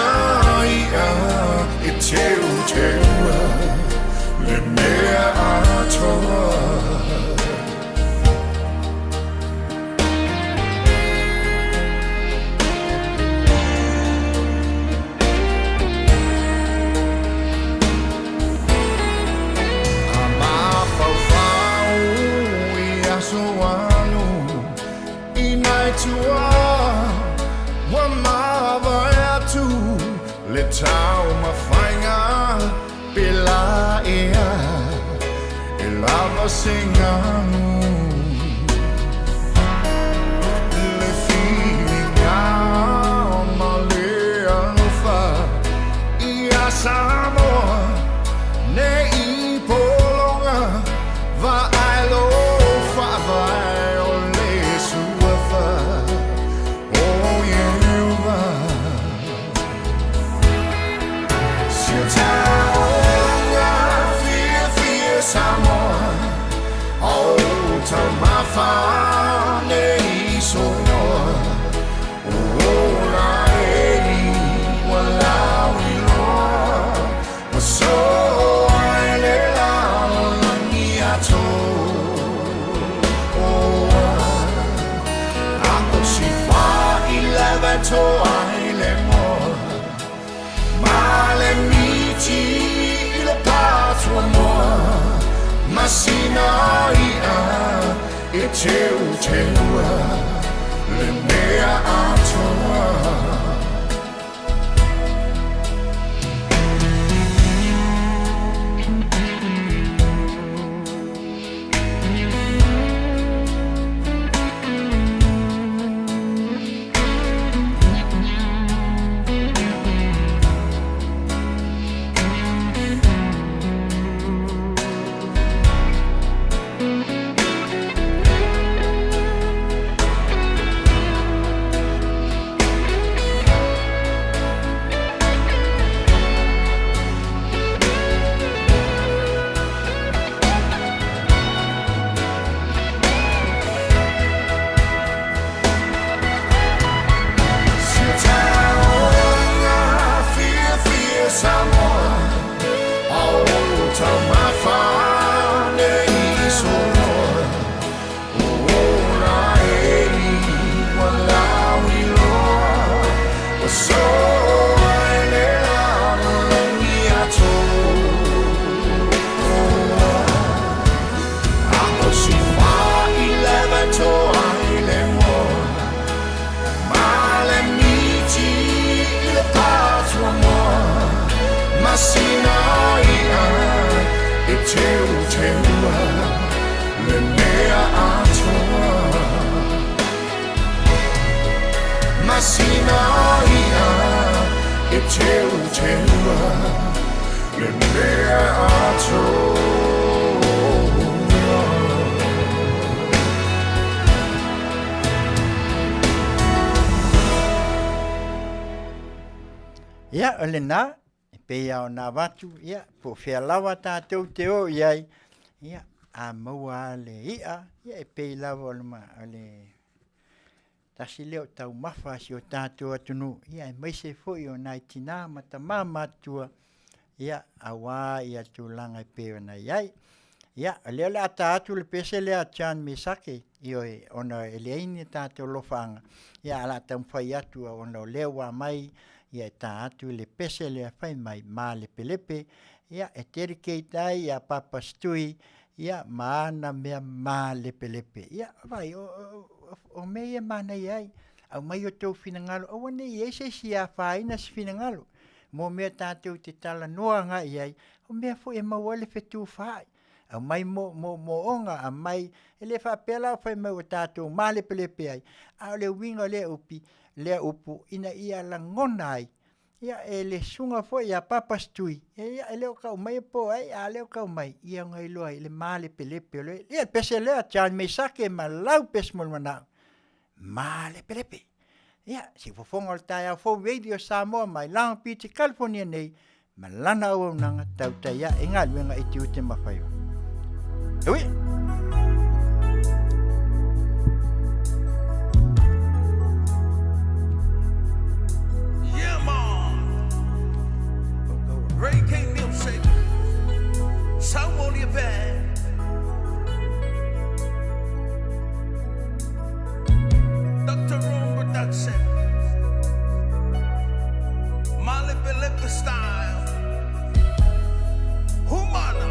ia e Tiute le mea atoa Ama faufau ia soanu inaitua Le tau mawhainga pela ea E lava singanu Le whilinga ma le alofa Ia Samoa ne I polonga Va alofa vai o le suafa O yewa Samoa sonoa Ola eli walawi loa Masoa ele la niato Ako si fa 11 to aile mo Male miti le patwa mo Masina ia e te ua le mea atoa Samoa, au tamafa ne isonoa, ola eli walawi loa, wasoa ele la niato. Ako si fa 11 to aile mo, male miti le patwa mo. Masina ia e te ua le mea atoa Masina ia e te ua le mea atoa Ia o le nā Pea o nā watu, ia, po whea lawa tātou te o iai, ia, a maua le ia, e pei lawa o le tasi leo tau mawha si o tātou atunu, ia, e maise fwoi o nai tina mata mātua, ia, a wā ia tūlanga e peo na iai, ia, leo le ata atu le pese lea Chan me sake, io e ona e leini tātou lofanga, ia, ala tau mwhai atu a ona o leo wa mai, ia e tā atu le pese le whai mai mā lepe, ia e terikei tai ia papa stui, ia maana mea mā lepe, ia vai o mea mana iai, au mai o tau whinangalo, o wane iei se si a whaina si whinangalo, mō mea tātou te tala noa ngā iai, o mea fo e mawale whetu whai, au mai mo onga, a mai, e le whapela whai mai o tātou mā lepe ai, au le winga le upi, lea upu ina ia la ngonai ia e le sunga fo ia papa stui ia e leo kau mai po ai a leo kau mai ia ngai loa le male pelepe le ia pese lea Chan me sake ma lau pes mo mana male pelepe ia si fofonga o tai fo radio Samoa mai Long Beach California nei ma lana o nanga Tautai ia e Galuega e Tiute ma Faiva oi Ray K Music, Samoa Band, Dr. Room Production, Malipe Style, Humana,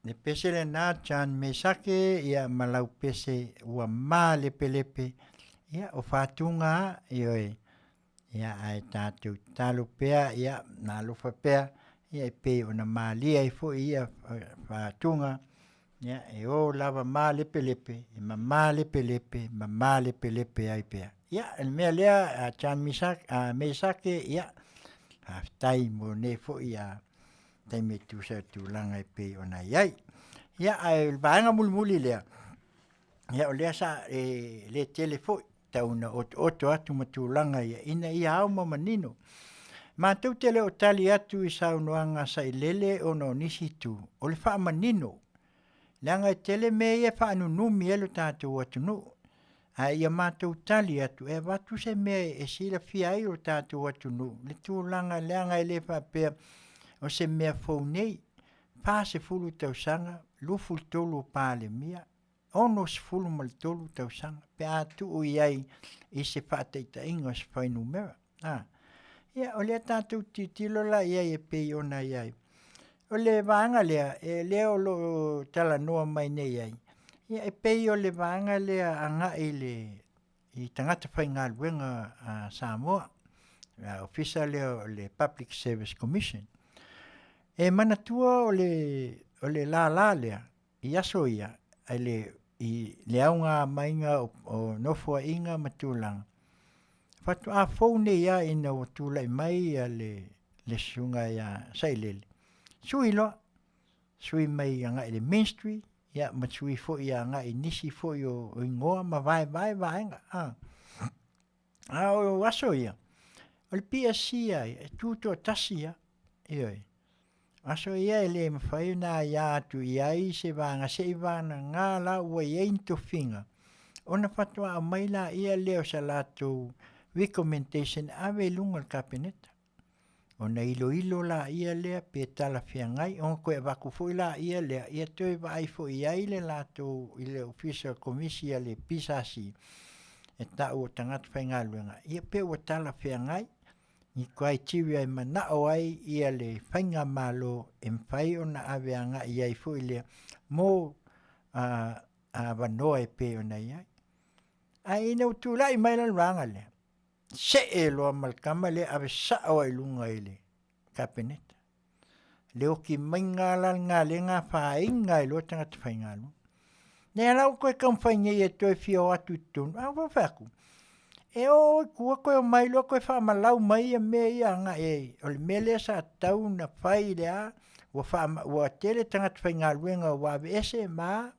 Ne pese le nā John Mesake ia malau pese ua mā lepe ia o whātunga ioi. Ia ai tātou talo pea ia nā lufa pea ia e pe o na mālia i fo ia whātunga. Ia e o lava mā lepe e mā lepe ai pea. Ia el mea lea a John Mesake ia haftai mo ne fo ia taime tusa tūlanga i pe o na iai. Ia ai vaenga mulimuli lea. Ia o lea sa le tele fo tauna oto atu matūlanga ia ina ia au mamanino. Ma tau tele o tali atu i saunoanga sa i lele o no nisi tu. O le wha manino. Leanga i tele me ia wha anu numi elu tātou atu no. A ia mātou tali atu e watu se mea e sila fia i o tātou atu no. Le tūlanga leanga i le wha pea o se mea fau nei. Pā se fulu tau sanga, lufu tolu pāle mia. Ono se fulu mal tolu tau sanga. Pe atu o iai i se whāteita inga se whainu mera. Ia o lea tātou titilo la iai e pei ona iai. O le vanga lea, e lea o lo tala noa mai nei iai. Ia e pei o le vanga lea anga i tangata whai ngā luenga a Samoa. Ofisa lea o le Public Service Commission. E manatua o le la lea, i aso ia, i le aunga mainga o nofua inga matulanga. Fatu a fōne ia ina o tūlai mai a le sunga ia sailele. Sui loa, sui mai anga i le ministry, ia matsui fo ia anga i nisi fo i o ingoa ma vaenga. O aso ia. O le PSC ai, e tūto tasi ia, ioi. Aso ia e le mawhai nā ia atu ia i se vanga se i vana ngā la ua i einto finga. Ona fatua a maila ia leo sa lātou recommendation ave lunga le kabineta. Ona ilo la ia lea pe tala whiangai, onga koe waku fo la ia lea, ia toi vai fo ia i le lātou i le official commission le pisasi. E tau o tangata whainga luenga. Ia pe o tala whiangai, i koai tiwi ai manao ai ia le whainga malo e mwhai ona aveanga ia i fo i lea mō a wanoa e pe ona iai. A ina utula i maila ranga lea. Se e loa malkama le ave sao ai lunga i le kabineta. Leo ki mainga la ngā le ngā whainga i loa tangata whainga lu. Nea lau koe kamwhainga i e toi fio atu tonu. Awa whaku. E o kua koe o mai loa koe wha malau mai a mea i anga e. O le mele sa tau na whai lea. Ua tele tangata whainga luenga wawe ese ma.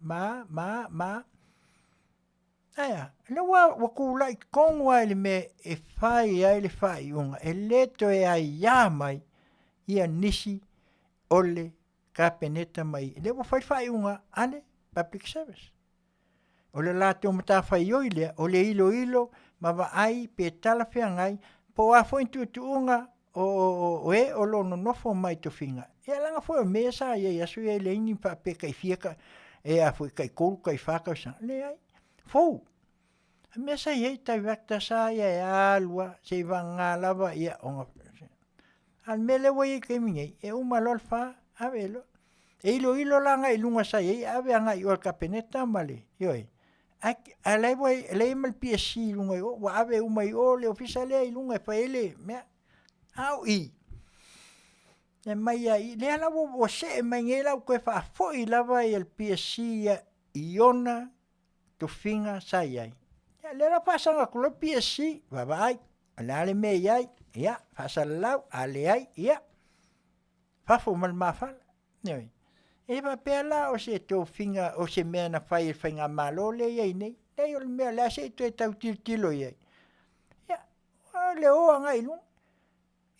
Aia, le wa kula i kongu ai le me e whai ai le whai unga. E leto e ai ia mai ia nisi o le kapeneta mai. Le wa whai unga ane public service. O le lato mata whai oi lea, o le ilo ma wa ai pe tala whiangai po a whointu unga o lo no nofo mai to finga. E langa fo o mesa ia asu e le ini pa pe kai fieka e a fo kai kolu kai whaka sa. Le ai. Fou. A mesa iei tai wakta sa ia e alua se i wanga lava ia onga. Al mele wa i kei mingei e umalo al wha avelo. E ilo langa i lunga sa iei ave anga i ol kapeneta male. Ioi. A lei wai, lei mal PSC lunga i o, wa ave umai o le ofisa lea i lunga i whaele. Mea, au i. E mai ai, lea lawa wa se e mai nge lau koe wha fo i lava i al PSC i ona to finga sa iai. Le la pasanga kula PSC, vai, ale me iai, ia, pasal lau, ale ai, ia. Fafo mal mafal, nei. E va pela o se to finga o se mea na fai finga malo le iai nei. Nei o mea la se to tau tilo iai. Ia, le o anga ilu.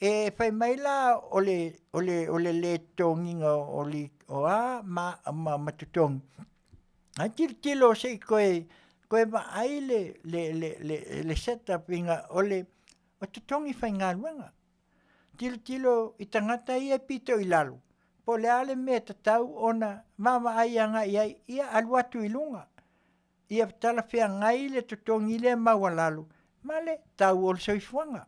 E fai mai la o le tonginga o a matutong. A tilo se koe va ai le setup inga o tutongi whai ngā luenga. Tilo i tangata ia pito i lalu. Po le ale me tatau ona mama ai anga ia aluatu i lunga. Ia tala whea ngai le tutongi le maua lalu. Ma le tau o le soifuanga.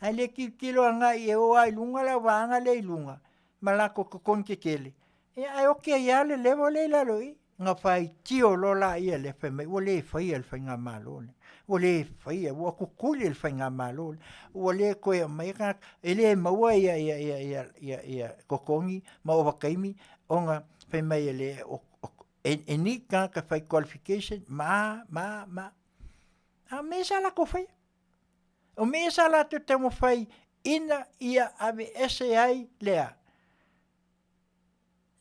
Ai le kilo anga i e o ai lunga la wanga le i lunga. Ma lako kokon kekele. Ia ai oke ia le lewa le laloi. Nga whai tio lola ia le whai mai. Ua le whai al whai ngā malo le. Ua le whai a ua kukuli al whai ngā malo le. Ua le koe mai ka. E le maua ia kokongi. Ma o wakaimi. O nga whai mai e le. E ni ka whai qualification. Ma. A me sa la ko whai. O me sa la tu te mo whai. Ina ia ave ese ai lea.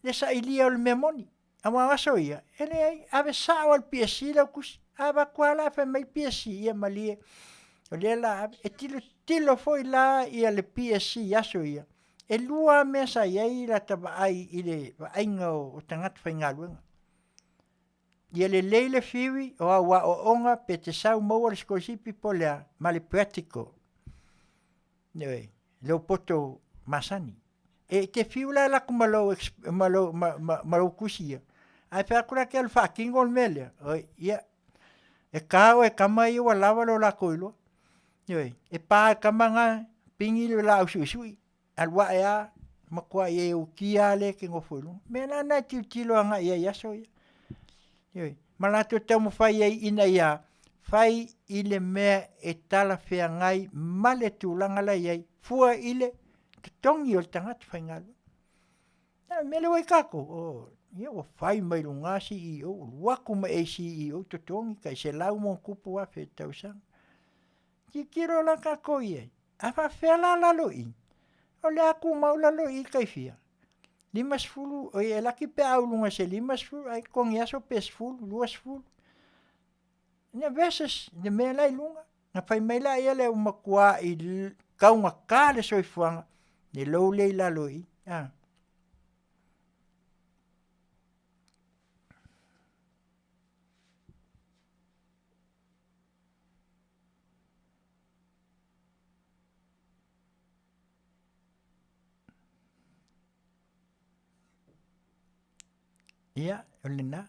Le sa ilia o le memoni. Awa aso ia. Ele ai ave sao al PSC la kusi. Ava kuala fa mai PSC ia malie. O le la e tilo foi la ia le PSC aso ia. E lua mesa ia i la taba ai i le ainga o tangata whaingaluenga. Ia le leile fiwi o awa o onga pe te sau maua le skosipi po lea ma le practical. Nei, leo poto masani. E te fiula la ku malo kusia. Ai fa kura ke al fucking ol mele. Oi, ia. E kao e kama i wa lava lo la koilo. Oi, e pa kama nga pingi lo la usui. Al wa ya makwa ye u kia le ke ngofulu. Mena na tilo nga ia so ia. Oi, malato te mo fai ina ia. Fai ile mea e tala fea ngai male tūlanga la iai. Fua ile te tongi o tangata whaingalu. Mele wai kako. Ia o fai mai runga CEO. Waku ma e CEO to tongi kai se lau mon kupu a fe tausang. Ki kiro la kako iai. A fa fea la lalo i. O le aku mau lalo i kai fia. Limas fulu. O e laki pe au lunga se limas fulu. Ai kongi aso pes fulu. Luas fulu. Nia versus de me lai lunga. Na fai mai la ia le umakua i kaunga ka le soifuanga. Ni lou lei la loi. Ia, ole na.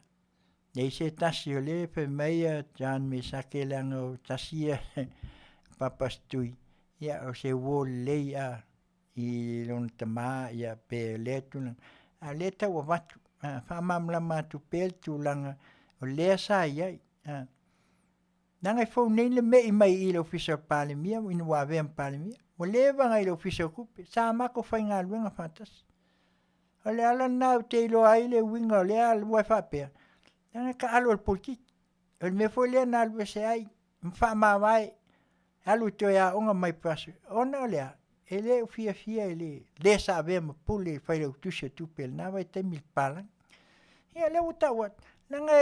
Nei se tasi o le pe mai jan me sake langa o tasi papastui. Ia o se wo lei i lon tama ia pe letuna. A leta wa watu. Fa mamla matu pel tu langa o lea sa iai. Nanga fo nei le mei mai i le official palemia o inu wa vem palemia. O le vanga i le official kupe. Sa mako fai ngā luenga fantas. O le ala nau te ilo ai le winga o le ala ua whapea. Nanga ka alo al politi. O le me fo lea na alua se ai. Mfa mawai. Alu to ya onga mai prasu. Ona o lea. E le fia le sa vema pule fai le utusha tupel. Na vai te mil palang. Ia le uta wat. Nanga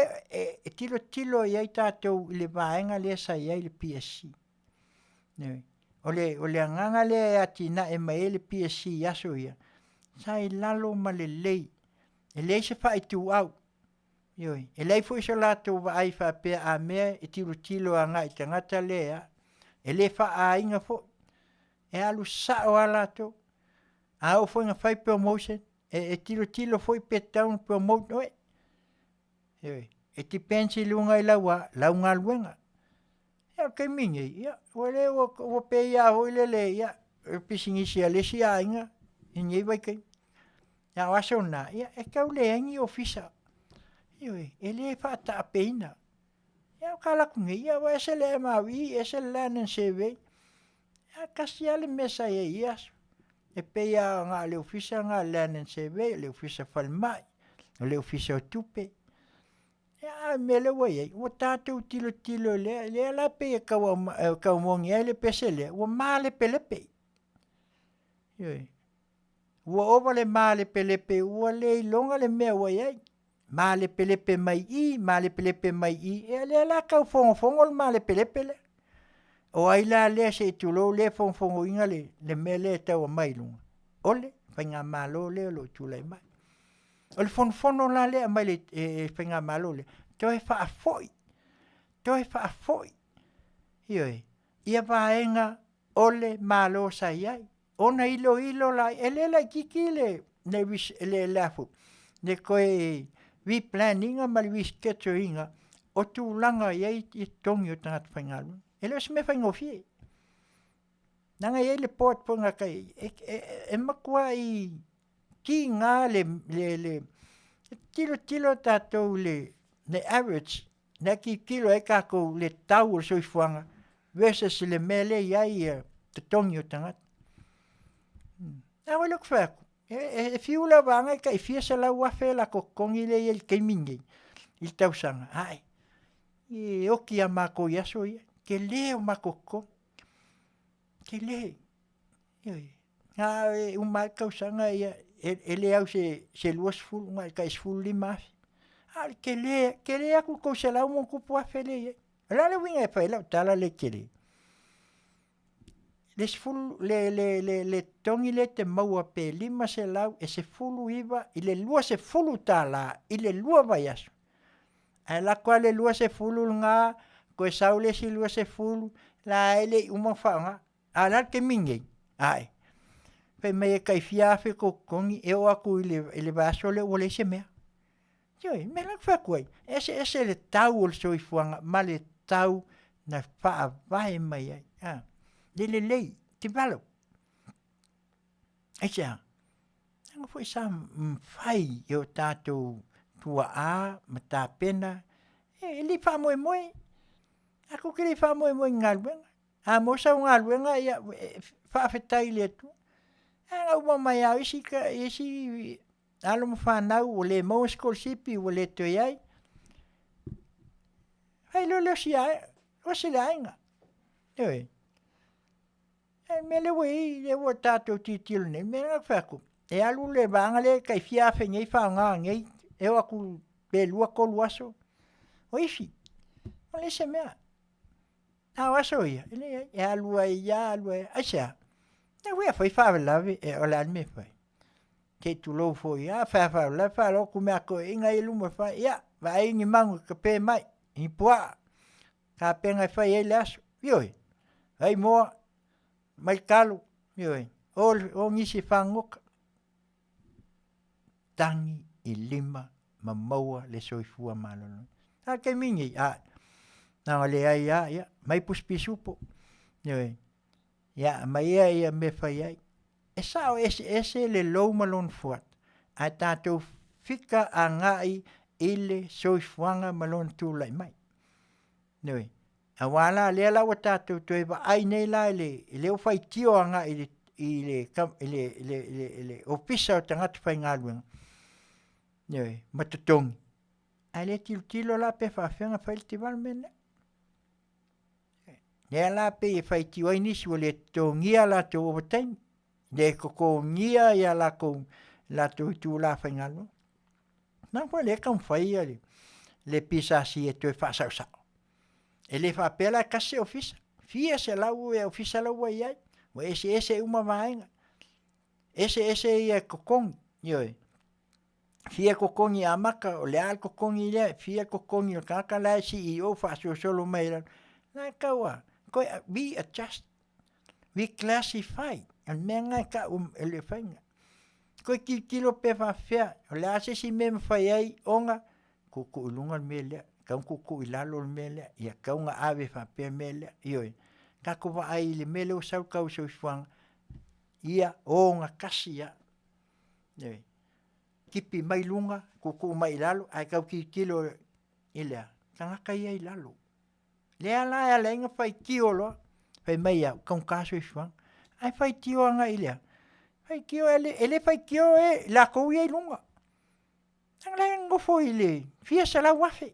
tilo iai tātou le vaenga le sa iai le PSC. O le anganga le ati na e mai le PSC aso ia. Sa i lalo ma le lei. E lei se fai tu au. Ioi. E lei fo iso lato wa ai fa pe a mea e tilo anga i tangata lea. E le fa a inga fo. E alu sa o alato. A o fo inga fai promotion. E tilo fo i petaun promote oe. E ti pensi lunga i launga luenga. Ia kai minge, ia. Wale o pe ia hoi le ia. Pisingisi a lesi a inga. Inge vai kai. Ia waso na, ia e kau le angi ofisa. Ioi, e le whaata a peina. Ia kala kunge, ia wa ese le maui, ese le lanen sewe. Ia kasi ale mesa ia ias. E pe ia ngā le ofisa ngā lanen sewe, le ofisa falmai, le ofisa tupe. Ia mele wa ia, wa tātou tilo le la pe e kau mongi ai le pese le, wa maa le pelepe. Ioi. Ua ova le maa le pelepe, ua le ilonga le mea wa iai. Maa le pelepe mai i, e le la kau fongo le maa le pelepe le. O ai la le se tulo le fongo inga le mea le tau mai lunga. Ole, fai ngā malo le lo tulai mai. O le fono la le mai le fai ngā malo le. Toi wha a foi. Ioi, ia vaenga ole malo sa iai. Ona ilo la, ele la kiki le lafu. Ne koe vi planninga ma le vi sketchuinga o tūlanga iai i tongi o tangata whaingalu. Ele se me whaingofie. Nanga iai le port ponga kai. E makua i ki ngā le tilo tātou le average, na ki kilo e kako le tau o soifuanga, versus le mele iai te tongi o tangata. Awa luk whaku, e fiula wanga ka i fia sa lau wafe la kokongi le i kei mingi, il tausanga, ai, i oki a mako yaso ia, ke le o makoko, ke le, nga umai kausanga ia, e le au se luas fulu, nga ka isfulu li mafi, ai ke le aku ko se lau mo kupu wafe le ia, la le winga e whaila, tala le ke le. Le tongi le te maua pe lima se lau e se fulu iwa i le lua se fulu tala i le lua vai aso. Ai la kwa le lua se fulu ngā koe saule si lua se fulu la ele uma whaanga a la ke mingi. Ai. Pe mea kai fiafe ko kongi e o aku i le vaso le ole se mea. Joi, me la whakuai. Ese le tau ol soi fuanga ma le tau na wha vai mai ai. Ah. Lei, te valo. Aisea, anga foi sa mwhai e o tātou tua a, ma tā pena, li wha moe moe, ako ki li wha moe moe ngā luenga, a mo sa ngā luenga, whaafetai le tu, anga ua mai au isi alo mo whanau, o le mau skolsipi, o le toi ai, hai lolo si ai, o se le ainga, me le wei le wo tātou titilo nei me nga whaku e alu le vanga le kai fiafe ngei whaanga ngei e aku pe lua ko luaso o isi o le se mea a waso ia e alu ai ia alu ai asia e wea fai whavelave e o le alme fai ke tu lo fo ia whavelave whalo ku mea ko inga i lumo fai ia va ingi mangu ka pe mai i pua ka penga fai e le aso ioi ai moa mai kalu, yoi, o ngisi whangoka. Tangi i lima ma maua le soifua malolo. Ha ke mingi, nanga le ai, mai puspisupo, yoi, mai ia me whai ai. E sao ese le lau malon fuat, a tātou whika a ngai ile soifuanga malon tūlai mai. Yoi. A wala le la wa tātou toi wa ai nei la le o whai tio anga i le ofisa o tangata whai ngā luenga. Yoi, matatongi. A le tilo la pe whawhenga whai te walmena. Le la pe e whai tio ai nisi wa le tongia la tō overtime. Le koko ngia ia la kou la tō tū la whai ngā luenga. Nā kwa le kam whai le pisa si e toi whasau sao. Ele fa pela kase ofisa. Fia se lau e ofisa lau ai ai. Wa ese uma vaenga. Ese ia kokong. Yoi. Fia kokongi amaka o le al kokongi le. Fia kokongi o kaka lai si i o fa solo mai lan. Nā kaua. Koe we adjust. We classify. Al mea ngai ka ele whainga. Koe ki kilo pe fa fea. O le ase si mem whai ai onga. Kuku ulunga me lea. Kau kuku i lalo mele, ia kau ngā awe whapea mele, ioi. Kako wa ai le mele o sau kau sau fuanga, ia o ngā kasi ia. Ioi. Kipi mai lunga, kuku mai lalo, ai kau ki kilo i lea. Kangaka ia i lalo. Lea la ea lenga whai kio loa, whai mai au, kau kāso i fuanga. Ai whai tio anga i lea. Whai kio ele whai kio la kou ia i lunga. Tanga lai ngofo i le, fia sa la wafe.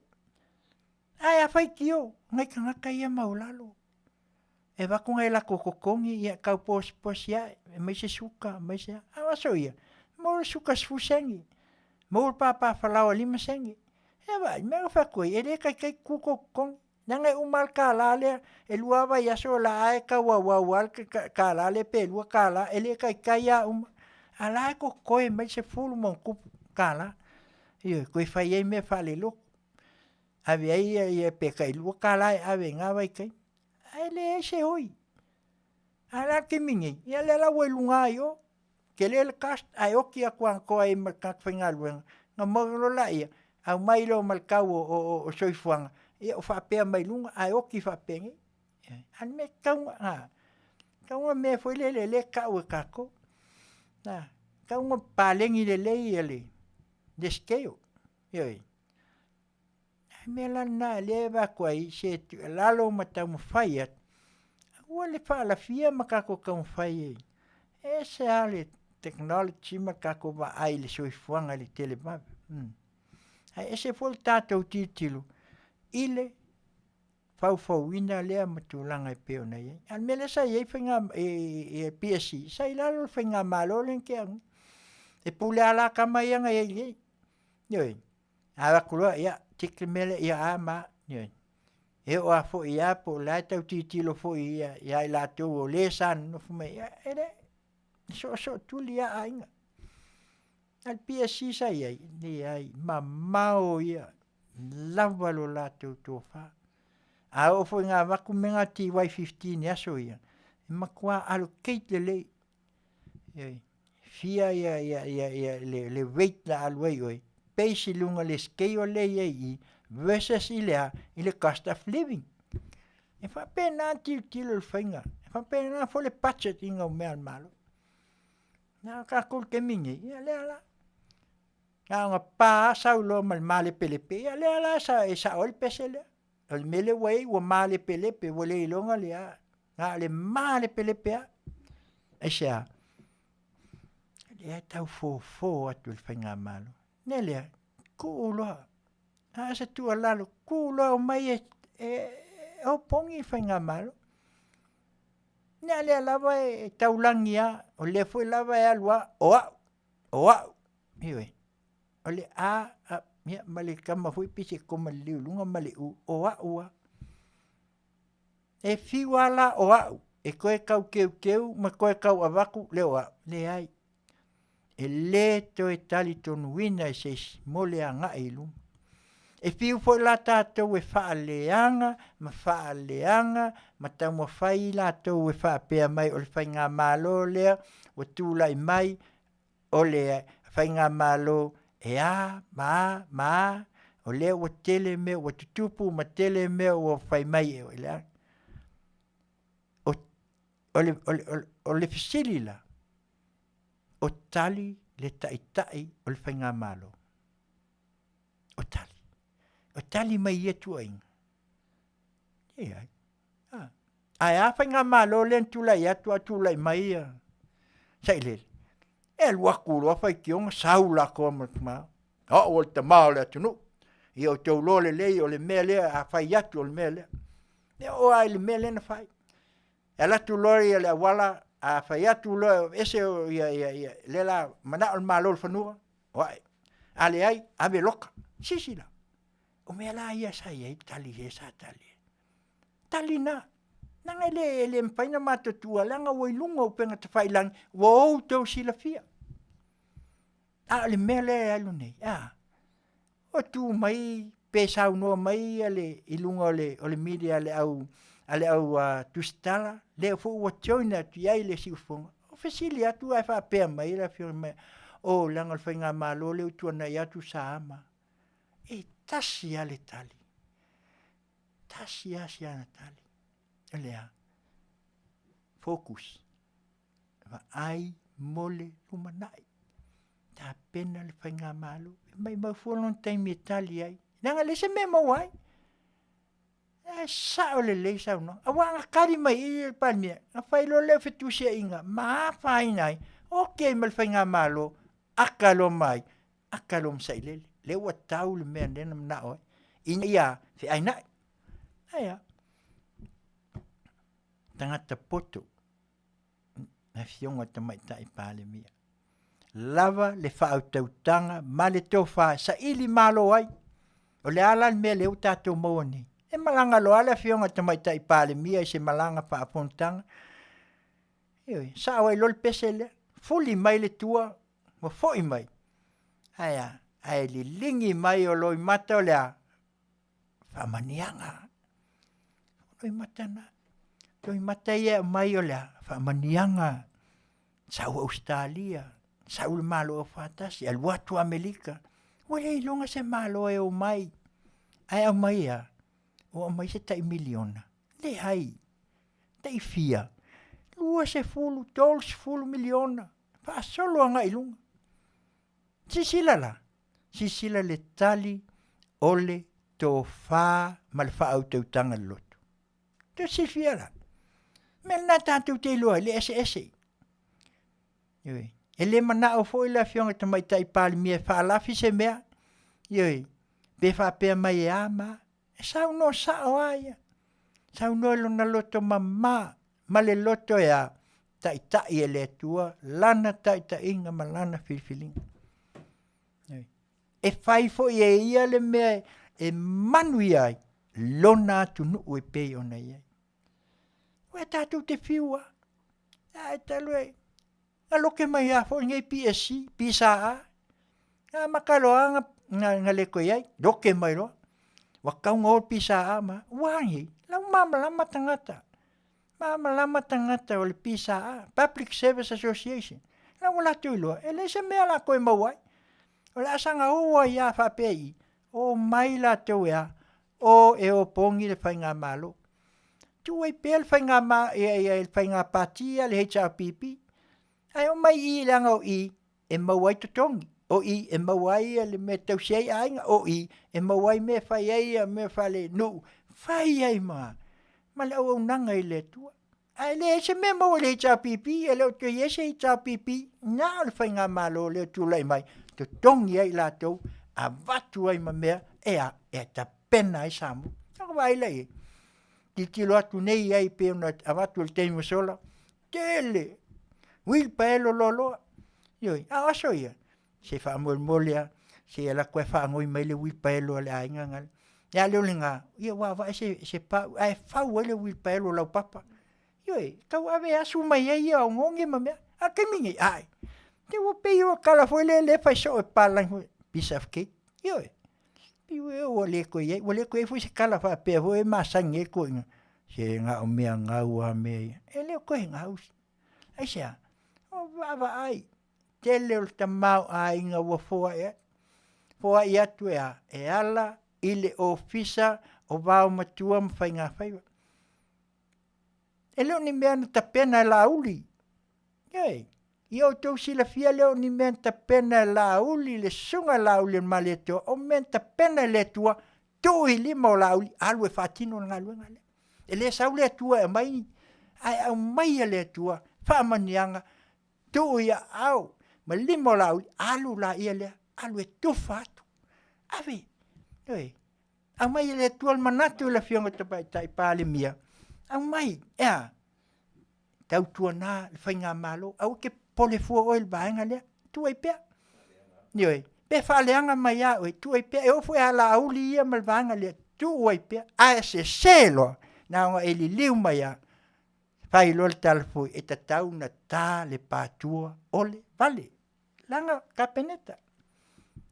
Ai a whai kio, ngai ka ngaka ia maulalo. E wako ngai la kokokongi ia kau posi ia, e mai se suka, mai se awa so ia. Maura suka sfu sengi, maura papa whalawa lima sengi. E wai, mea whakoi, e le kai kukokongi. Nangai umal ka la lea, e lua wa yaso la ae ka wawawal ka la le pe lua ka la, e le kai ia a la e kokoe mai se fulu mon kupu ka la. Iyo, koe whai ei me whale loko. Ave ai ia peka i lua kālai ave ngā wai kai. Ai le e se hoi. Ai la ke mingi. Ia le la wai lunga i o. Ke le kast ai oki a kuang koa i makak whainga luenga. Ngā magalo la ia. Au mai lo malkau o soifuanga. Ia o whapea mai lunga ai oki whapengi. An me kaunga. Kaunga me foi le kau e kako. Kaunga palengi le skeo. Yoi. Mela na le va kwai se lalo mata mo faiat. Wale fa la fia makako ka mo fai. Se ale technology makako va ai le soifuanga le telema. Ai ese fol tatou titilu. Ile Faafofoga'aga lea matulanga e peo na ye. Al mele sa ye fenga e PSC. Sa ilalo fenga malo len ke ang. E pule ala kamayanga ye. Yoi. Awa kulua ya tikle mele ya ama. Yoi. E o afo ya po la tau titilo fo ya ila to o le san no fume ya ere. So tuli ya ainga. Al PSC sa ye ni ai mamao ya. Lava lo la to fa. A o foi ngā waku menga ti wai 15 ya so ia. Makua allocate le. Fia le weight la alwai oi. Peisi lunga le skeo le i versus ile cost of living. E fa pena tilo le whainga. E fa pena fo le budget inga o mea malo. Nā ka kol ke mingi. Ia le ala. Ngā ngā pā saulo male pelepe. Ia le ala sa ol pese le. Al mele wai wa male pelepe wale ilonga le a. Nga le male pelepe a. Esa. Le tau fo atu le whainga malo. Nele kuuloa. Asa tua lalo kuuloa o mai o pongi whainga malo. Nele lava e taulangi a. O le fo lava e alua. Oa. Iwe. O le a. Mia male kama hui pise koma liu lunga male ua. E fiwala oa. E koe kau keu ma koe kau avaku le oa. Le ai. E le to e tali tonu wina e se mole a nga e lunga. E fiu po la tātou e whaaleanga, ma tau mo whai la tau e whaapea mai o le whai ngā mālo lea, o tūlai mai o le whai ngā mālo e a, ma, o le o tele me, o tutupu ma tele me o whai mai e o le. O le fisili la, o tali le tai o le whai ngā mālo. O tali mai e tua inga. Ai. Ai a whai ngā mālo le tūlai atua tūlai mai e. Sailele. E lua kuro whai kionga saula koa makma. O le tamao le atunu. I o tau lo le lei o le mea lea a whai atu o le mea lea. E o ai le mea lea na whai. E la tu lori e le awala a whai atu lo ese o le la mana o le malo le whanua. O ai. A le ai a me loka. Sisi la. O mea la ia sa ia tali he sa tali. Tali na. Nanga le mpaina matatua langa wai lunga o penga te whailang wa ou tau sila fia. A le mea le alu nei. O tu mai pesau noa mai ale ilunga o le media ale au tustala le fo wa choina tu iai le siufonga. O fesili atu ai wha pea mai la fio mai. O langa le whainga malo le utua na iatu sa ama. E tasi ale tali. Tasi asi ana tali. Lea, focus. Va ai mole lumanai. Ta pena le whainga malo. Mai maufualon taimi e tali ai. Nanga le se me mawai. Sa o le lei sa uno. Awanga kari mai i palmia. A whailo leo fetusia inga. Maa whainai. Ok, mal whainga malo. Akalo mai. Akalo msailele. Leo tau le mea nena mna oi. Ina ia, fe ainai. Aia. Tangata poto. Afioga tamaitai pale mia. Lava le whautautanga, ma le tofa sa ili malo ai. O le ala mea leo tātou maua ni. E malanga lo ala afioga tamaitai pale mia i se malanga whaapontanga. Ioi, sa awai lol pese le. Fuli mai le tua, mo foi mai. Aia, ai li lingi mai o loi mata o lea. Whamanianga. Loi mata na. Loi mata ia mai o lea. Whamanianga. Sau Australia. Sau le malo o whatasi. Al watu Amerika. Wale ilonga se malo e o mai. Ai au mai a. O mai se tai miliona. Le hai. Tai fia. Lua se fulu, dols fulu miliona. Whaasolo anga ilunga. Sisila la. Sisila le tali ole tō whā ma le whaautautanga loto. Te sifia la. Me nā tātou te loa, le ese. Ioi. E le mana o fo ila fionga te mai tai pāli mea whaalafi se mea. Ioi. Be whapea mai e ama. E sau no sao aia. Sau no ilo na loto mamā. Ma le loto e a tai e le tua. Lana tai inga ma lana filfilinga. Ioi. E whai fo i e ia le mea e Manuia lona atu nuu e pei ona iai. Ua tātou te whiua. E talue. A loke mai a fo ngai PSC, pisa a. A makaloa nga leko iai. Loke mai roa. Wakaunga o pisa a ma. Wangi. Lau lama tangata. Lama tangata o le pisa a. Public Service Association. Lau la tuiloa. E le se mea la koe mawai. O le asanga oa ia whapei. O mai la tau ea. O e o pongi le whainga malo. Tu e pe le whainga le whainga patia le HRPP. Ai o mai i langa o i e mawai totongi. O i e mawai le me tau sei ainga. O i e mawai me whai ai me whale nu. Whai ai maa. Ma le au nanga i le tua. Ai le se me mawai le HRPP. E le o te yese HRPP. Nga le whainga malo le tūlai mai. Totongi ai la tau. A watu ai ma mea. E ta pena ai samu. Taka vai lei. Titilo atu nei ai pe una a watu le teimo sola. Tele. Wilpaelo lolo. Ioi. A aso ia. Se wha molia. Se ala koe wha ngoi mai le wilpaelo le ainga ngal. Ia leo le ngā. Ia wawa se pa. Ai whau ele wilpaelo lau papa. Ioi. Kau ave asu mai ai au ngongi ma mea. A kemingi. Ai. Te wapei o kala foi le fai so e palang. Piece of cake. Ioi. Piwe o le ko ye, o le ko e fu se kala fa pe ho e masange ko nga. Se nga o mea nga ua me. E le ko nga us. Ai sia. O va ai. Tele o ta mau ai nga wa fo e. Fo ai atu e ala ile ofisa o va o matua mfa nga faiva. E le ni mea na ta pena la uli. Ei. Io tau sila fia leo ni menta pena la uli le sunga la uli ma le toa. O menta pena le tua tui lima o la uli. Alue fatino nga luenga le. E le sa ule tua e mai. Ai au mai e le tua. Whamanianga. Tui a au. Ma lima o la uli. Alu la ia le. Alue tufa atu. Awe. Oi. Au mai e le tua manatu la fionga tapai tai pāle mia. Au mai. Ea. Tau tua nā. Whainga malo. Au ke pole fua oil baenga lea, tu ai pea. Nioi, pe whaaleanga mai a oi, tu ai pea, e ofo e ala auli ia malvaanga lea, tu ai pea, a se selo, na nga e li liu mai a, whai lol talfui, e tatau na tā le pātua, ole, vale, langa kapeneta.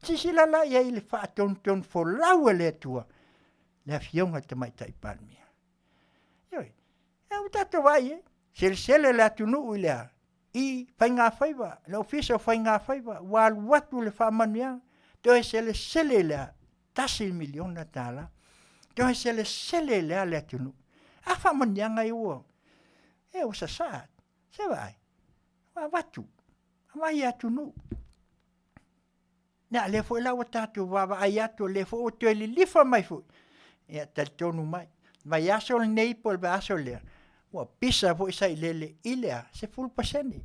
Sisila la ia i le whaaton fo lau e lea tua, le fionga te mai tai palmia. Nioi, e o tato vai e, sele le atunu i lea, I whainga Faiva, le ofisa o whainga Faiva, wal watu le whaamanuia, te sele lea, tasi miliona tala, te sele lea le atunu. A whaamanuia ngai ua, e o sa saat, se vai, wa watu, mai atunu. Nea le fo ila wa tatu, wawa ai atu, le fo o te li lifa mai fu, e tal tonu mai, vai aso le neipol, vai aso lea, wa pisa fo isa ilele ilea se full pasene.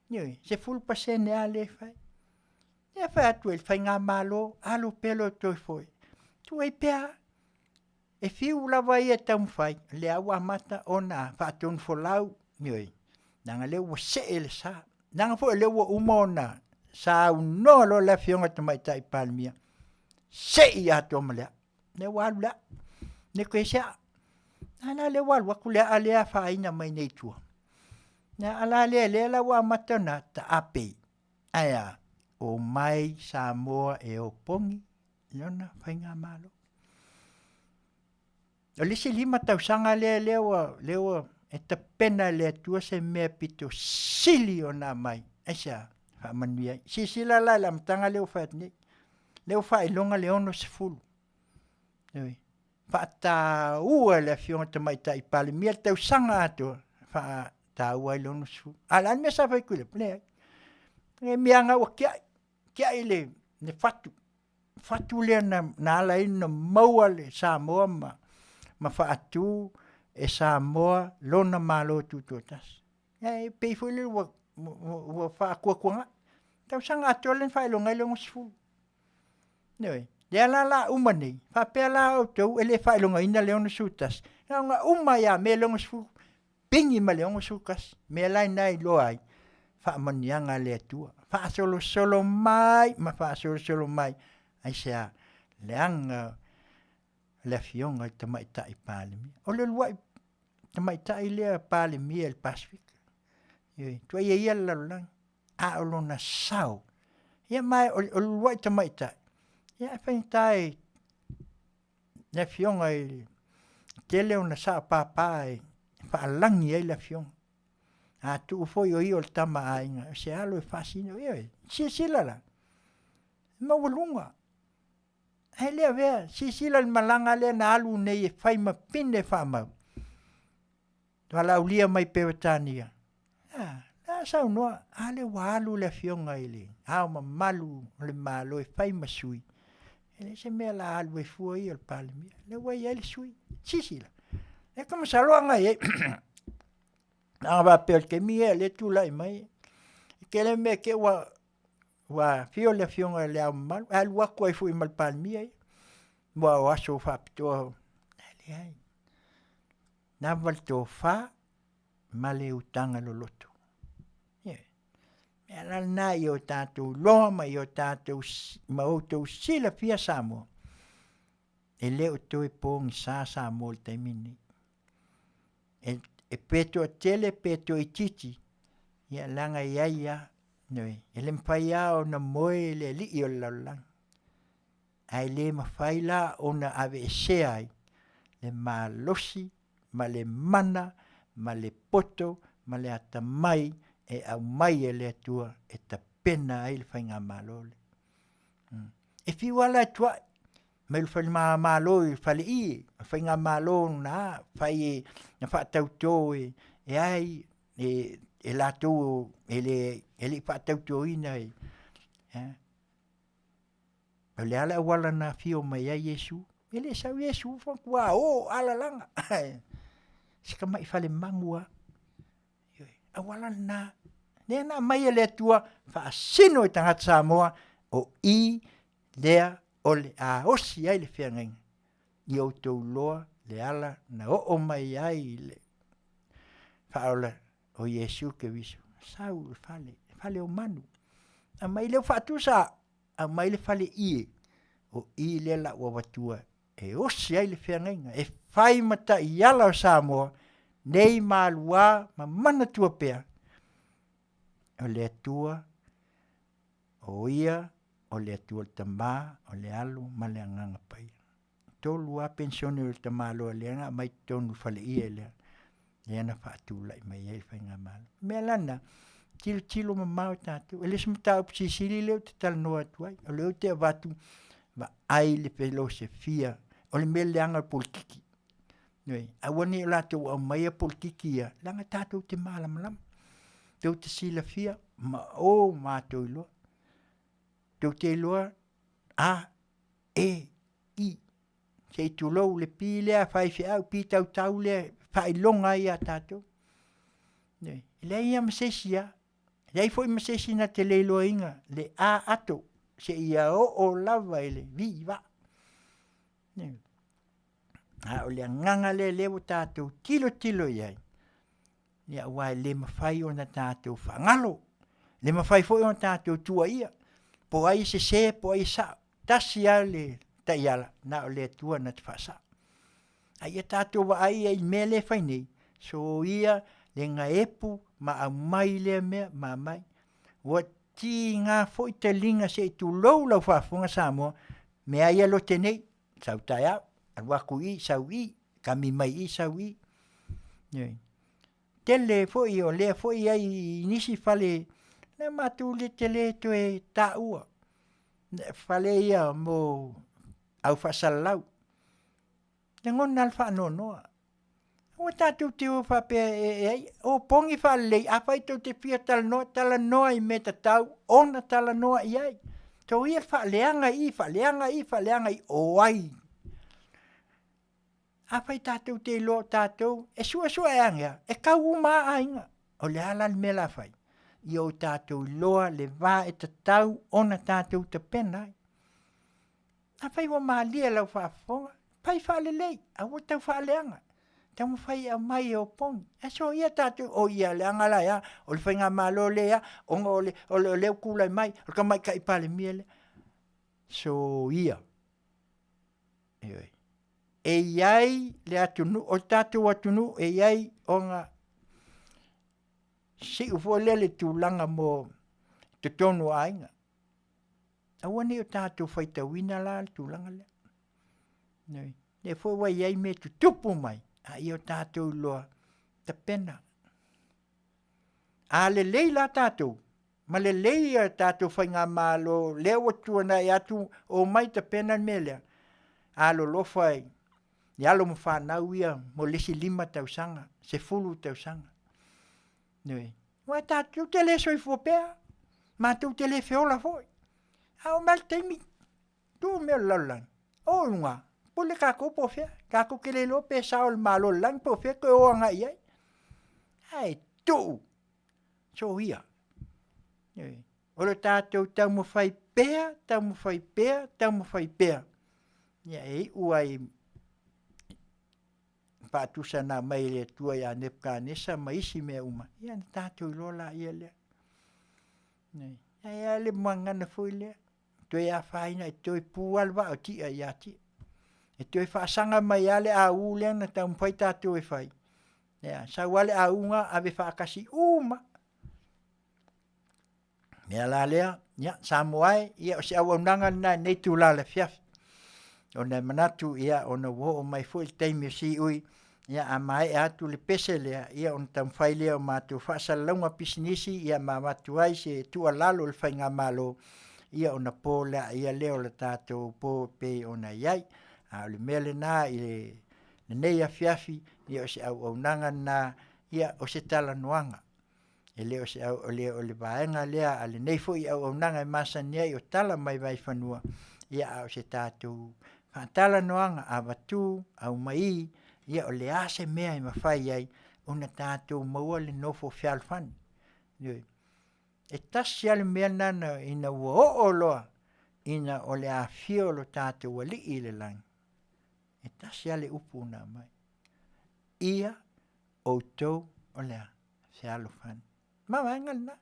Nioi, se full pasene a le fai. E fai atu el fai ngā malo, alo pelo toi foi. Tu ei pea, e fiu lava ia taum fai, le awa mata ona, fa atun fo lau, nioi. Nanga le ua se ele sa, nanga fo le ua umona, sa uno lo la fionga tamai tai palmia. Se i ato malea, ne walula, ne koe sea, ala le wal wa kule alea faina mai nei tua. Na ala le la wa matana ta ape. Aya o mai Samoa e o pongi lona fainga malo. O lisi lima tau sanga le wa e ta pena le tua se mea pito sili o na mai. Esa fa manuia. Sila la mtanga le o fat ni. Le o fa ilonga le ono se fulu. Oi. Fa ua le fionga te mai tai pale mia tau sanga ato fa ua ilono su. Alan me sa fai kule plea. e mianga wa kia ile ne fatu le na ala ina maua le Samoa ma faatu e Samoa lona malo tutotas e pe foi le wa fa kuanga tau sanga atolen fa lo ngai lo sfu nei ya la umani fa pela o tu ele fa lo ngai na le on sutas nga umaya me lo sfu pingi ma le on sukas me lai nai lo ai fa manianga le tua fa solo mai ma fa solo mai ai sea leanga le Afioga te mai tai palemi o le luai te mai tai le palemi el Pacific ye tu ia la lang a o lona sau ia mai o luai te mai tai ia fa tai le Afioga te le ona sa papa fa langi ai le Afioga a tu foi o io il tama ainga se alo fascino io si la ma volunga ele ave si la malanga le na alu nei fai ma pinde fa ma wala ulia mai pewtania na sa no ale walu le Afioga ile a ma malu le malo e fai ma sui ele se me la alu e foi il palmi le wai ele sui si la e come sa lo ngai va perché mi le tu lai mai che le me che wa fio le Afioga le mal al wa ko fu mal palmi wa so fa to ali ai na volto fa male utanga lo loto e la na io tato lo ma io tato ma auto si la fia Samoa e le to e pong sa molta mini e peto tele peto i titi ia langa ia noi ele mpaya o na moe le li o la ai le mafaila ona ave seai le malosi ma le mana ma le poto ma le atamai e au mai ele tua e ta pena ai le fainga malole e fi wala tua me fa malo fali i fainga malo na fai na fa tauto e ai e la tu ele fa tauto ina ele ala wala na fio mai ai Yesu ele sa Yesu fa kwa o ala langa sika mai fale mangua a wala na nena mai ele tua fa sino tanga Samoa o i lea ole a osi ai le fiangenga i o tau loa le ala na o mai ai le faola o Yesu ke viso sau fale o manu a mai le fatusa a mai le fale o i le la wa watua e osi ai le fiangenga e fai mata i ala o Samoa nei malua ma mana tua pea o le tua o ia o le atua tama o le alu ma le anganga pai tolu a pensione o tama lo le nga mai tonu fale ia le na fatu lai mai ai fainga mal me lana tilo ma tatu ele smta op sisili le tal no atuai o le te vatu va ai le filosofia o le mele anga politiki noi a woni la to o mai politiki langa tatu te malam te sila fia ma to lo te loa a e i se tu lo le pile a fai au pi tau le fai longa ia tato ne le ia msesia le foi msesi na te le loinga le a ato se ia o lava ele viva ne a o le nganga le tato tilo ia ia wa le mafai ona tato fangalo le mafai foi ona tato tua ia po ai se po ai sa tasiale taiala na le tua na tfasa ai tato wa ai mele faini so ia le nga epu ma mai le me ma mai wa tinga foi te linga se tu lo fa funga Samoa me ai lo tenei Tautai alwa kui sawi kami mai i sawi nei tele foi o le foi ai nisi fale le matu le tele to e taua fale ia mo au fasalau le ngon alfa no O tātou te o whapea o pongi whalei, a whai tau te pia tala noa I me tatau, ona tala noa I ai. Tau ia whaleanga I, o ai. A whai tātou te lo tātou, e sua e angea, e kau uma ainga, o le ala me la whai. I o tātou loa le vā e tatau, ona tātou te pena ai. A whai wa maalia lau whaafonga, pai whalelei, a wa tau whaleanga. Tau mwhai a mai o pong. E so ia tātou, o ia le angala ia, o le whainga malo le ia, o le leo kulai mai, o ka mai ka ipale miele. So ia. E iai le atunu, o tātou atunu, e iai o ngā si ufo le tūlanga mo te tonu ainga. Awane o tātou whaita wina la tūlanga le. Nei. Le fo wa iai me tu tupu mai. A i o tātou loa te pena. A le lei la tātou. Ma le lei a tātou whainga mālo leo atua na i atu o mai te pena melea. A lo lofai. I alo mo whanau ia mo lesi 5 tausanga. Se 10 tausanga. Nei. Wa tātou te le soi fopea. Ma tau te le feola foi. A o mal teimi. Tu meo laulang. O unga. Pule kako po fea. Kako ke le lope sao le malo lang po fea ko o anga iai. Ai tu. So ia. O le tātou tau mo whai pea, tau mo whai pea, tau mo whai pea. Ia uai pātusa nā mai le tua ia nepka nesa maisi mea uma. Ia na tātou lola ia lea. Ia le mangana fui lea. Toi a whaina e toi pualwa o tia ia tia. E toi whaasanga mai ale a uleang na tau mwhai tātou e whai. Ia, sa wale a unga ave whaakasi uma. Mea la lea, ia, Samoa, ia o se awaunanga na nei tūla le Afiafi. O nei manatu, ia, o na wo o mai fui teimi o si ui, ia, a mai e atu le pese lea, ia, o na tam whai lea o mātou whaasalaunga pisinisi, ia, ma matu ai se tua lalo le whainga malo, ia, o na pō lea, ia leo le tātou pō pe o na iai, a le mele nā, i le nei Afiafi, ia, o se awaunanga na, ia, o se tala noanga. E leo se au o le vaenga lea ale nei foi au nanga e Masina o tala mai vai whanua ia au se tātou whaatala noanga a watu au mai ia o le ase mea i mawhai ai una tātou maua le nofo whialwhani. E tasi ale mea nana ina ua o loa ina o le Afio lo tātou wali i le lang. E tasi ale upu na mai. Ia o tau o lea whialwhani. Mawaenga na.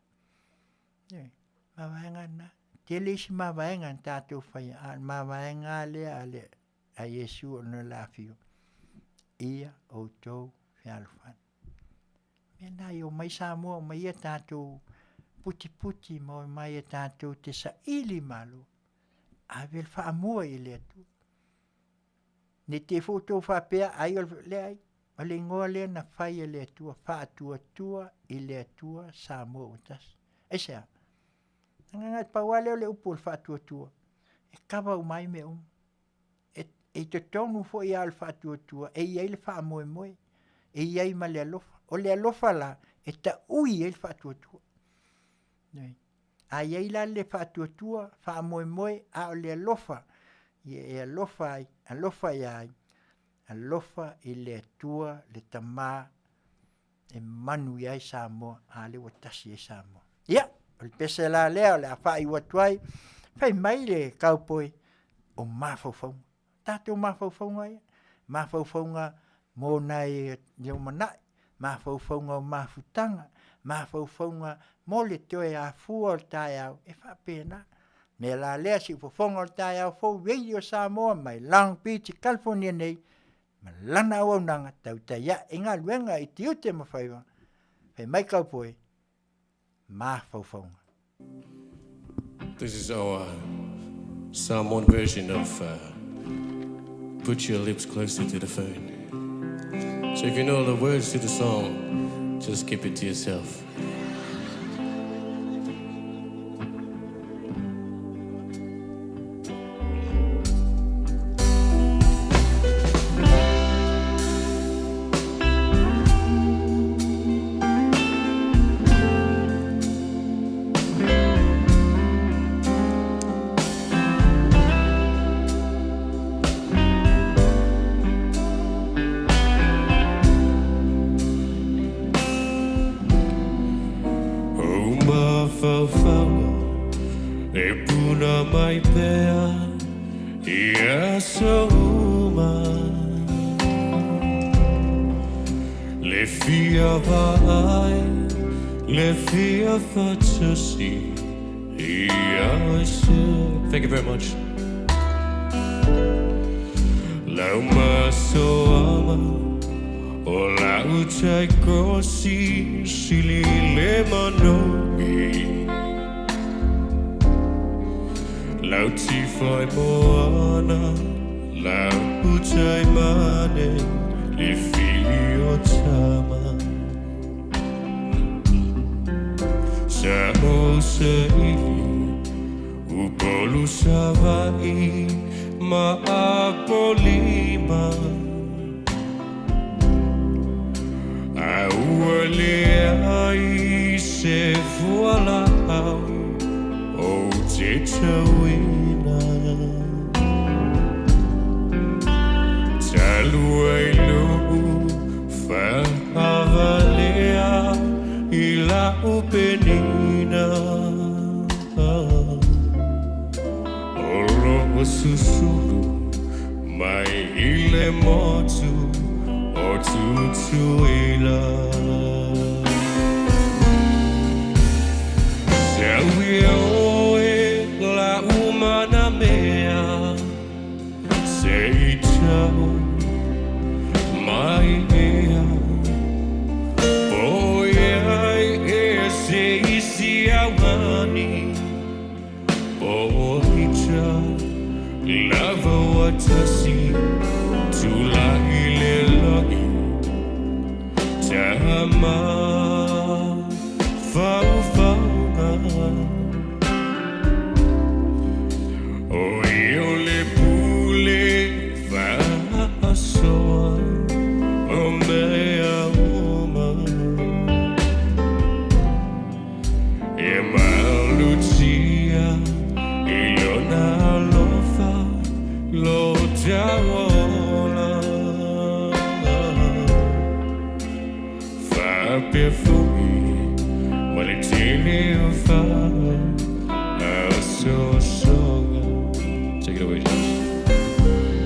Mawaenga na. Tele isi mawaenga tātou whai. Mawaenga lea ale a Yesu o na Afio. Ia o tau whialwhan. Mena i o mai Samoa o mai a tātou puti mo mai a tātou te sa ili malo. A vel whaamua i lea tu. Ne te foto whapea ai o lea ai. O le ngoa lea na whai e lea tua, whaatua i lea tua Samoa o tas. E sea, ngat paua leo le upu le whaatua. E kawa umai me E te tonu fo i al whaatua, e iai le whaamoe. E iai ma le alofa. O le alofa la, e ta ui e le whaatua. A iai la le whaatua, whaamoe, a o le alofa. E alofa ai, alofa i le tua, le tamā, e Manuia i Samoa, a le watasi i Samoa. Ia, o le pese la lea, o le awhai watuai, whai mai le kaupoi o mawhauwhaunga. Tātou mawhauwhaunga ia, mawhauwhaunga mō nei leo manai, mawhauwhaunga o mawhutanga, mawhauwhaunga mō le toe a fua o tai au, e whapena. Me la lea si upofonga o tai au fau radio Samoa, mai Long Beach, California nei, ma lana au nanga Tautai ia e ngā luenga i Tiute ma Faiva. Hei mai kaupoe, mā faufaunga. This is our Samoan version of Put Your Lips Closer to the Phone. So if you know the words to the song, just keep it to yourself. le puna mai pea ia sauma le fia vai le fia fatasi ia se. Thank you very much. Lau maso ama o lau chai kosi sili le manogi lau tifai moana lau chai mane le fili o tama sa o se ili upolu sa vai ma apolima auale ai se fuala o te tauina talu ai lu whaavalea i la upenina o susulu mai ile motu o tutuila Sewi oe la umana mea sei tau mai ea oe ai e sei si awani oe tau lava watasi tula ile logi tama Faafofoga'aga o io le pule faasoa o mea uma e malutia io na lofa lo jaola Afiafi Walletini ufa Afioga. Take it away, James.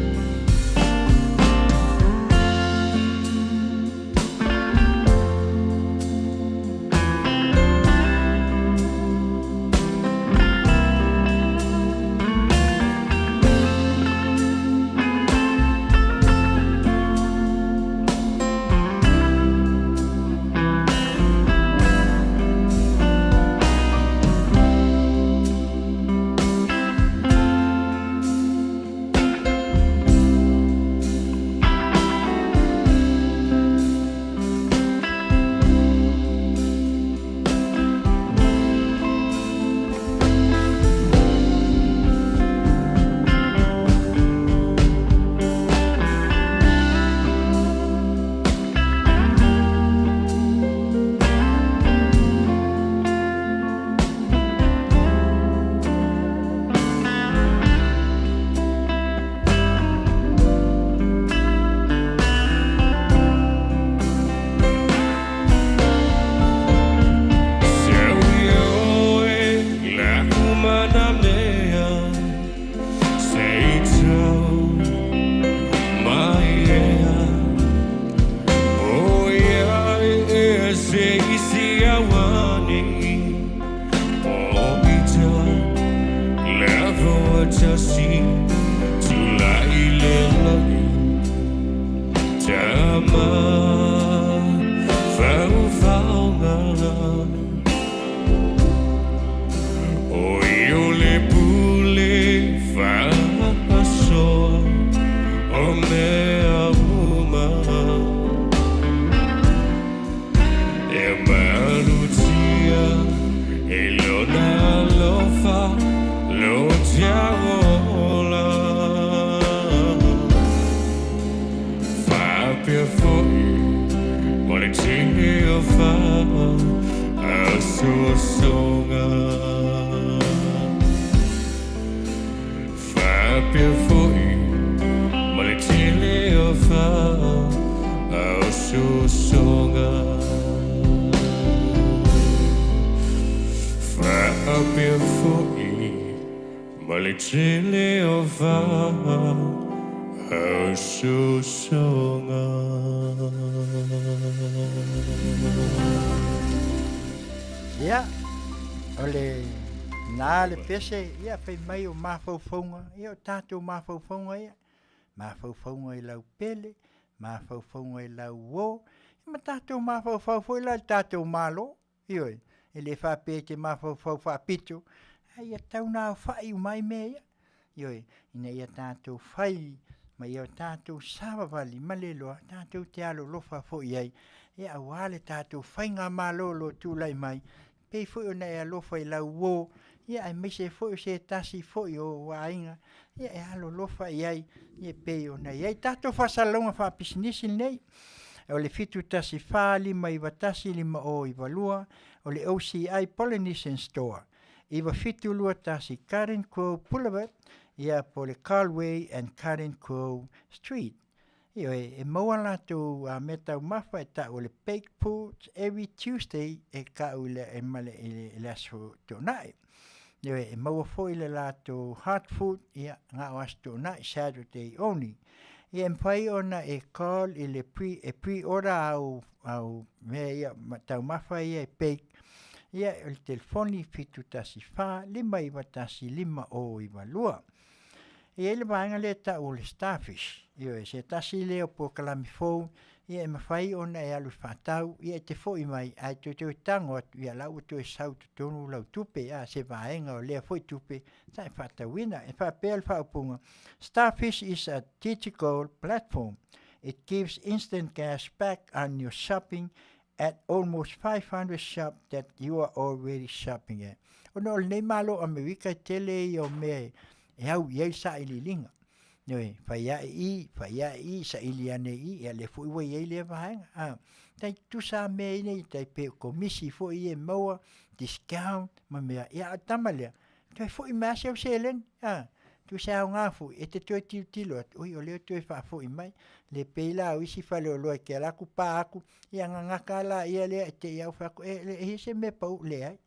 Afiafi Malitili o fa au susonga. Ia, ole nā le pese, ia whai mai o mawhauwhaunga, ia o tātou mawhauwhaunga ia. Mawhauwhaunga I lau pele, mawhauwhaunga I lau wō, ma tātou mawhauwhau I lau tātou malo, ioi, le whape te mawhauwhau whapito, ia tau nā whai umai mea ia, ioi, ina ia tātou whai, ma ia o tātou sawawali, maleloa, tātou te alo lofa fo iai, ia awale tātou whai ngā malo lo tūlai mai, pei fo o nei alofa I lau wō, ia ai mese fo o se tasi fo I o wainga, ia e alo lofa iai, ia pei o nei, ia tātou whasalonga wha pisinisi nei, o le fitu tasi wha lima I watasi lima o I walua, o le OCI Polynesian Store, I wa fitu lua tasi Karen Crow Boulevard, ia po le Carlway and Karen Crow Street. Ia e maua lātou me tau mawha e tau le baked foods every Tuesday e ka ule e male le aso tonai. Ia e maua fo I le lātou hot food ia ngā o aso tonai Saturday only. Ia mpai ona e call I le pre-order au mea ia tau mawha ia e bake. Ia o le telefoni fitu tasi wha, lima I watasi lima o I walua. Ia le vaenga le tau le starfish. Ia e se tasi leo po kalami fou, ia e mawhai ona e alu whatau, ia e te fo I mai, ai to te tango atu, ia lau to e sau tu tonu lau tupe, a se vaenga o lea foi tupe, ta e whatauina, e whapea le whaupunga. Starfish is a digital platform. It gives instant cash back on your shopping at almost 500 shops that you are already shopping at. Ono le nei malo Amerika tele I o me e au iei sa ili linga. Noi, whaia I sa ili ane I, e le fui wa iei le vahenga. Tai tu sa me nei, tai pe komisi fo I e maua, discount, ma mea, ia tamalea. Tai fo I masi au selen, tu sa au ngafu, e te toi tilo, ui o leo toi wha fo I mai, le peila au isi whale o loa ke alaku pa aku, ia ngangaka la ia lea, te iau whako, e hise me pau le ai.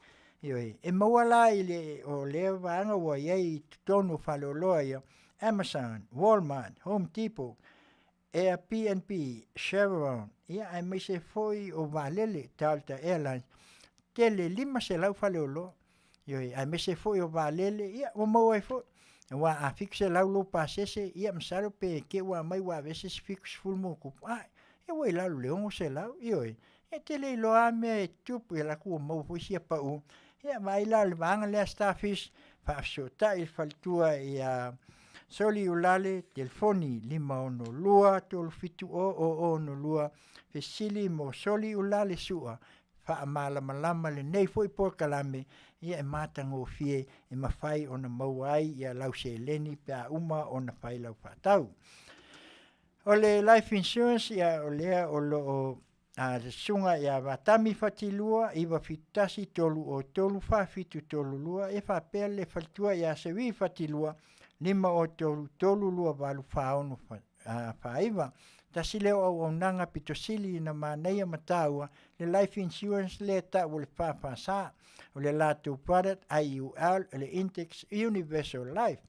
Ioi, e maua la I le o leo vanga wa iei tonu whale o loa ia, Amazon, Walmart, Home Depot, Airbnb, Chevron, ia ai mai se foi o valele Tautai Airlines, tele lima se lau whale o loa, ioi, ai mai se foi o valele, ia o maua I foi, wa a fixe lau lo pasese, ia msaro pe ke wa mai wa vese fix full mo kupu, ia wai lau leongo se lau, ioi, ia tele I loa me tupu ia laku o mau foi sia pa u, ia mai lau le vanga lea starfish, faafsota I faltua ia soli ulale, telefoni 512 tolufitu o no lua, fesili mo soli ulale sua, fa malama le nei foi por kalame, ia e matango fie, e mawhai ona mauai, ia lau se leni pe a uma ona whai lau whatau. O le life insurance, ia o lea o lo a sunga ia watami fatilua, iwa fitasi tolu o tolu fitu tolu lua, e whapea le faltua ia sewi fatilua, 5 o tolu lua walu whaono Faiva. Tasi leo au nanga pitosili na maneia mataua, le life insurance le ta o le whawhasa, o le latu product IUL, le Index Universal Life.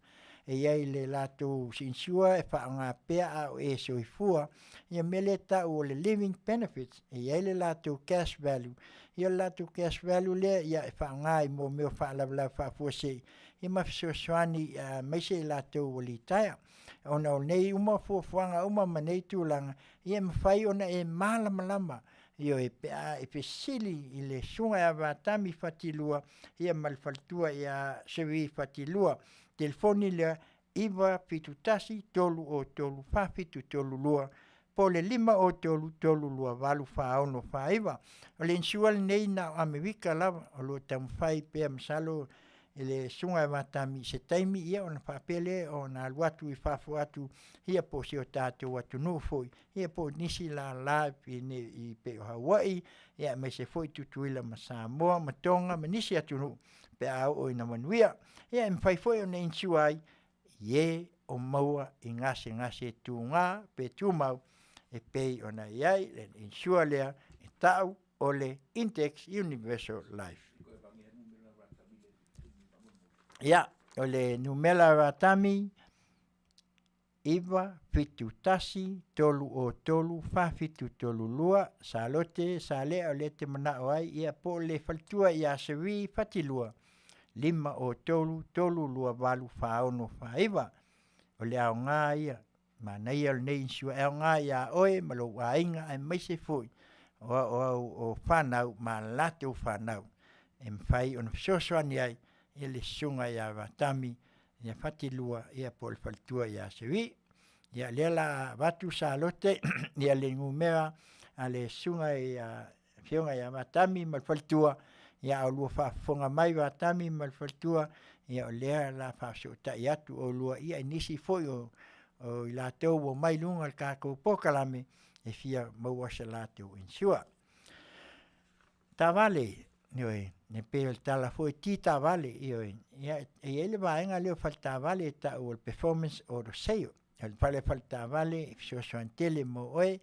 E iai le latu sinsua e whaanga pea o e soifua, ia mele ta o le living benefits, e iai le latu cash value. Ia latu cash value le ia e whaanga I mo meo whaalawala whaafuase, ia mawhisoaswani meise latu o li taia. Ona o nei uma fuafuanga uma manei tūlanga, ia mawhai ona e malamalama, io e pea e pesili I le sunga e watami fatilua, ia malfaltua ia sewi fatilua, telefoni le iwa pitutasi tolu o tolu whafitu tolu lua, po le 5 o tolu lua walu whaono Faiva. O le insual nei na Amerika lava, o lo tamwhai pea msalo, ele sunga e matami se taimi ia o na whapele o na aluatu I whafu atu, ia po si o tātou atu no foi, ia po nisi la I pe o Hawaii, ia me se foi tutuila ma Samoa, ma Tonga, ma nisi atu no, pe au o ina Manuia, ia mwhai foi o na insuai, ie o maua I ngase tu ngā, pe tu mau, e pei o na iai, le insua lea, e tau o le Index Universal Life. Ia, o le numela vatami iwa fitu tasi tolu o tolu fa fitu tolu lua salote sale o le te mana o ai ia po le faltua ia sewi fatilua lima o tolu tolu lua valu faono faiva o le au ngā ia mana ia le nei sua au ngā ia oe malo ainga ai mai se foi o whanau ma lato whanau e mwhai o na fisosoani ai le sunga ia vatami ia fatilua ia po le faltua ia sewi ia lela watu sa lote ia le ngumea a le sunga ia fionga ia vatami ma le faltua ia o lua Faafofoga'aga mai vatami ma le faltua ia o lea la faasotai atu o lua ia nisi foi o i latou o mai lunga le kākou pokalame e fia maua se latou insua. Tavale Ioe, ne peo tala foi ti tavale ioe. Ia ele vaenga leo fal tavale ta o performance o do seio. El fale fal tavale so tele mo oe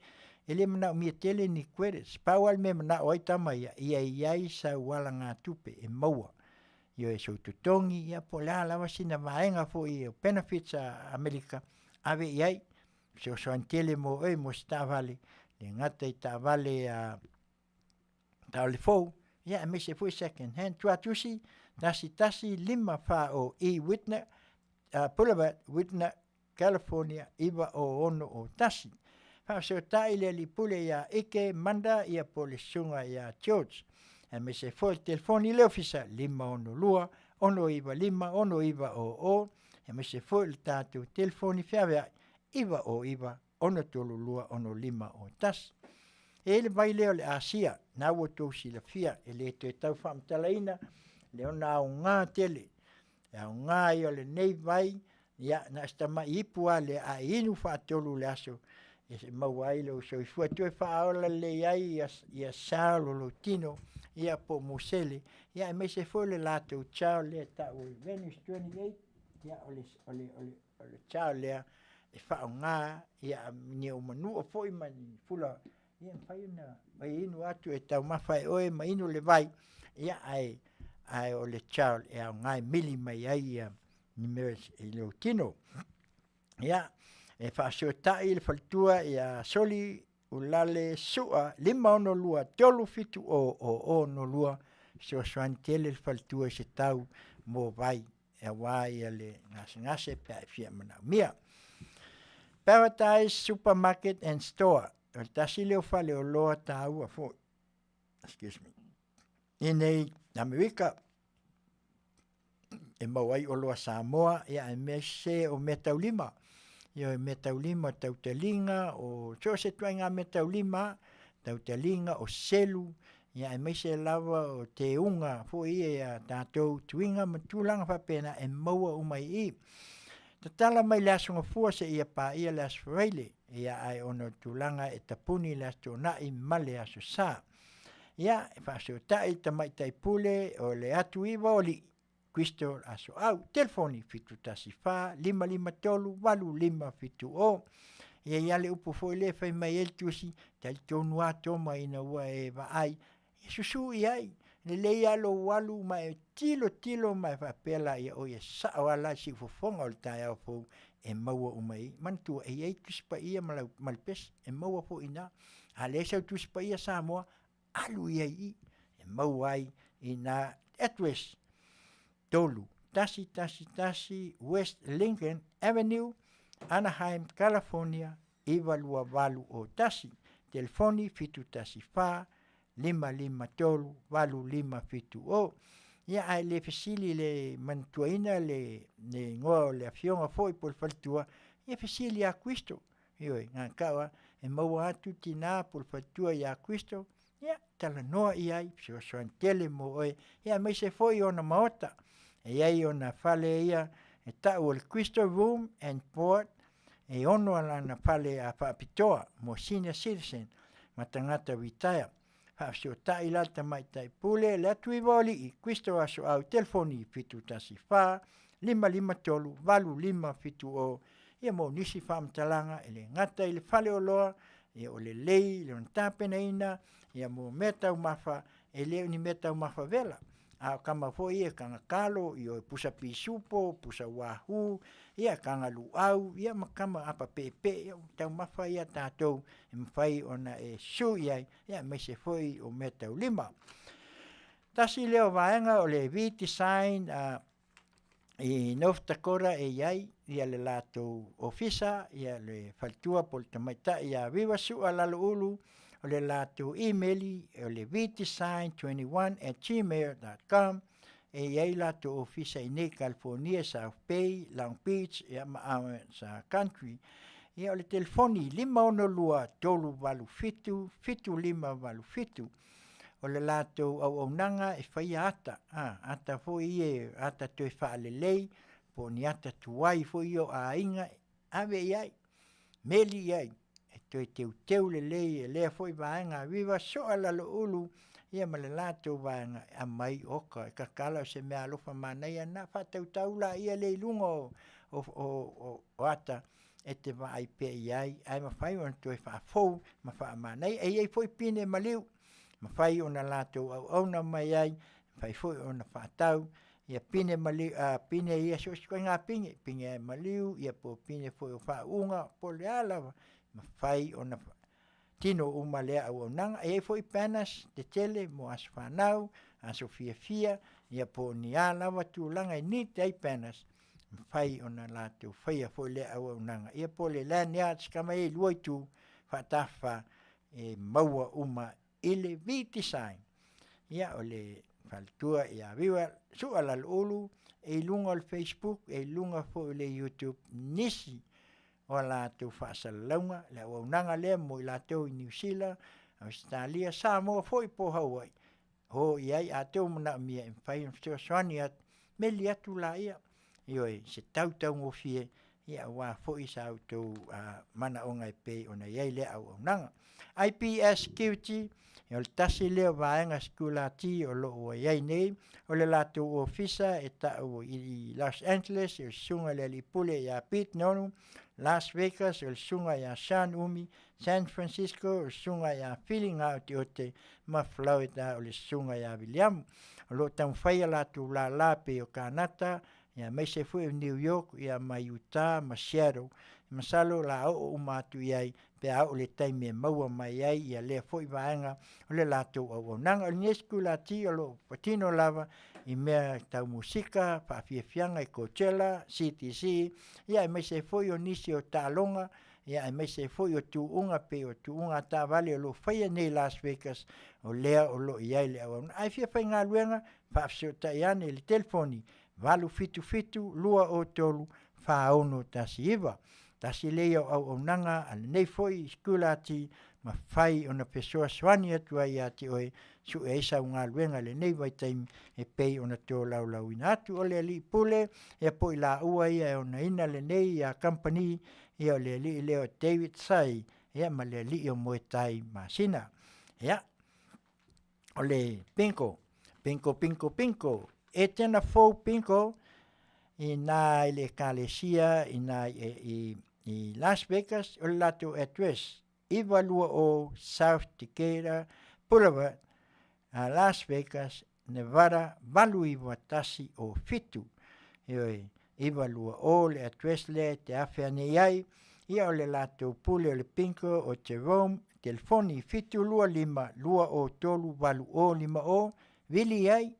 ele mana mi tele ni queres. Paual me mana oi tama ia sa wala ngā tupe e maua. Ioe so tutongi ia pola la wasina vaenga foi o benefits a America ave iai so tele mo oe mo tavale le ngata tavale a Taulapapa. Ya me se foi second hand tuatusi tasi lima fa o witna Boulevard witna California iwa o ono o tasi fa so taile li pule ya ike manda ia pole sunga ya George e me se foi telefoni le ofisa lima ono lua ono iwa lima ono iwa o e me se foi il tatu telefoni fiavea iwa o iwa ono tolu lua ono lima o tasi ele vai leo le asia na wo to si la fia ele te tau fam talaina le ona ngā tele ya ngā yo le nei vai ya na sta mai ipua le a inu fa tolu le aso e se mawai lo so i fu tu fa ola le ai ya salo lo tino ya po musele ya me se fo le lato chao le ta o Venus 28 ya ole chao le e fa ngā ya ni o manu o foi man fula ia faina mai inu atu e tau mawhai oe mai inu le vai ia ai o le chao e au ngai mili mai ai ni meres e leo tino ia e whaasio tai le faltua ia soli ulale sua lima ono lua tolu fitu o no lua so soan tele le faltua se tau mo vai e wai ia le ngase pe fia mana mia Paradise Supermarket and Store el tasi leo fale o loa tāua fo. Excuse me. Inei Amerika e mawai o loa Samoa ia e mese o metaulima. Ia e metaulima tautalinga o so se tuainga metaulima tautalinga o selu ia e mese lava o te unga fo ia tātou tuinga matulanga whapena e maua umai i. Tatala mai le asunga fua se ia pa ia le asfaile ia ai ono tulanga e tapuni le astona i male aso sa. Ia e whaasio tai tamai tai pule o le atu iwa o li Cristo aso au. Telefoni fitu tasi wha, 553 85 fitu o. Ia ia le upo foi le whai mai el tusi, tali tonu ato mai ina ua e wa ai. Ia susu i ai. Le lei alo walu mai tilo mai whapela ia o ia sao ala si fofonga o le tai au fo e maua umai. Mantua e iei tuspa ia malpes e maua fo ina. A le sau tuspa ia Samoa alu iei e maua ai ina address tolu. Tasi West Lincoln Avenue, Anaheim, California, iwa lua walu o tasi. Telefoni fitu tasi wha 553 85 fitu o. Ia ai le fesili le mantuaina le ngoa le Afioga foi por faltua. Ia fesili a Cristo. Ioi, ngā kawa e maua atu tina por faltua ia Cristo. Ia tala noa iai, so soan tele mo oe. Ia mai se foi ona maota. E iai ona fale ia e tau le Cristo Room and Port. E ono ala na fale a whaapitoa mo senior citizen matangata retire. Hafsio tai lata mai tai pule le atu i wali i Cristo aso au telefoni fitu tasi wha 553 85 fitu o ia mo nisi whamtalanga ele ngata i le fale o loa ia o le lei le on tapena ina ia mo meta umafa e leo ni meta umafa vela a kama foi e kanga kalo i o pusa pisupo pusa wahu ia kanga luau ia makama apa pepe ia tau mafa ia tatou e mawhai ona e su ia me se foi o me tau lima tasi leo vaenga o le viti sign i North Dakota e iai ia le latou ofisa ia le faltua po le tamaita ia viva su ala ulu o le latou emaili o le vitisign21@gmail.com e iai latou ofisa i nei California, South Bay, Long Beach ia maawe sa country ia o le telefoni 512-385-555 o le latou au nanga e whaia ata foi e ata toi whaalelei po ni ata tuai foi o a inga ave iai meli iai e toi teu lelei e lea foi vaenga viva so ala lo ulu ia ma le latou vaenga a mai oka e kakala o se mea alofa manai ana whatau la ia le lungo o ata e te vai pe iai ai ma whai on toi whaafou ma wha manai e iai foi pine maliu ma whai ona latou au na mai ai whai foi ona whaatau ia pine maliu pine ia so skoi ngā pinge ai maliu ia po pine foi o whaunga po le alawa ma whai ona tino umalea au nanga e foi penas te tele mo as whanau a Sofia ia po ni alawa tūlanga ni te ai penas ma whai ona latou whaia foi le au nanga ia po le land yards kama e luaitu whatafa e maua uma ile viti sign ia o le faltua ia viva su ala ulu e lunga al Facebook e lunga fo le YouTube nisi o la tu whaasalaunga le waunanga le mo i la tau i New Zealand Australia Samoa foi po Hawaii ho iai a tau mana mia in whai mstio swani at meli atu la ia ioi se tau ngofie ia wa foi sa auto mana o ngai pe ona iai le au nanga IPS security o le tasi leo vaenga skulati o lo o iai nei o le latou ofisa e tau i Los Angeles o sunga le lipule ia Pete nonu Las Vegas o sunga ia San Umi San Francisco o sunga ia Filling Out Tiute ma Florida o le sunga ia William o lo tau whaia latou la pe o Kanata ia mai se fui New York ia ma Utah ma Seattle ma salo la o umatu iai pe au le taimi maua mai ai ia le foi vaenga o le latou au nanga o nesku la ti o lo patino lava i mea tau musika pa Afiafianga i Coachella CTC ia mai se foi o nisi o talonga ia mai se foi o tuunga pe o tuunga ta vale o lo faia nei Las Vegas o lea o lo iai le au ai fia fai ngā luenga pa afsiota iane le telefoni valu fitu lua o tolu whaono tasi iwa tasi leo au nanga al nei foi skulati ma fai ona pessoa swani atu ai ati oe su e isa unga luenga le nei vai taimi e pei ona tō lau ina atu o le li pule e po i la ua ia e ona ina le nei a company ia o le li leo David Sai ia ma le li o moetai Masina ia o le pinko e tena fou pinko i nā le kalesia i nā i Las Vegas o lato address iwa lua o South Decatur Boulevard Las Vegas Nevada valu iwa tasi o fitu iwa lua o le address le te awhia nei ai ia o le lato pule o le pinko o Jerome telefoni fitu lua lima lua o tolu valu o lima o vili ai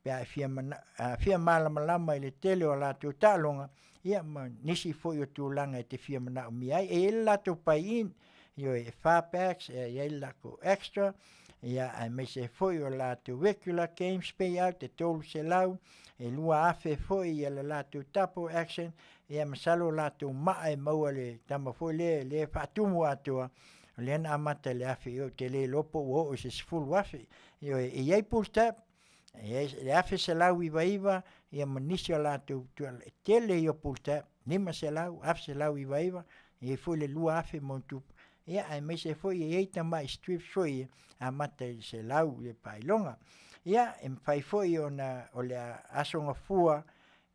pe fia malama i le tele o lato talonga ia ma nisi foi o tūlanga e te fia mana o mi ai e ele lato pai in io e Fairfax e ele lako extra ia ai me se foi o lato regular games payout e tolu se lau e lua afe foi ia le lato tapo action ia masalo lato maa e maua le tama foi le whaatumu atua le ana amata le afe o te le lopo o se sifulu afe io e iai pull tap le afe se lau iwa ia manisi o lato tele i o pull tap nima se lau afe se lau iwa e foi le lua afe montupu ia ai me se foi e eita mai strip foi a mata se lau le pailonga ia e fai foi ona o le asonga fua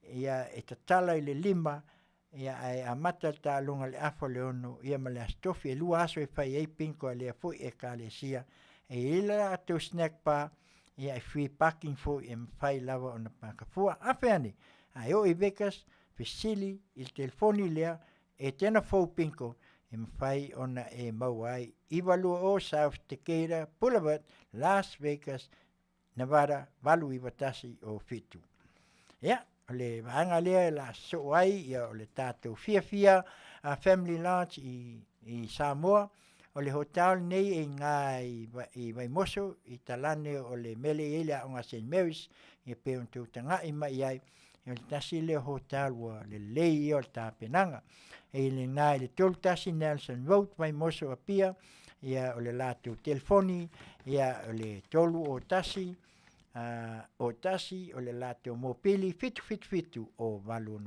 ia e tatala i le lima ia ai a mata ta longa le afo le ono ia ma le astofi e lua aso e fai e pinko le foi e kalesia e ila to snack pa ia free parking fo e mawhai lava o na pakafua. Awhiani, ai o i vekas, Fesili, il telefoni lea, e tena fo pinko, e mawhai ona e mauai, Ivalua o South Tequila Boulevard, Las Vegas, Nevada, valu iwatasi o fitu. Ia, o le vaanga lea la soai, ia o le tātou fia a family lunch i Samoa, o le hotel nei e ngā i Waimoso, i talane o le mele elia o ngā St. Mary's, i pe un tau tanga i mai ai, i le tasi le hotel wa le lei o le tāpenanga, e le ngā i le tolu tasi Nelson Road, Waimoso a pia, ia o le lātou telefoni, ia o le tolu o tasi o le lātou mopili, fitu o valu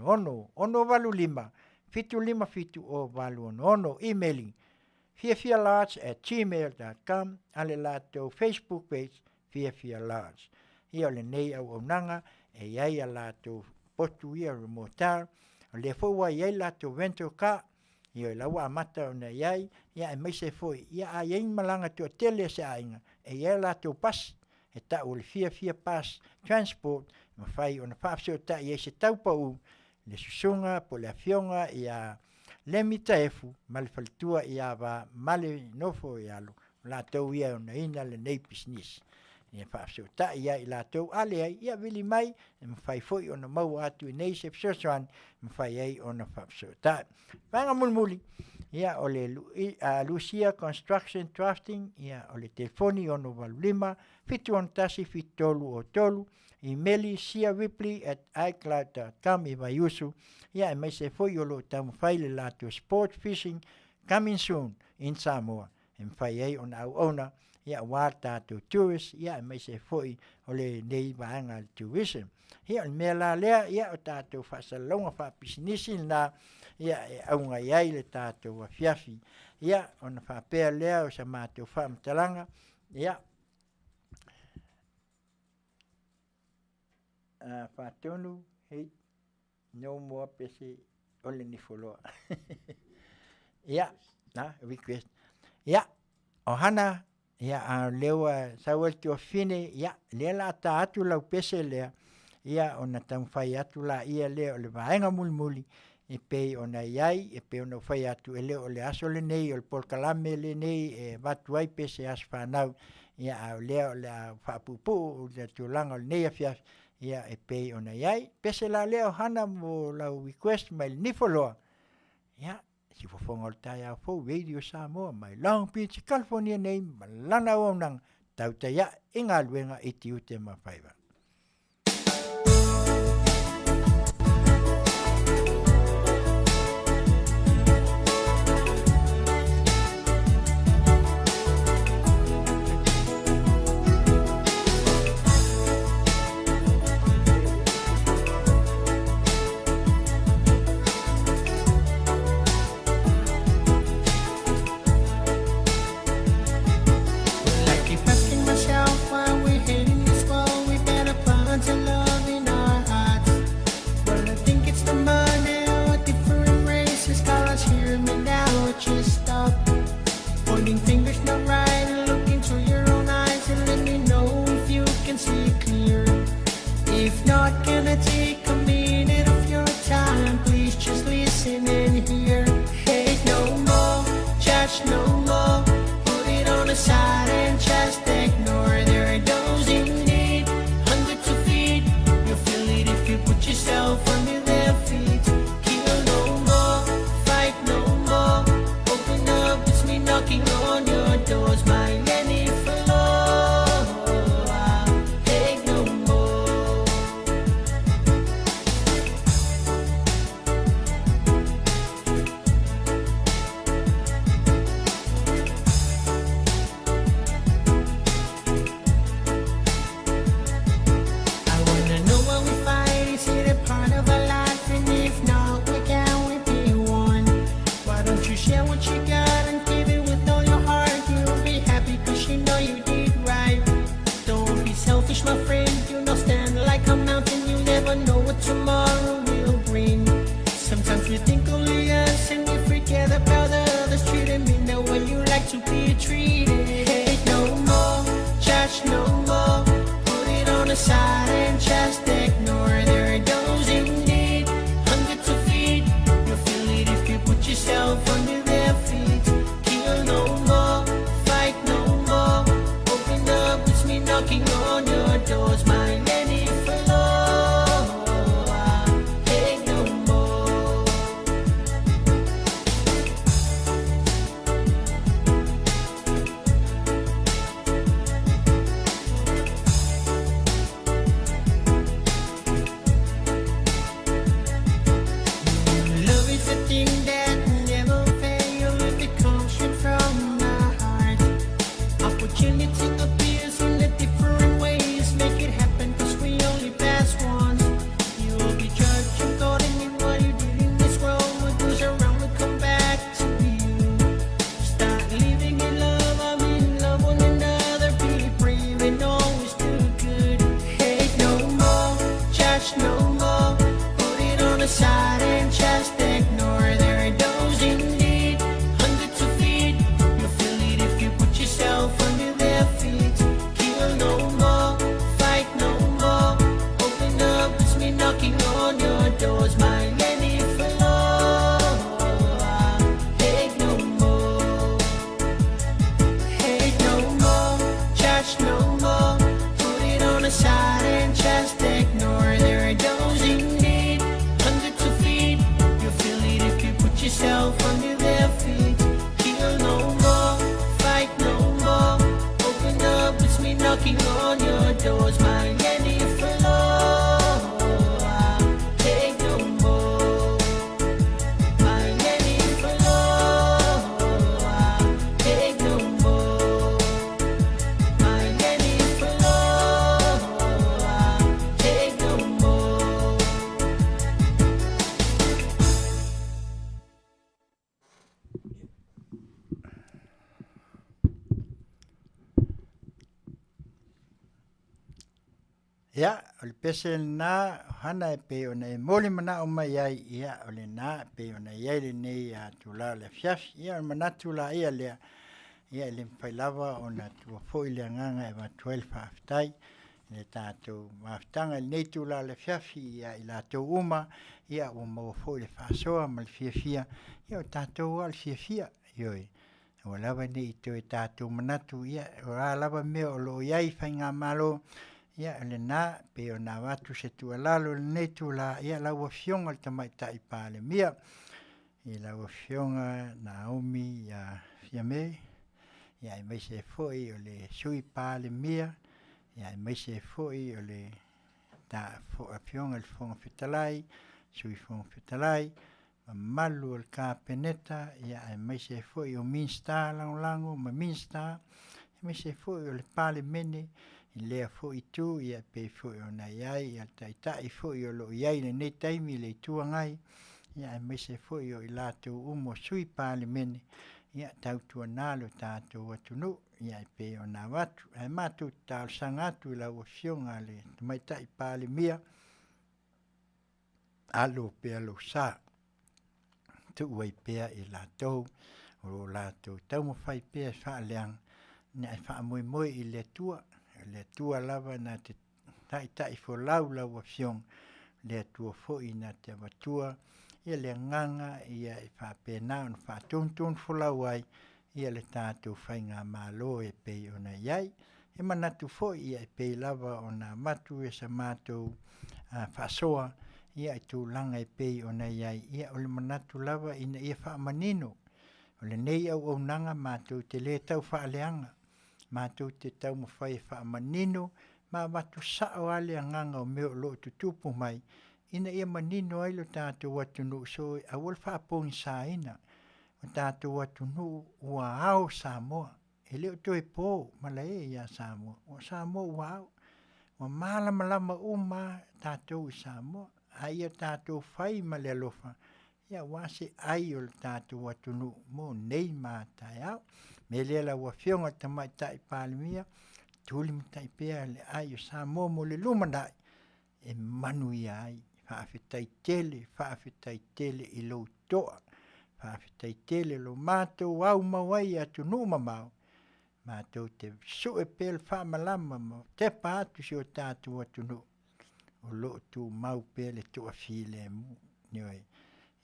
ono valu lima, fitu o valu ono, emailing, fiafialarge@gmail.com, ale lātou Facebook page, fiafialarge. Ia o le nei au nanga, e iai a lātou potu ia remotar, o le fōua iai lātou rental car, ia i laua amata o na iai, ia e meise foi, ia a iai malanga tua tele se ainga, e iai lātou pas, e tau le fia pas transport, ma fai o na whaafseo ta iai se taupau, le susunga po le Afioga ia le mitaefu, ma le falitua ia wa male nofo i alo, lātou ia o na ina le nei business. Ia whaafseo ta ia i lātou ale ai, ia vili mai, e ma fai foi o na mau atu i nei se psosoan, ma fai ai o na whaafseo ta. Whanga mulmuli, ia o le Lucia Construction Drafting, ia o le telefoni o no valulima, fitu on tasi fitolu o tolu, emaili siaripley@icloud.com i vai usu, ia e mai se foi o lo tamu fai le lātou sport fishing, coming soon in Samoa, e mwhai ei on au ona, ia wā tātou tourist, ia e mai se foi o le nei vaanga tourism. Ia o mea la lea, ia o tātou whasalonga whapisinisi na, ia e aunga iai le tātou Afiafi, ia o na whapea lea o sa mātou whamtalanga, ia whatonu, hei, no more pese ole ni foloa. Ia, request. Ia, o hana, ia a lewa sawel ki o fine, ia, lea la ta atu lau pese lea, ia o na tamwhai atu la ia lea o le vaenga mulmuli, e pei o na iai, e pei o na whai atu e lea o le aso le nei, o le polkalame le nei, e watuai pese as whanau, ia a lea o le whapupu, o le tūlanga o le nei Afiafi, ia e pei o na iai, pese la lea o hana mo lau request mai le nifoloa, ia, si fofonga o le tai au fau, Radio Samoa, mai Long Beach, California nei, malana o nang, Tautai ia, inga luenga i Tiute ma Faiva. Like keep asking myself why we're hating this world, we better side and just ignore. There are those indeed, hundreds of feet. You'll feel it if you put yourself under their feet. Kill no more, fight no more. Open up, it's me knocking on your doors. My lady for love. Hate no more, hate no more, judge no more. Put it on the side and just ignore. There are those in need, hundreds of feet. You'll feel it if you put yourself under their feet. Kill no more, fight no more. Open up, it's me knocking on your doors. My lady for love. Take no more. My lady for love. Take no more. My lady for love. Take no more. Ia, o le pese na hana e pe ona e mole mana o mai ai ia o le na pe ona iai le nei a tula le Afiafi ia o manatu la ia lea ia le mpailawa ona tua foi le nganga e wa 12 Faafetai le tātou maftanga le nei tula le Afiafi ia i la tau uma ia o mau foi le whaasoa ma le fiafia ia o tātou al fiafia ioi o lawa nei to e tātou manatu ia o la lawa mea o lo iai whainga malo ia le na pe ona watu se tua lalo le nei tula ia lawa fionga le tamaitai pa le mia i lawa fionga Naomi ia fiame ia i mai se foi o le sui pa le mia ia i mai se foi o le ta fo a fionga le fonga fitalai sui fonga fitalai ma malu o le ka peneta ia i mai se foi o minsta lango ma minsta i mai se foi o le pale mene i lea foi tu ia pe foi ona iai ia taitai foi o lo iai le nei taimi le tua ngai ia i mai se foi o i lātou umo sui pale mene ia tau tua nalo tātou atunu ia i pe ona watu ai mātou tāu sangatu i lau fionga le tamaitai pale mia alo pe alo sa tu wai pea i lātou o lātou tau mo fai pea whaaleang ni ai wha moi i le tua lava na te tai fo lau lau fiong le tua fo i na te watua ia le nganga ia i wha pena on wha ton fo lau ai ia le tātou whainga malo e pei ona iai e manatu fo ia i pei lava ona matu e sa mātou whasoa ia i tūlanga e pei ona iai ia o le manatu lava ina ia wha manino o le nei au nanga mātou te le tau wha leanga mātou te tau mo whai wha manino ma watu sao ale nganga o meo lo tutupu mai ina ia manino ai lo tātou watunu so a wal wha pong sa ina o tātou watunu ua au Samoa e leo toi po malae ia Samoa o Samoa ua au o malama uma tātou i Samoa a ia tātou whai ma le alofa ia wase ai o tātou watunu mo nei mātai au me lea la ua fionga tamaitai palemia tuli mtai pea le ai o Samoa mo le lumanai e Manuia ai Faafetai tele i lo toa Faafetai tele lo mātou au mawai atu nu mamau mātou te su e pel whaamalama mo te pātu si o tātou atu nu o lo tu mau pele tu a file mu nioi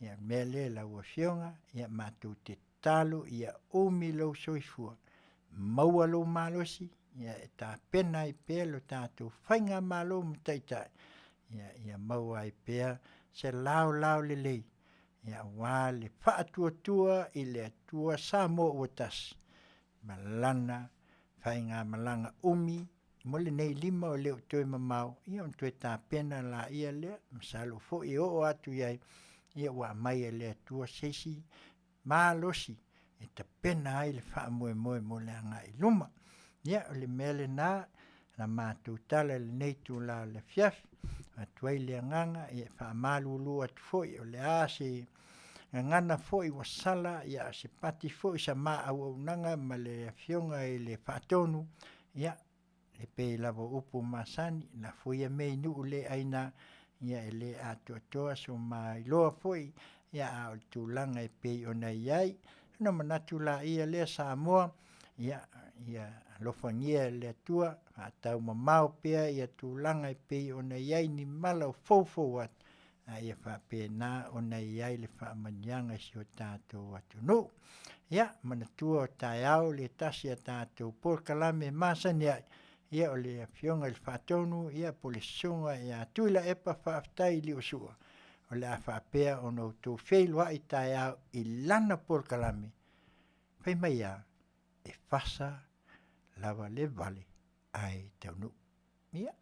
ia mele la ua fionga ia mātou te talo ia umi lo soifua maua lo malosi ia e tā pena i pea lo tātou whainga malo mtaitai ia maua i pea se lao lelei ia wā le whaatua i le atua Samoa uatas malana whainga malanga umi mo le nei lima o leo toi mamau ia on toi tā pena la ia lea masalo fo i o atu iai ia wa mai e le atua sesi malosi e ta pena ai le wha moe mo le anga i luma ia o le mele na mātou tala le nei tu la le Afiafi atuai le nganga ia wha malulu atu foi o le ase ngana foi wasala ia se pati foi sa ma au nanga ma le fionga i le whaatonu ia e pe lava upu masani na foi e mei nu le aina ia ele atoatoa so mailoa foi ia a o tulaga e pei ona iai na manatu la ia lea Samoa ia lofangia le atua atau mamao pea ia tulaga e pei ona iai ni mala o foufou atu ia faapena ona iai le faamaniaga si o tatou atunuu ia manatua o taeao le tasi a tatou polokalame masani ai ia o le Afioga i le faatonu ia po le susuga ia tui la epa faafetai i liʻosua o le a faapea ona outou feiloaʻi taeao i lana polokalame fai mai a e fasa lava le vale ai taunuu ia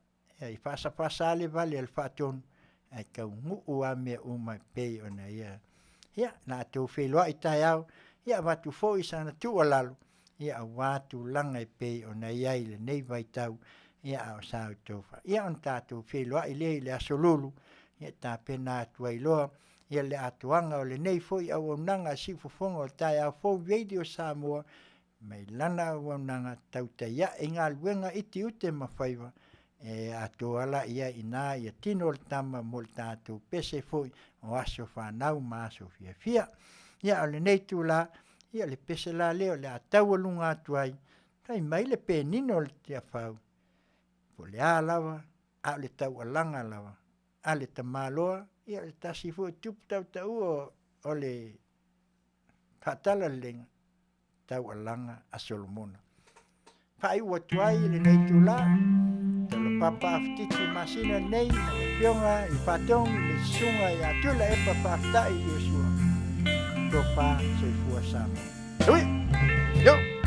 i fasafasa le vale a le faatonu ai kauguu a mea uma pei ona ia na atou feiloaʻi taeao ia watu fo'i sana tu alalu ia auā tulaga e pei ona iai lenei vaitau ia o sa tofa ia on tatou feiloaʻi lea i le aso lulu ia tapena atu ai loa ia le atuaga o lenei fo'i auaunaga sifofoga o taeao foveili o Samoa mai lana auaunaga tautaiaʻi galuega i Tiute ma Faiva e atoala ia ina ia tino o le tama mo le tatou pese fo'i o aso fanau ma aso fiafia ia o lenei tula ia le pese la leo le atau alunga atu ai kai mai le penino le tiafau po le a lava a le tau alanga lava a le tamaloa ia le tasi fu tupu tau o le patala lenga tau alanga a Solomona pai ua tuai le nei tula Taulapapa Afutiti Masina nei Afioga i fatong le sunga ia tula epa faafetai i Yosua tofa soifua Samoa. Ui! Yo!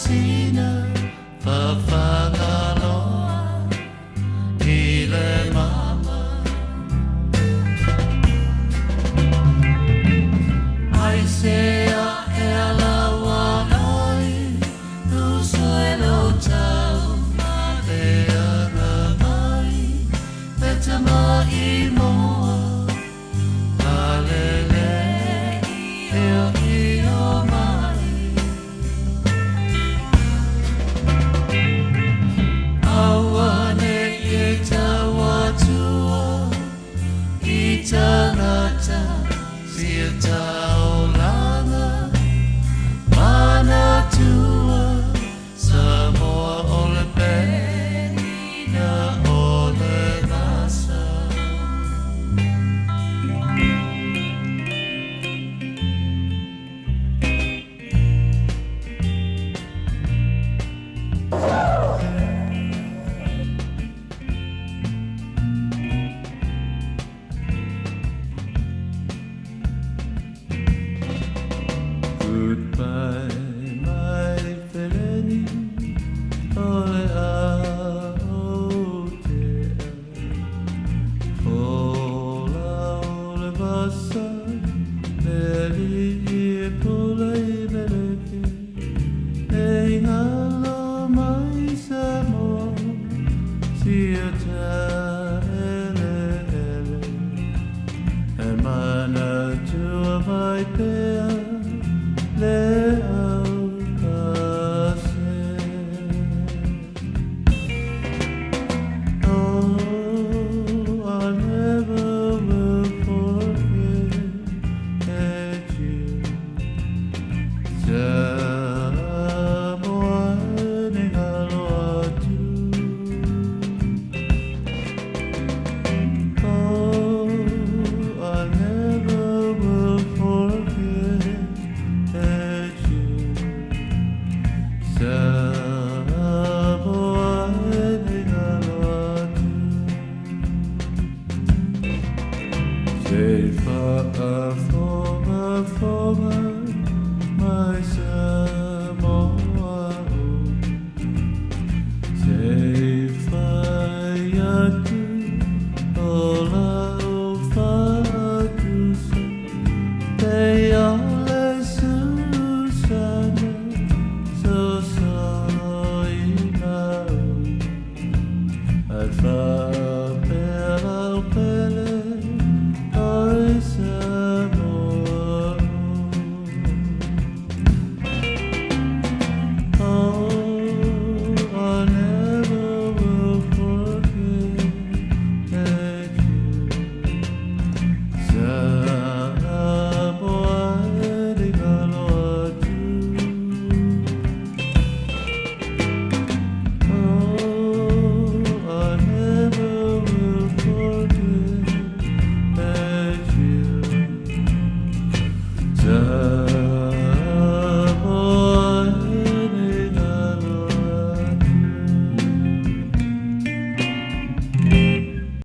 Masina, Fofogaina, ile mama. I say ela wanai, tu suelo tau, malea ramai, betama imoa, alele io mai. Awane ye tawatua, itanata, sia taulanga, mana tua, Samoa ole penina ole nasa. Goodbye.